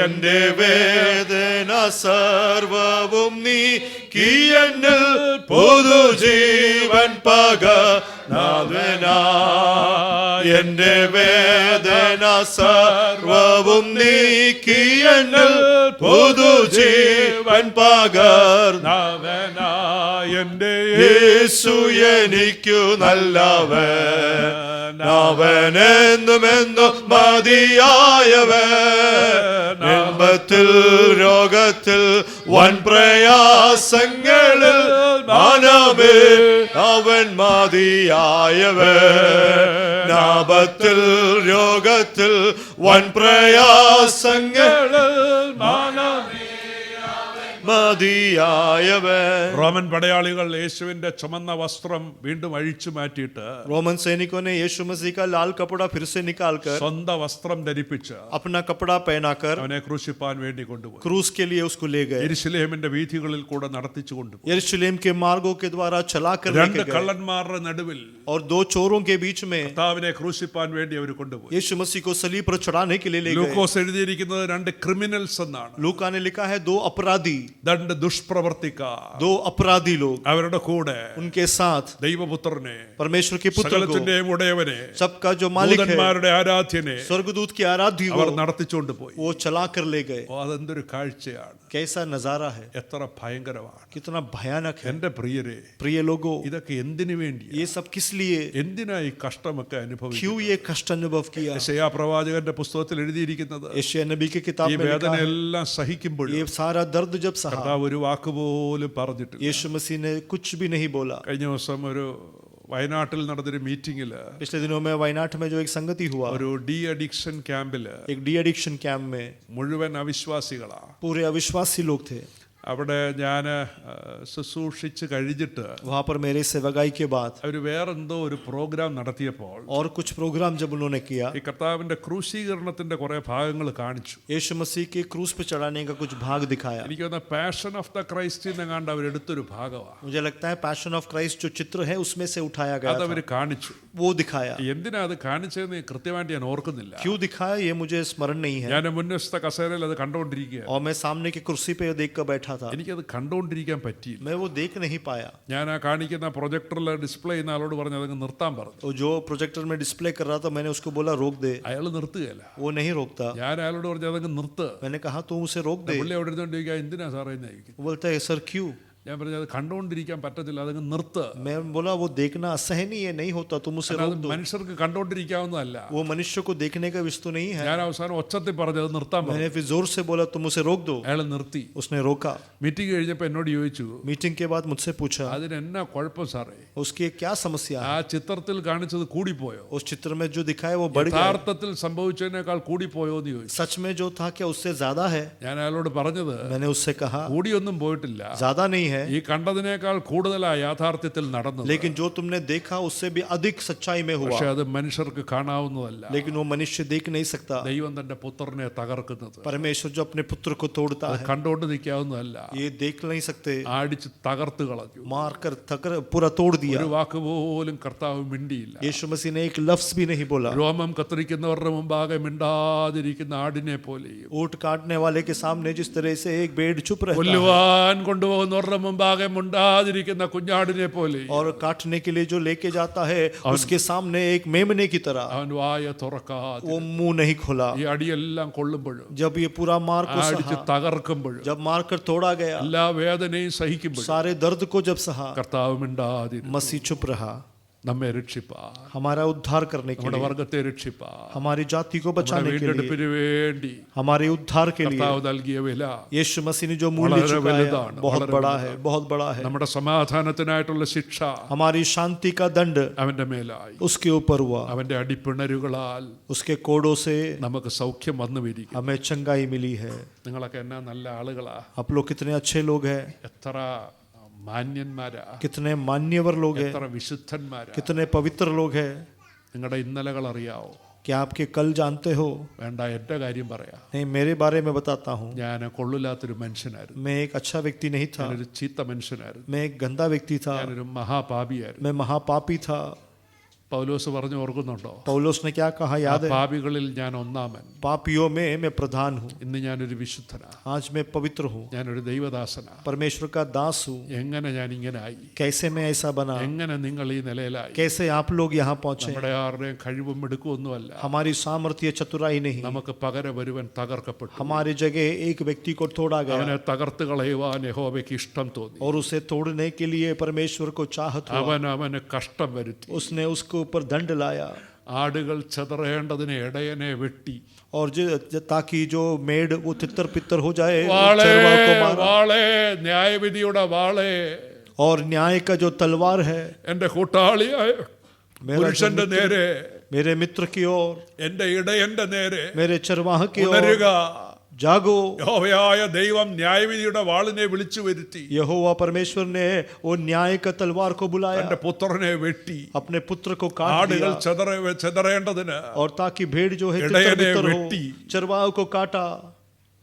എന്റെ വേദന സർവവും നീക്കി എന്നിൽ പുതുജീവൻ പകർന്നവനായി. എന്റെ വേദന സർവവും നീക്കി എന്നിൽ പുതുജീവൻ പകർന്നവനായി. എന്റെ യേശു എനിക്കു നല്ലവൻ, അവനെന്നുമെന്നും മതിയായവൻ. ഇമ്പത്തിൽ രോഗത്തിൽ വൻ പ്രയാസങ്ങളിൽ മനമേ അവൻ മതിയായവൻ. ആപത്തിൽ രോഗത്തിൽ വൻ പ്രയാസങ്ങളിൽ മനമേ മതിയായവൻ. റോമൻ പടയാളികൾ യേശുവിന്റെ ചുമന്ന വസ്ത്രം വീണ്ടും അഴിച്ചു മാറ്റിയിട്ട് रोमन सैनिकों ने यीशु मसीह का लाल कपड़ा फिर से निकालकर സ്വന്തം വസ്ത്രം ധരിപ്പിച്ച് अपना कपड़ा पहनाकर അവനെ ക്രൂശിപ്പാൻ വേണ്ടി കൊണ്ടുപോയി. क्रूस के लिए उसको ले गए. യെരുശലേമിന്റെ വീഥികളിൽ കൂടെ നടത്തിച്ചു കൊണ്ടുപോയി. यरूशलेम के मार्गों के द्वारा चलाकर രണ്ട് लेके गए കള്ളന്മാരുടെ നടുവിൽ और दो चोरों के बीच में കർത്താവിനെ ക്രൂശിപ്പാൻ വേണ്ടി അവർ കൊണ്ടുപോയി. यीशु मसीह को सलीब पर चढ़ाने के लिए ले गए. ലൂക്കോസ് എഴുതിയിരിക്കുന്നത് രണ്ട് ക്രിമിനൽസ് എന്നാണ്. लूका ने लिखा है दो अपराधी, രണ്ട് ദുഷ്പ്രവർത്തിക്കാർ दो अपराधी लोग അവരുടെ കൂടെ उनके साथ ദൈവപുത്രനെ, परमेश्वर के पुत्र को, സകലത്തിന്റെയും ഉടയവനെ, सबका जो मालिक है, ദൂതന്മാരുടെ ആരാധ്യനെ स्वर्गदूत की आराध्य അവർ को നടത്തിച്ചുകൊണ്ട് പോയി. वो चला कर ले गए. അതെന്തൊരു കാഴ്ചയാണ്, कैसा नजारा है, എത്ര ഭയങ്കരമാണ്. कितना भयानक है. എന്റെ പ്രിയരെ, प्रिय लोगों, ഇതൊക്കെ എന്തിനു വേണ്ടി, ये सब किस लिए, എന്തിനാ ഈ കഷ്ടമൊക്കെ അനുഭവിക്കുന്നത്? क्यों ये कष्ट अनुभव किया? യെശയ്യാ പ്രവാചകന്റെ പുസ്തകത്തിൽ എഴുതിയിരിക്കുന്നത് यशायाह नबी की किताब ഈ में लिखा വേദന है, എല്ലാം സഹിക്കുമ്പോൾ ये सारा दर्द जब सहा, കർത്താവ് ഒരു വാക്ക് പോലും പറഞ്ഞിട്ടില്ല. यीशु मसीह ने कुछ भी नहीं बोला. കഴിഞ്ഞ ദിവസം ഒരു വയനാട്ടിൽ നടന്നൊരു മീറ്റിംഗില് पिछले दिनों में वायनाड में जो एक संगति हुआ, ഒരു ഡി അഡിക്ഷൻ ക്യാമ്പില് एक डी एडिक्शन कैंप में മുഴുവൻ അവിശ്വാസികളാ. पूरे अविश्वासी लोग थे. അവിടെ ഞാൻ ശുശ്രൂഷിച്ച് കഴിഞ്ഞിട്ട് वहां पर मेरे सेवगाई के बाद അവർ വേറെന്തോ ഒരു പ്രോഗ്രാം നടത്തിയപ്പോൾ और कुछ प्रोग्राम जब उन्होंने किया, ഈ കർത്താവിന്റെ ക്രൂശീകരണത്തിന്റെ കുറെ ഭാഗങ്ങൾ കാണിച്ചു. यीशु मसीह के क्रूस पे चढ़ाने का कुछ भाग दिखाया. എനിക്ക് തോന്നുന്ന പാഷൻ ഓഫ് ദ ക്രൈസ്റ്റ് എന്നെങ്ങാണ്ട് അവരെടുത്തൊരു ഭാഗമാണ്. मुझे लगता है पैशन ऑफ क्राइस्ट जो चित्र है उसमें से उठाया गया അത് था, അവർ കാണിച്ചു. वो दिखाया. എന്തിനാ അത് കാണിച്ചതെന്ന് കൃത്യമായിട്ട് ഞാൻ ഓർക്കുന്നില്ല. क्यों दिखाया ये मुझे स्मरण नहीं है. ഞാൻ മുൻവശത്തെ കസേരയിൽ അത് കണ്ടോണ്ടിരിക്കുക. और मैं सामने की कुर्सी पे देख कर बैठा था, എനിക്കത് കണ്ടോണ്ടിരിക്കാൻ പറ്റിയില്ല. मैं वो देख नहीं पाया. ഞാൻ ആ കാണിക്കുന്ന പ്രൊജക്ടറിൽ ഡിസ്പ്ലേ ചെയ്യുന്ന ആളോട് പറഞ്ഞു അതങ്ങ് നിർത്താൻ പറഞ്ഞു. वो जो प्रोजेक्टर में डिस्प्ले कर रहा था, मैंने उसको बोला रोक दे. അയാൾ നിർത്തുകയല്ല. वो नहीं रोकता. ഞാൻ അയാളോട് പറഞ്ഞു അതങ്ങ് നിർത്ത്. मैंने कहा तू उसे रोक दे. പുള്ളി അവിടെ ഇരുന്നോണ്ടിരിക്കുക, എന്തിനാ സാറേ എന്ന് ചോദിക്കും. वो बोलता है सर क्यों. ഞാൻ പറഞ്ഞു അത് കണ്ടോണ്ടിരിക്കാൻ പറ്റത്തില്ല, അതങ്ങ് നിർത്ത്. मैं बोला वो देखना असहनीय है, नहीं होता, तुम उसे रोक दो. മനുഷ്യർക്ക് കണ്ടോണ്ടിരിക്കാവുന്നതല്ല. वो मनुष्य को देखने का विषय तो नहीं है. ഞാൻ അവസാനം ഒച്ചത്തിൽ പറഞ്ഞു അത് നിർത്താൻ പറഞ്ഞു. मैंने फिर जोर से बोला तुम उसे रोक दो. അയാൾ നിർത്തി. उसने रोका. മീറ്റിംഗ് കഴിഞ്ഞപ്പോൾ എന്നോട് ചോദിച്ചു मीटिंग के बाद मुझसे पूछा അതിന് എന്നാ കുഴപ്പം സാറേ, उसकी क्या समस्या ആ है. ചിത്രത്തിൽ കാണിച്ചത് കൂടിപ്പോയോ, उस चित्र में जो दिखाया वो बढ़ गया, യഥാർത്ഥത്തിൽ സംഭവിച്ചതിനേക്കാൾ കൂടിപ്പോയോ എന്ന് ചോദിച്ചു. सच में जो था क्या उससे ज्यादा है. ഞാൻ അയാളോട് പറഞ്ഞത് मैंने उससे कहा കൂടിയൊന്നും പോയിട്ടില്ല, ज्यादा नहीं है, ഈ കണ്ടതിനേക്കാൾ കൂടുതലാ യാഥാർത്ഥ്യത്തിൽ നടന്നത്. लेकिन जो तुमने देखा उससे भी अधिक सच्चाई में हुआ. പക്ഷെ അത് മനുഷ്യർക്ക് കാണാവുന്നതല്ല. लेकिन वो मनुष्य देख नहीं सकता. ദൈവം തന്റെ പുത്രനെ തകർക്കുന്നത് परमेश्वर जो अपने पुत्र को तोड़ता അത് है, കണ്ടോണ്ട് നിൽക്കാവുന്നതല്ല, ये देख नहीं सकते. അടിച്ച് തകർത്ത് കളഞ്ഞു. मार कर पूरा तोड़ दिया. ഒരു വാക്ക് പോലും കർത്താവ് മിണ്ടിയില്ല. यीशु मसीह ने एक लफ्ज भी नहीं बोला. രോമം കത്തിരിക്കുന്നവരുടെ മുമ്പാകെ മിണ്ടാതിരിക്കുന്ന ആടിനെ പോലെയും, ऊंट काटने वाले के सामने जिस तरह से एक भेड़ चुप रहता है കൊല്ലുവാൻ കൊണ്ടുപോകുന്നവരുടെ മുമ്പാകെ മിണ്ടാതിരിക്കുന്ന കുഞ്ഞാടിനെ പോലെയും, और काटने के लिए जो लेके जाता है उसके सामने एक मेमने की तरह അവൻ വായ തുറക്കാതെ वो मुंह नहीं खोला. ഈ അടിയെല്ലാം കൊള്ളുമ്പോഴും, जब ये पूरा मार को അടിച്ച് सहा, തകർക്കുമ്പോഴും, जब मार कर तोड़ा गया, എല്ലാ വേദനയും സഹിക്കുമ്പോഴും सारे दर्द को जब सहा, കർത്താവ് മിണ്ടാതിരുന്നു. मसीह चुप रहा. നമ്മെ രക്ഷിപ്പാ, हमारा उद्धार करने के നമ്മുടെ लिए, വർഗത്തെ രക്ഷിപ്പാ, हमारी जाति को നമ്മുടെ बचाने के लिए, വീണ്ടെടുപ്പിന് വേണ്ടി हमारे उद्धार के लिए കർത്താവ് നൽകിയ വില यीशु मसीह ने जो मूल्य വളരെ चुकाया വലുതാണ്, बहुत വളരെ बड़ा है, बहुत बड़ा है. നമ്മുടെ സമാധാനത്തിനായിട്ടുള്ള ശിക്ഷ हमारी शांति का दंड അവന്റെ മേലായി. उसके ऊपर हुआ. അവന്റെ അടിപ്പിണരുകളാൽ उसके कोड़ों से നമുക്ക് സൗഖ്യം വന്നു വരിക. हमें चंगाई मिली है. നിങ്ങളൊക്കെ എന്നാ നല്ല ആളുകളാ, आप लोग कितने अच्छे लोग हैं, എത്ര മാന്യന്മാരാ, कितने मान्यवर लोग हैं, എത്ര വിശുദ്ധന്മാരാ. कितने पवित्र लोग हैं. നിങ്ങളുടെ ഇന്നലകൾ അറിയാവോ? क्या आपके कल जानते हो? വേണ്ട, എന്റെ കാര്യം പറയാ. नहीं, मेरे बारे में बताता हूँ. ഞാൻ കൊള്ളില്ലാത്തൊരു മനുഷ്യനായിരുന്നു, मैं एक अच्छा व्यक्ति नहीं था. ഞാനൊരു ചീത്ത മനുഷ്യനായിരുന്നു, मैं एक गंदा व्यक्ति था. ഞാനൊരു മഹാപാപിയായിരുന്നു. मैं महापापी था. പൗലോസ് പറഞ്ഞു ഓർക്കുന്നുണ്ടോ? पौलुस ने क्या कहा ആ याद है? പാപികളിൽ ഞാൻ ഒന്നാമൻ, पापियों में मैं प्रधान हूँ, ഇന്ന് ഞാനൊരു വിശുദ്ധനാ, आज मैं पवित्र हूँ, ഞാനൊരു ദൈവദാസനാ. परमेश्वर का दास हूँ. എങ്ങനെ ഞാൻ ഇങ്ങനായി? कैसे मैं ऐसा बना? എങ്ങനെ നിങ്ങൾ ഈ നിലയിലായി? कैसे आप लोग यहाँ पहुंचे? നമ്മുടെ ആരുടെയും കഴിവും എടുക്കുമൊന്നുമല്ല. हमारी सामर्थ्य चतुराई नहीं, നമുക്ക് പകരം ഒരുവൻ തകർക്കപ്പെട്ടു. हमारी जगह एक व्यक्ति को तोड़ा गया അവനെ തകർത്ത് കളയുവാൻ യഹോവയ്ക്ക് ഇഷ്ടം തോന്നി. और उसे तोड़ने के लिए परमेश्वर को चाहत हुआ. അവന് കഷ്ടം വരുത്തി. उसने उसके ऊपर दंड लाया ആടുകൾ ചെതറേണ്ടതിന് ഇടയനെ വെട്ടി. और ताकि जो मेड वो तितर पितर हो जाए, വാളേ चरवाह को मारा. വാളേ ന്യായവിധിയുടെ വാളേ, और न्याय का जो तलवार है എന്റെ കൂട്ടാളിയായ പുരുഷന്റെ നേരെ, मेरे मित्र की ओर, എന്റെ ഇടയന്റെ നേരെ मेरे चरवाह की ओर ഉണരുക. जागो. യഹോവയായ ദൈവം ന്യായവിധിയുടെ വാളിനെ വിളിച്ചു വരുത്തി. यहोवा परमेश्वर ने वो न्याय का तलवार को बुलाया, എന്റെ പുത്രനെ വെട്ടി. अपने पुत्र को काट ആടുകൾ दिया, ചെതറേണ്ടതിന് और ताकि भेड़ जो है इड़यने तितर बितर हो, वेट्टी. चरवाह को काटा,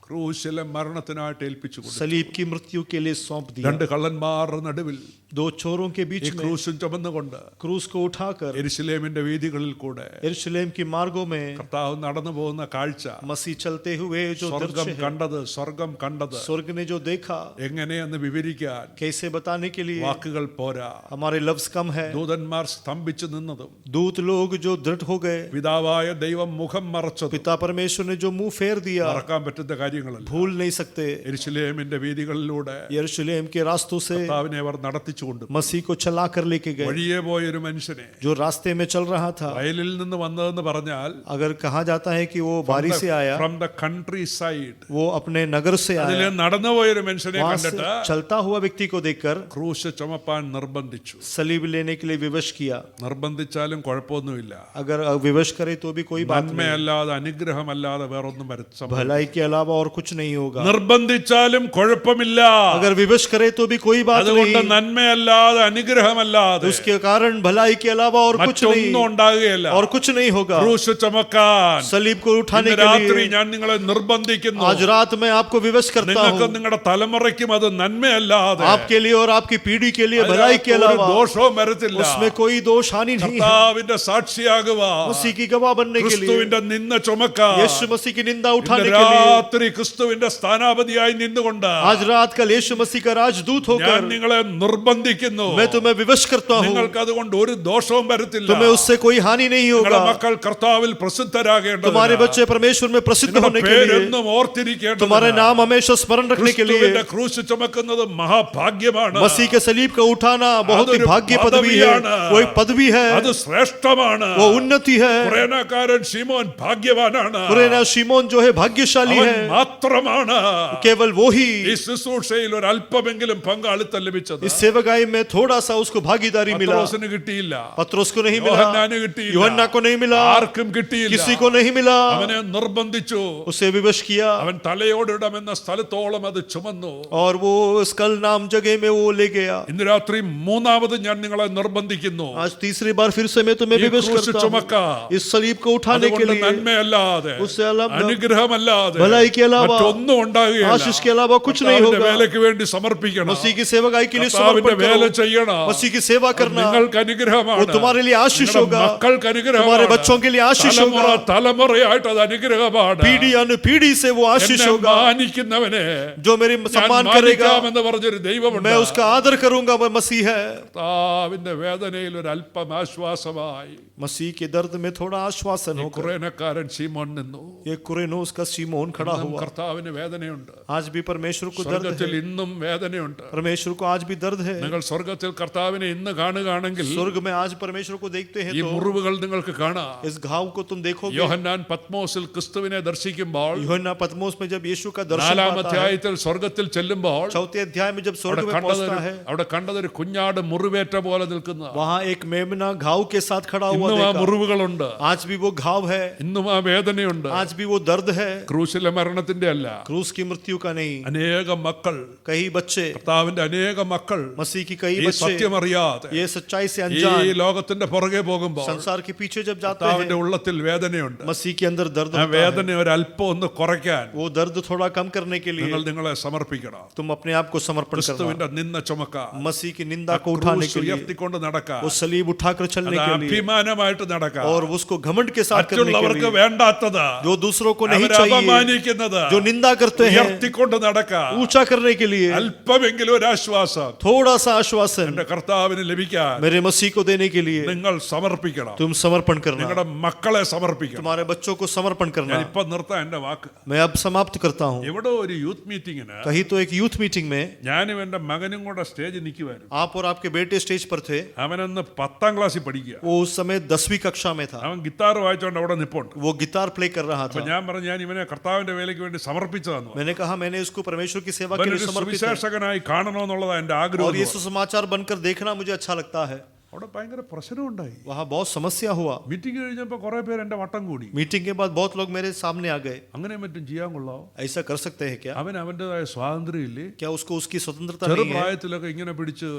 ക്രൂശിലെ മരണത്തിനായിട്ട് ഏൽപ്പിച്ചു കൊടുത്തു. सलीब की मृत्यु के लिए सौंप दिया. രണ്ട് കള്ളന്മാരുടെ നടുവിൽ दो चोरों के बीच ഈ में ക്രൂശും ചുമന്നുകൊണ്ട് क्रूस को उठाकर യെരുശലേമിന്റെ വീഥികളിൽ കൂടെ यरूशलेम की मार्गों में കർത്താവ് നടന്നു പോകുന്ന കാഴ്ച, मसीह चलते हुए जो സ്വർഗം दृश्य है, കണ്ടത്, സ്വർഗം കണ്ടത് स्वर्ग ने जो देखा, എങ്ങനെയെന്ന് വിവരിക്കാൻ कैसे बताने के लिए വാക്കുകൾ പോരാ. हमारे लफ्ज कम है. ദൂതന്മാർ സ്തംഭിച്ചു നിന്നതും दूत लोग जो दृढ़ हो गए, പിതാവായ ദൈവം മുഖം മറച്ചതും पिता परमेश्वर ने जो मुंह फेर दिया, മറക്കാൻ പറ്റുന്ന കാര്യങ്ങളല്ല. भूल नहीं सकते. യെരുശലേമിന്റെ വീഥികളിലൂടെ यरूशलेम के रास्तों से കർത്താവിനെ അവർ നടത്തിച്ചുകൊണ്ട് मसीह को चला कर लेके गए. വഴിയെ പോയൊരു മനുഷ്യനെ, जो रास्ते में चल रहा था, വയലിൽ നിന്ന് വന്നതെന്ന് പറഞ്ഞാൽ अगर कहा जाता है कि वो बारी से आया, ഫ്രം ദ കൺട്രി സൈഡ്, वो अपने नगर से അതിലെ आया, നടന്നു പോയൊരു മനുഷ്യനെ वहां से കണ്ടിട്ട് चलता हुआ व्यक्ति को देखकर ക്രൂശ് ചുമപ്പാൻ നിർബന്ധിച്ചു. सलीब लेने के लिए विवश किया. നിർബന്ധിച്ചാലും കുഴപ്പമൊന്നുമില്ല. अगर विवश करे तो भी कोई बात नहीं, നന്മയല്ലാതെ അനുഗ്രഹമല്ലാതെ വേറൊന്നും വരുത്താൻ. भलाई के अलावा और कुछ नहीं होगा. നിർബന്ധിച്ചാലും കുഴപ്പമില്ല. अगर विवश करे तो भी कोई बात അതുകൊണ്ട് नहीं, നന്മയല്ലാതെ അനുഗ്രഹമല്ലാതെ उसके कारण भलाई के अलावा और कुछ नहीं, മറ്റൊന്നും ഉണ്ടാകുകയില്ല. और कुछ नहीं होगा. ക്രൂശ് ചുമക്കാൻ सलीब को उठाने ഇന്ന് के രാത്രി लिए ഞാൻ നിങ്ങളെ നിർബന്ധിക്കുന്നു. आज रात मैं आपको विवश करता നിങ്ങൾക്ക് हूँ. നിങ്ങളുടെ തലമുറയ്ക്കും അത് നന്മയല്ലാതെ आपके लिए और आपकी पीढ़ी के लिए भलाई അതിനകത്ത് के ഒരു अलावा ദോഷവും വരത്തില്ല. उसमें कोई दोष हानि नहीं है. കർത്താവിന്റെ സാക്ഷിയാകുവാൻ, मसीह की गवाह बनने के लिए, ക്രിസ്തുവിന്റെ നിന്ന ചുമക്കാൻ, यीशु मसीह की निंदा ഇന്ന് उठाने के लिए, രാത്രി ക്രിസ്തുവിന്റെ സ്ഥാനാപതിയായി നിന്നുകൊണ്ട് आज रात कल यीशु मसीह का राजदूत ഞാൻ होकर നിങ്ങളെ നിർബന്ധിക്കുന്നു. मैं तुम्हें विवश करता हूँ. നിങ്ങൾക്ക് അതുകൊണ്ട് ഒരു ദോഷവും വരത്തില്ല. तुम्हें उससे कोई हानि नहीं നിങ്ങളുടെ होगा. മക്കൾ കർത്താവിൽ പ്രസിദ്ധരാകേണ്ടതിന്, तुम्हारे बच्चे परमेश्वर में प्रसिद्ध നിങ്ങളുടെ होने के लिए, പേരെന്നും ഓർത്തിരിക്കേണ്ടതിന്, तुम्हारे नाम हमेशा स्मरण रखने के लिए ക്രിസ്തുവിന്റെ ക്രൂശ് ചുമക്കുന്നത് മഹാഭാഗ്യമാണ്. मसीह के सलीब का उठाना बहुत ही അതൊരു भाग्य पदवी है. പദവിയാണ്. वो एक पदवी है, അത് ശ്രേഷ്ഠമാണ്. वो उन्नति है. കുറേനക്കാരൻ ശിമോൻ ഭാഗ്യവാനാണ്. कुरेना शिमोन जो है भाग्यशाली അവൻ है, മാത്രമാണ് केवल वो ही ഈ ശുശ്രൂഷയിൽ ഒരു അല്പമെങ്കിലും പങ്കാളിത്തം ലഭിച്ചത്. इस सेवकाई में थोड़ा सा उसको भागीदारी मिला. പത്രോസിന് കിട്ടിയില്ല, पत्रोस को नहीं मिला, യോഹന്നാന് കിട്ടിയില്ല, यूहन्ना को नहीं मिला, ആർക്കും കിട്ടിയില്ല. किसी को नहीं मिला. അവനെ നിർബന്ധിച്ചു. उसे विवश किया അവൻ തലയോടിടമെന്ന സ്ഥലത്തോളം അത് ചുമന്നു. और वो स्कल नाम जगह में वो ले गया. ഇന്ന് രാത്രി മൂന്നാമത് ഞാൻ നിങ്ങളെ നിർബന്ധിക്കുന്നു. आज तीसरी बार फिर से मैं तुम्हें ഈ विवश ക്രൂശ് करता ചുമക്കാം. हूँ. इस सलीब को उठाने के അതുകൊണ്ട് लिए നന്മയല്ലാതെ, उससे अलावा, അനുഗ്രഹമല്ലാതെ, भलाई के अलावा, മറ്റൊന്നും ഉണ്ടാകുകയില്ല. आशीष के अलावा कुछ नहीं കർത്താവിന്റെ होगा. വേലയ്ക്ക് വേണ്ടി സമർപ്പിക്കണം. मसीह की सेवकाई के लिए കർത്താവിന്റെ समर्पण വേല करो. ചെയ്യണം. मसीह की सेवा करना നിങ്ങൾക്ക് അനുഗ്രഹമാണ്. वो तुम्हारे लिए आशीष നിങ്ങളുടെ होगा. മക്കൾക്ക് അനുഗ്രഹമാണ്. तुम्हारे बच्चों के लिए आशीष തലമുറ होगा. തലമുറയായിട്ട് അത് അനുഗ്രഹമാണ്. पीढ़ी अनु पीढ़ी से वो आशीष എന്നെ होगा. മാനിക്കുന്നവനെ जो मेरी ഞാൻ सम्मान करेगा, മാനിക്കാമെന്ന് പറഞ്ഞൊരു ദൈവമുണ്ട്. मैं उसका आदर करूंगा. वह मसीह है. കർത്താവിന്റെ വേദനയിൽ ഒരു അല്പം ആശ്വാസമായി मसीह के दर्द में थोड़ा आश्वासन होकर കുറേനക്കാരൻ ശീമോൻ നിന്നു. ये कुरेनोस का सीमोन खड़ा ഇന്നും हुआ. കർത്താവിന് വേദനയുണ്ട്. आज भी परमेश्वर को दर्द സ്വർഗത്തിൽ है. ഇന്നും വേദനയുണ്ട്. परमेश्वर को आज भी दर्द है. നിങ്ങൾ സ്വർഗത്തിൽ കർത്താവിനെ ഇന്ന് കാണുകയാണെങ്കിൽ स्वर्ग में आज परमेश्वर को देखते हैं ഈ तो മുറിവുകൾ നിങ്ങൾക്ക് കാണാം. इस घाव को तुम देखोगे. യോഹന്നാൻ പത്മോസിൽ ക്രിസ്തുവിനെ ദർശിക്കുമ്പോൾ, यूहन्ना पतमोस में जब यीशु का दर्शन നാലാം पाता है, അധ്യായത്തിൽ സ്വർഗത്തിൽ ചെല്ലുമ്പോൾ चौथे अध्याय में जब स्वर्ग में पहुंचता है, അവിടെ കണ്ടതൊരു കുഞ്ഞാട് മുറിവേറ്റ പോലെ നിൽക്കുന്ന, वहां एक मेमना घाव के साथ खड़ा हुआ ഇന്നും ആ देखा. മുറിവുകളുണ്ട്. आज भी वो घाव है, ഇന്നും ആ വേദനയുണ്ട്. आज भी वो दर्द है. ക്രൂശിലെ മരണത്തിന്റെ അല്ല, क्रूस की मृत्यु का नहीं. അനേകം മക്കൾ, कई बच्चे കർത്താവിന്റെ അനേകം മക്കൾ मसीह मसीह की कई ഈ बच्चे സത്യമറിയാതെ ये सच्चाई से ഈ अनजान ലോകത്തിന്റെ പുറകെ പോകുമ്പോൾ संसार के पीछे जब जाते കർത്താവിന്റെ हैं, ഉള്ളത്തിൽ വേദനയുണ്ട്. मसीह के अंदर दर्द ആ होता है। വേദന ഒരല്പം ഒന്ന് കുറയ്ക്കാൻ वो दर्द थोड़ा कम करने के लिए നിങ്ങൾ നിങ്ങളെ സമർപ്പിക്കണം. तुम अपने आप को समर्पण करना, ക്രിസ്തുവിന്റെ നിന്ന ചുമക്കാൻ, मसीह की निंदा को उठाने के लिए, ഉയർത്തിക്കൊണ്ട് നടക്കാൻ, वो सलीब उठाकर चलने അത് के लिए അഭിമാനമായിട്ട് നടക്കാൻ, और उसको घमंड के साथ करने के മറ്റുള്ളവർക്ക് लिए, വേണ്ടാത്തത് जो दूसरों को नहीं അവരെ चाहिए, അപമാനിക്കുന്നത് जो निंदा करते हैं, ഉയർത്തിക്കൊണ്ട് നടക്കാൻ, ऊंचा करने के लिए അല്പമെങ്കിലും ഒരു ആശ്വാസം थोड़ा सा आश्वासन എന്റെ കർത്താവിന് ലഭിക്കാൻ मेरे मसीह को देने के लिए നിങ്ങൾ സമർപ്പിക്കണം. तुम समर्पण करना, നിങ്ങളുടെ മക്കളെ സമർപ്പിക്കണം. तुम्हारे बच्चों को समर्पण करना। ഞാൻ ഇപ്പൊ നിർത്താൻ എന്റെ വാക്ക്. मैं अब समाप्त करता हूँ। എവിടെ ഒരു യൂത്ത് മീറ്റിംഗിന് कहीं तो एक यूथ मीटिंग में ഞാനും എന്റെ മകനും കൂടെ സ്റ്റേജിൽ നിൽക്കുമായിരുന്നു. आप और आपके बेटे स्टेज पर थे। അവനന്ന് 10ാം ക്ലാസ്സിൽ പഠിക്കുക. वो उस समय 10वीं कक्षा में था। അവൻ ഗിത്താർ വായിച്ചോണ്ട് അവിടെ നിപ്പുണ്ട്. वो गिटार प्ले कर रहा അപ്പൊ था। ഞാൻ പറഞ്ഞു ഞാൻ ഇവനെ കർത്താവിന്റെ വേലയ്ക്ക് വേണ്ടി സമർപ്പിച്ചതാന്ന്. मैंने कहा मैंने इसको परमेश्वर की सेवा के लिए അവനൊരു समर्पित है സുവിശേഷകനായി കാണണമെന്നുള്ളതാ എന്റെ और ആഗ്രഹം. यीशु समाचार बनकर देखना मुझे अच्छा लगता है। അവിടെ ഭയങ്കര പ്രശ്നം ഉണ്ടായി. वहाँ बहुत समस्या हुआ। മീറ്റിംഗ് കഴിഞ്ഞപ്പോ കുറെ പേര് എന്റെ വട്ടം കൂടി. मीटिंग के बाद बहुत लोग मेरे सामने आ गए। അങ്ങനെ മറ്റും ചെയ്യാൻ കൊള്ളാവോ? ऐसा कर सकते हैं क्या? അവൻ അവന്റേതായ സ്വാതന്ത്ര്യം ഇല്ലേ? क्या उसको उसकी स्वतंत्रता नहीं है? ചെറുപ്രായത്തിലൊക്കെ ഇങ്ങനെ പിടിച്ച്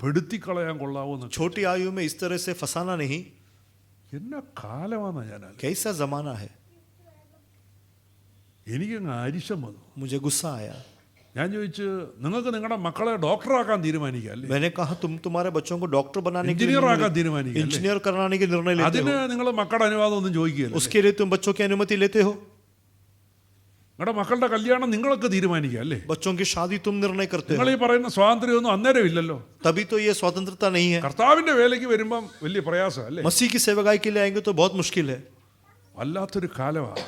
പെടുത്തിക്കളയാൻ കൊള്ളാവോ? छोटी आयु में इस तरह से फंसाना नहीं। എന്നാ കാലമാണെന്നാ ഞാൻ कैसा जमाना है। എനിക്കങ്ങ് അരിശം വന്നു. मुझे गुस्सा आया। ഞാൻ ചോദിച്ചു നിങ്ങൾക്ക് നിങ്ങളുടെ മക്കളെ ഡോക്ടറാക്കാൻ തീരുമാനിക്കല്ലേ? मैंने कहा तुम तुम्हारे बच्चों को डॉक्टर बनाने के എഞ്ചിനീയർ ആക്കാൻ लिए, തീരുമാനിക്കല്ലേ? इंजीनियर कराने के निर्णय लेते അതിന് हो। നിങ്ങൾ മക്കളുടെ അനുവാദം ഒന്നും ചോദിക്കുകയല്ല. उसके लिए तुम बच्चों की अनुमति लेते हो। നിങ്ങളുടെ മക്കളുടെ കല്യാണം നിങ്ങളൊക്കെ തീരുമാനിക്കുക അല്ലേ? बच्चों की शादी तुम निर्णय करते നിങ്ങൾ हो। ഈ പറയുന്ന സ്വാതന്ത്ര്യമൊന്നും അന്നേരം ഇല്ലല്ലോ. तभी तो ये स्वतंत्रता नहीं है। കർത്താവിന്റെ വേലയ്ക്ക് വരുമ്പം വലിയ പ്രയാസം അല്ലേ? मसीह की सेवकाई के लिए आएंगे तो बहुत मुश्किल है। വല്ലാത്തൊരു കാലമാണ്.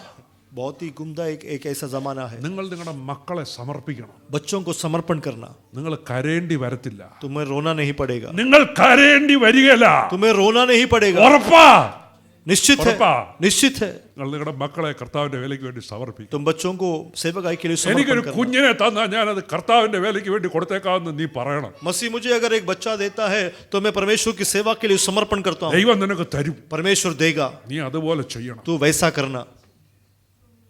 बहुत ही गुमदा एक ऐसा जमाना है। നിങ്ങൾ നിങ്ങളുടെ മക്കളെ സമർപ്പിക്കണം. बच्चों को समर्पण करना। നിങ്ങൾ കരയേണ്ടി വരത്തില്ല. तुम्हें रोना नहीं पड़ेगा। നിങ്ങൾ കരയേണ്ടി വരികയില്ല. तुम्हें रोना नहीं पड़ेगा। ഉറപ്പാ? निश्चित है, ഉറപ്പാ? निश्चित है। നിങ്ങൾ നിങ്ങളുടെ മക്കളെ കർത്താവിന്റെ വേലയ്ക്ക് വേണ്ടി സമർപ്പിക്കും. तुम बच्चों को सेवकाई के लिए എനിക്കൊരു समर्पण करना। കുഞ്ഞിനെ തന്നാൽ ഞാനത് കർത്താവിന്റെ വേലയ്ക്ക് വേണ്ടി കൊടുത്തേക്കാമെന്ന് നീ പറയണം. मसीह मुझे अगर एक बच्चा देता है तो मैं परमेश्वर की सेवा के लिए समर्पण करता हूँ। ദൈവം നിനക്ക് തരും. परमेश्वर देगा, നീ അതുപോലെ ചെയ്യണം. तू वैसा करना।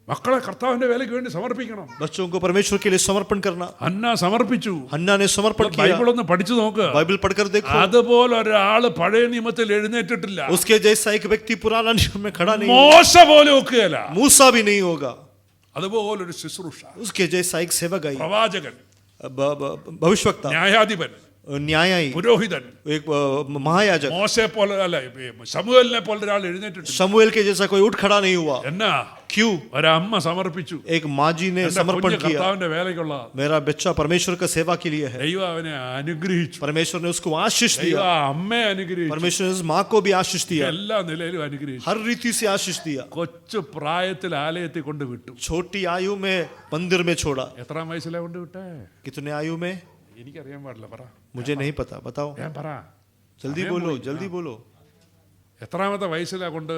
മക്കളെ കർത്താവിന്റെ വേലയ്ക്ക് വേണ്ടി സമർപ്പിക്കണം. बच्चों को परमेश्वर के लिए समर्पण करना। അന്ന സമർപ്പിച്ചു. हन्ना ने समर्पण किया। ബൈബിൾ ഒന്ന് പഠിച്ചു നോക്ക്. बाइबल पढ़कर देखो। അതുപോലെ ഒരാള് പഴയ നിയമത്തിൽ എഴുന്നേറ്റിട്ടില്ല. उसके जैसा एक व्यक्ति पुराना नियम में खड़ा नहीं, മോശ പോലെ ഒക്കുകയല്ല. मूसा भी नहीं होगा। അതുപോലൊരു ശുശ്രൂഷ. उसके जैसा एक सेवकाई, പ്രവാചകൻ, भविष्यवक्ता, ന്യായാധിപൻ, न्यायी, പുരോഹിതൻ, एक महायाजक, മോശയെ പോലെ അല്ല ശമൂവേലിനെ പോലെ ഒരാൾ എഴുന്നേറ്റിട്ടില്ല. शमूएल के जैसा कोई उठ खड़ा नहीं हुआ। എന്നാ क्यों? ഒരമ്മ സമർപ്പിച്ചു. एक माँ जी ने എന്റെ समर्पण കുഞ്ഞ് किया। കർത്താവിന്റെ വേലയ്ക്കുള്ള. मेरा बच्चा परमेश्वर का सेवा के लिए है। ദൈവം അവനെ അനുഗ്രഹിച്ചു. परमेश्वर ने उसको आशीष ദൈവം दिया। അമ്മയെ അനുഗ്രഹിച്ചു. परमेश्वर ने उस माँ को भी आशीष दिया, എല്ലാ നിലയിലും അനുഗ്രഹിച്ചു. हर रीति से आशीष दिया। കൊച്ചു പ്രായത്തിൽ ആലയത്തിൽ കൊണ്ട് വിട്ടു. छोटी आयु में मंदिर में छोड़ा। എത്രാം വയസ്സിലാ കൊണ്ട് വിട്ടേ? कितने आयु में? എനിക്കറിയാൻ പാടില്ല. പറ. मुझे नहीं पता, बताओ। ഞാൻ പറ. जल्दी बोलो, जल्दी बोलो। എത്രാമത്തെ വയസ്സിലാ കൊണ്ട്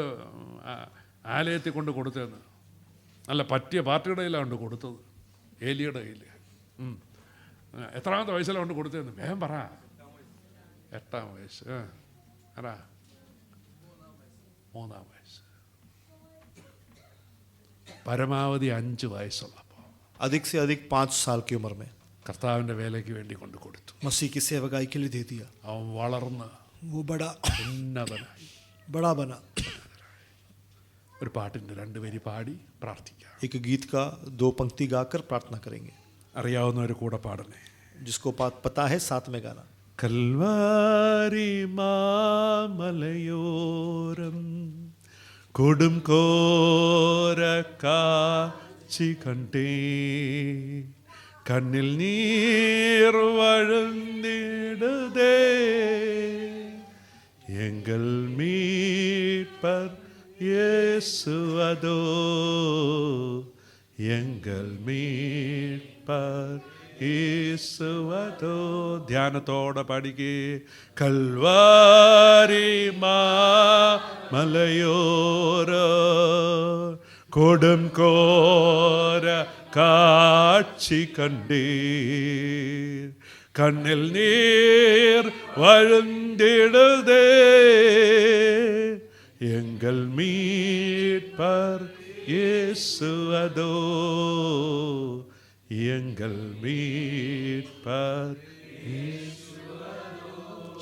ആലയത്തിൽ കൊണ്ട് കൊടുത്തതെന്ന്? നല്ല പറ്റിയ പാർട്ടിയുടെ കയ്യിലാണ് കൊണ്ട് കൊടുത്തത്. ഏലിയുടെ കയ്യിൽ. എത്രാമത്തെ വയസ്സിലാണ് കൊണ്ട് കൊടുത്തതെന്ന് വേഗം പറ. 8ാം വയസ്സ്. പറ. 3ാം വയസ്സ്. പരമാവധി 5 വയസ്സുള്ളപ്പോൾ अधिक से अधिक 5 साल की उम्र में കർത്താവിൻ്റെ വേലയ്ക്ക് വേണ്ടി കൊണ്ട് കൊടുത്തു. मसीह की सेवकाई के लिए दे दिया। അവൻ വളർന്ന് वो बड़ा ഉന്നതനായി. बना। ഒരു പാട്ടിൻ്റെ 2 വരി പാടി പ്രാർത്ഥിക്കാം. एक गीत का 2 पंक्ति गाकर प्रार्थना करेंगे। അറിയാവുന്നവർ കൂടെ പാടണേ. जिसको पता है साथ में गाना। കൽവാരി മാമലയോരം കൊടും കോര കാഴ്ച കണ്ടേ കണ്ണിൽ നീർ വഴന്നിടുതേ എങ്കൽ മീட்பர் യേശുവதோ എങ്കൽ മീட்பர் യേശുവதோ. ധ്യാനത്തോടെ പാടിക്കേ. കൽവാരി മാമലയോര കൊടും കോര കാഴ്ച കണ്ടേ കണ്ണിൽ നീർ വഴന്നിടുതേ എങ്കൽ மீட்பர் യേശുവதோ எங்கள் மீட்பர்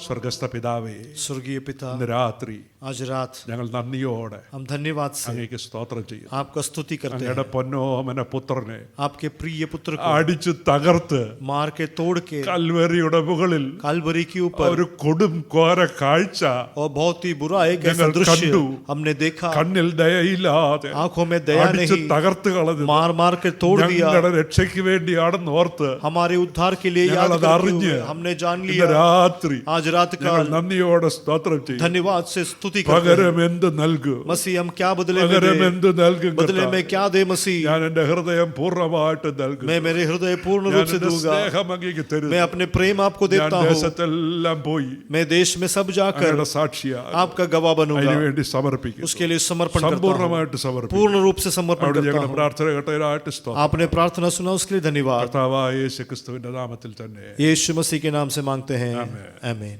സ്വർഗസ്ഥ പിതാവേ, स्वर्गीय पिता, ഇന്ന് രാത്രി आज रात ഞങ്ങൾ നന്ദിയോടെ हम धन्यवाद से അങ്ങേക്ക് സ്തോത്രം ചെയ്യും. आपका स्तुति करते हैं. അങ്ങയുടെ പൊന്നോമന പുത്രനെ आपके प्रिय पुत्र को അടിച്ചു തകർത്ത് मार के तोड़ के കൽവരിയുടെ മുകളിൽ कालवरी के ऊपर ഒരു കൊടും കോര കാഴ്ച और बहुत ही बुरा एक ऐसा ഞങ്ങൾ दृश्य കണ്ടു. हमने देखा. കണ്ണിൽ ദയയില്ലാതെ आंखों में दया അടിച്ചു नहीं, തകർത്ത് കളഞ്ഞു. मार मार के तोड़ दिया. ഞങ്ങളുടെ രക്ഷയ്ക്ക് വേണ്ടിയാണെന്ന് ഓർത്ത് हमारे उद्धार के लिए याद ഞങ്ങളത് करते അറിഞ്ഞ് हुए हमने जान ഇന്ന് लिया. രാത്രി आज रात ഞങ്ങൾ काल നന്ദിയോടെ സ്തോത്രം ചെയ്യും. धन्यवाद से स्तुति करते പകരം हैं. എന്ത് നൽകും? मसीह हम क्या बदले में പകരം दे? എന്ത് നൽകും? बदले में क्या दे मसीह? ഞാൻ എന്റെ ഹൃദയം പൂർണ്ണമായിട്ട് നൽകും. मैं मेरे हृदय पूर्ण ഞാൻ रूप से എന്റെ दूंगा. സ്നേഹം അങ്ങേക്ക് തരുന്നു. मैं अपने प्रेम आपको ഞാൻ देता हूँ. ദേശത്തെല്ലാം പോയി मैं देश में सब जाकर അങ്ങയുടെ സാക്ഷിയാകും. आपका गवाह बनूंगा. അതിനുവേണ്ടി സമർപ്പിക്കും. उसके लिए समर्पण करता हूँ. സമ്പൂർണ്ണമായിട്ട് സമർപ്പിക്കും. पूर्ण रूप से समर्पण അവിടെ करता ഞങ്ങളുടെ हूँ. പ്രാർത്ഥന കേട്ടതിനായിട്ട് സ്തോത്രം. आपने प्रार्थना सुना उसके लिए धन्यवाद. കർത്താവായ യേശു ക്രിസ്തുവിന്റെ നാമത്തിൽ തന്നെ यीशु मसीह के नाम से मांगते हैं. आमीन.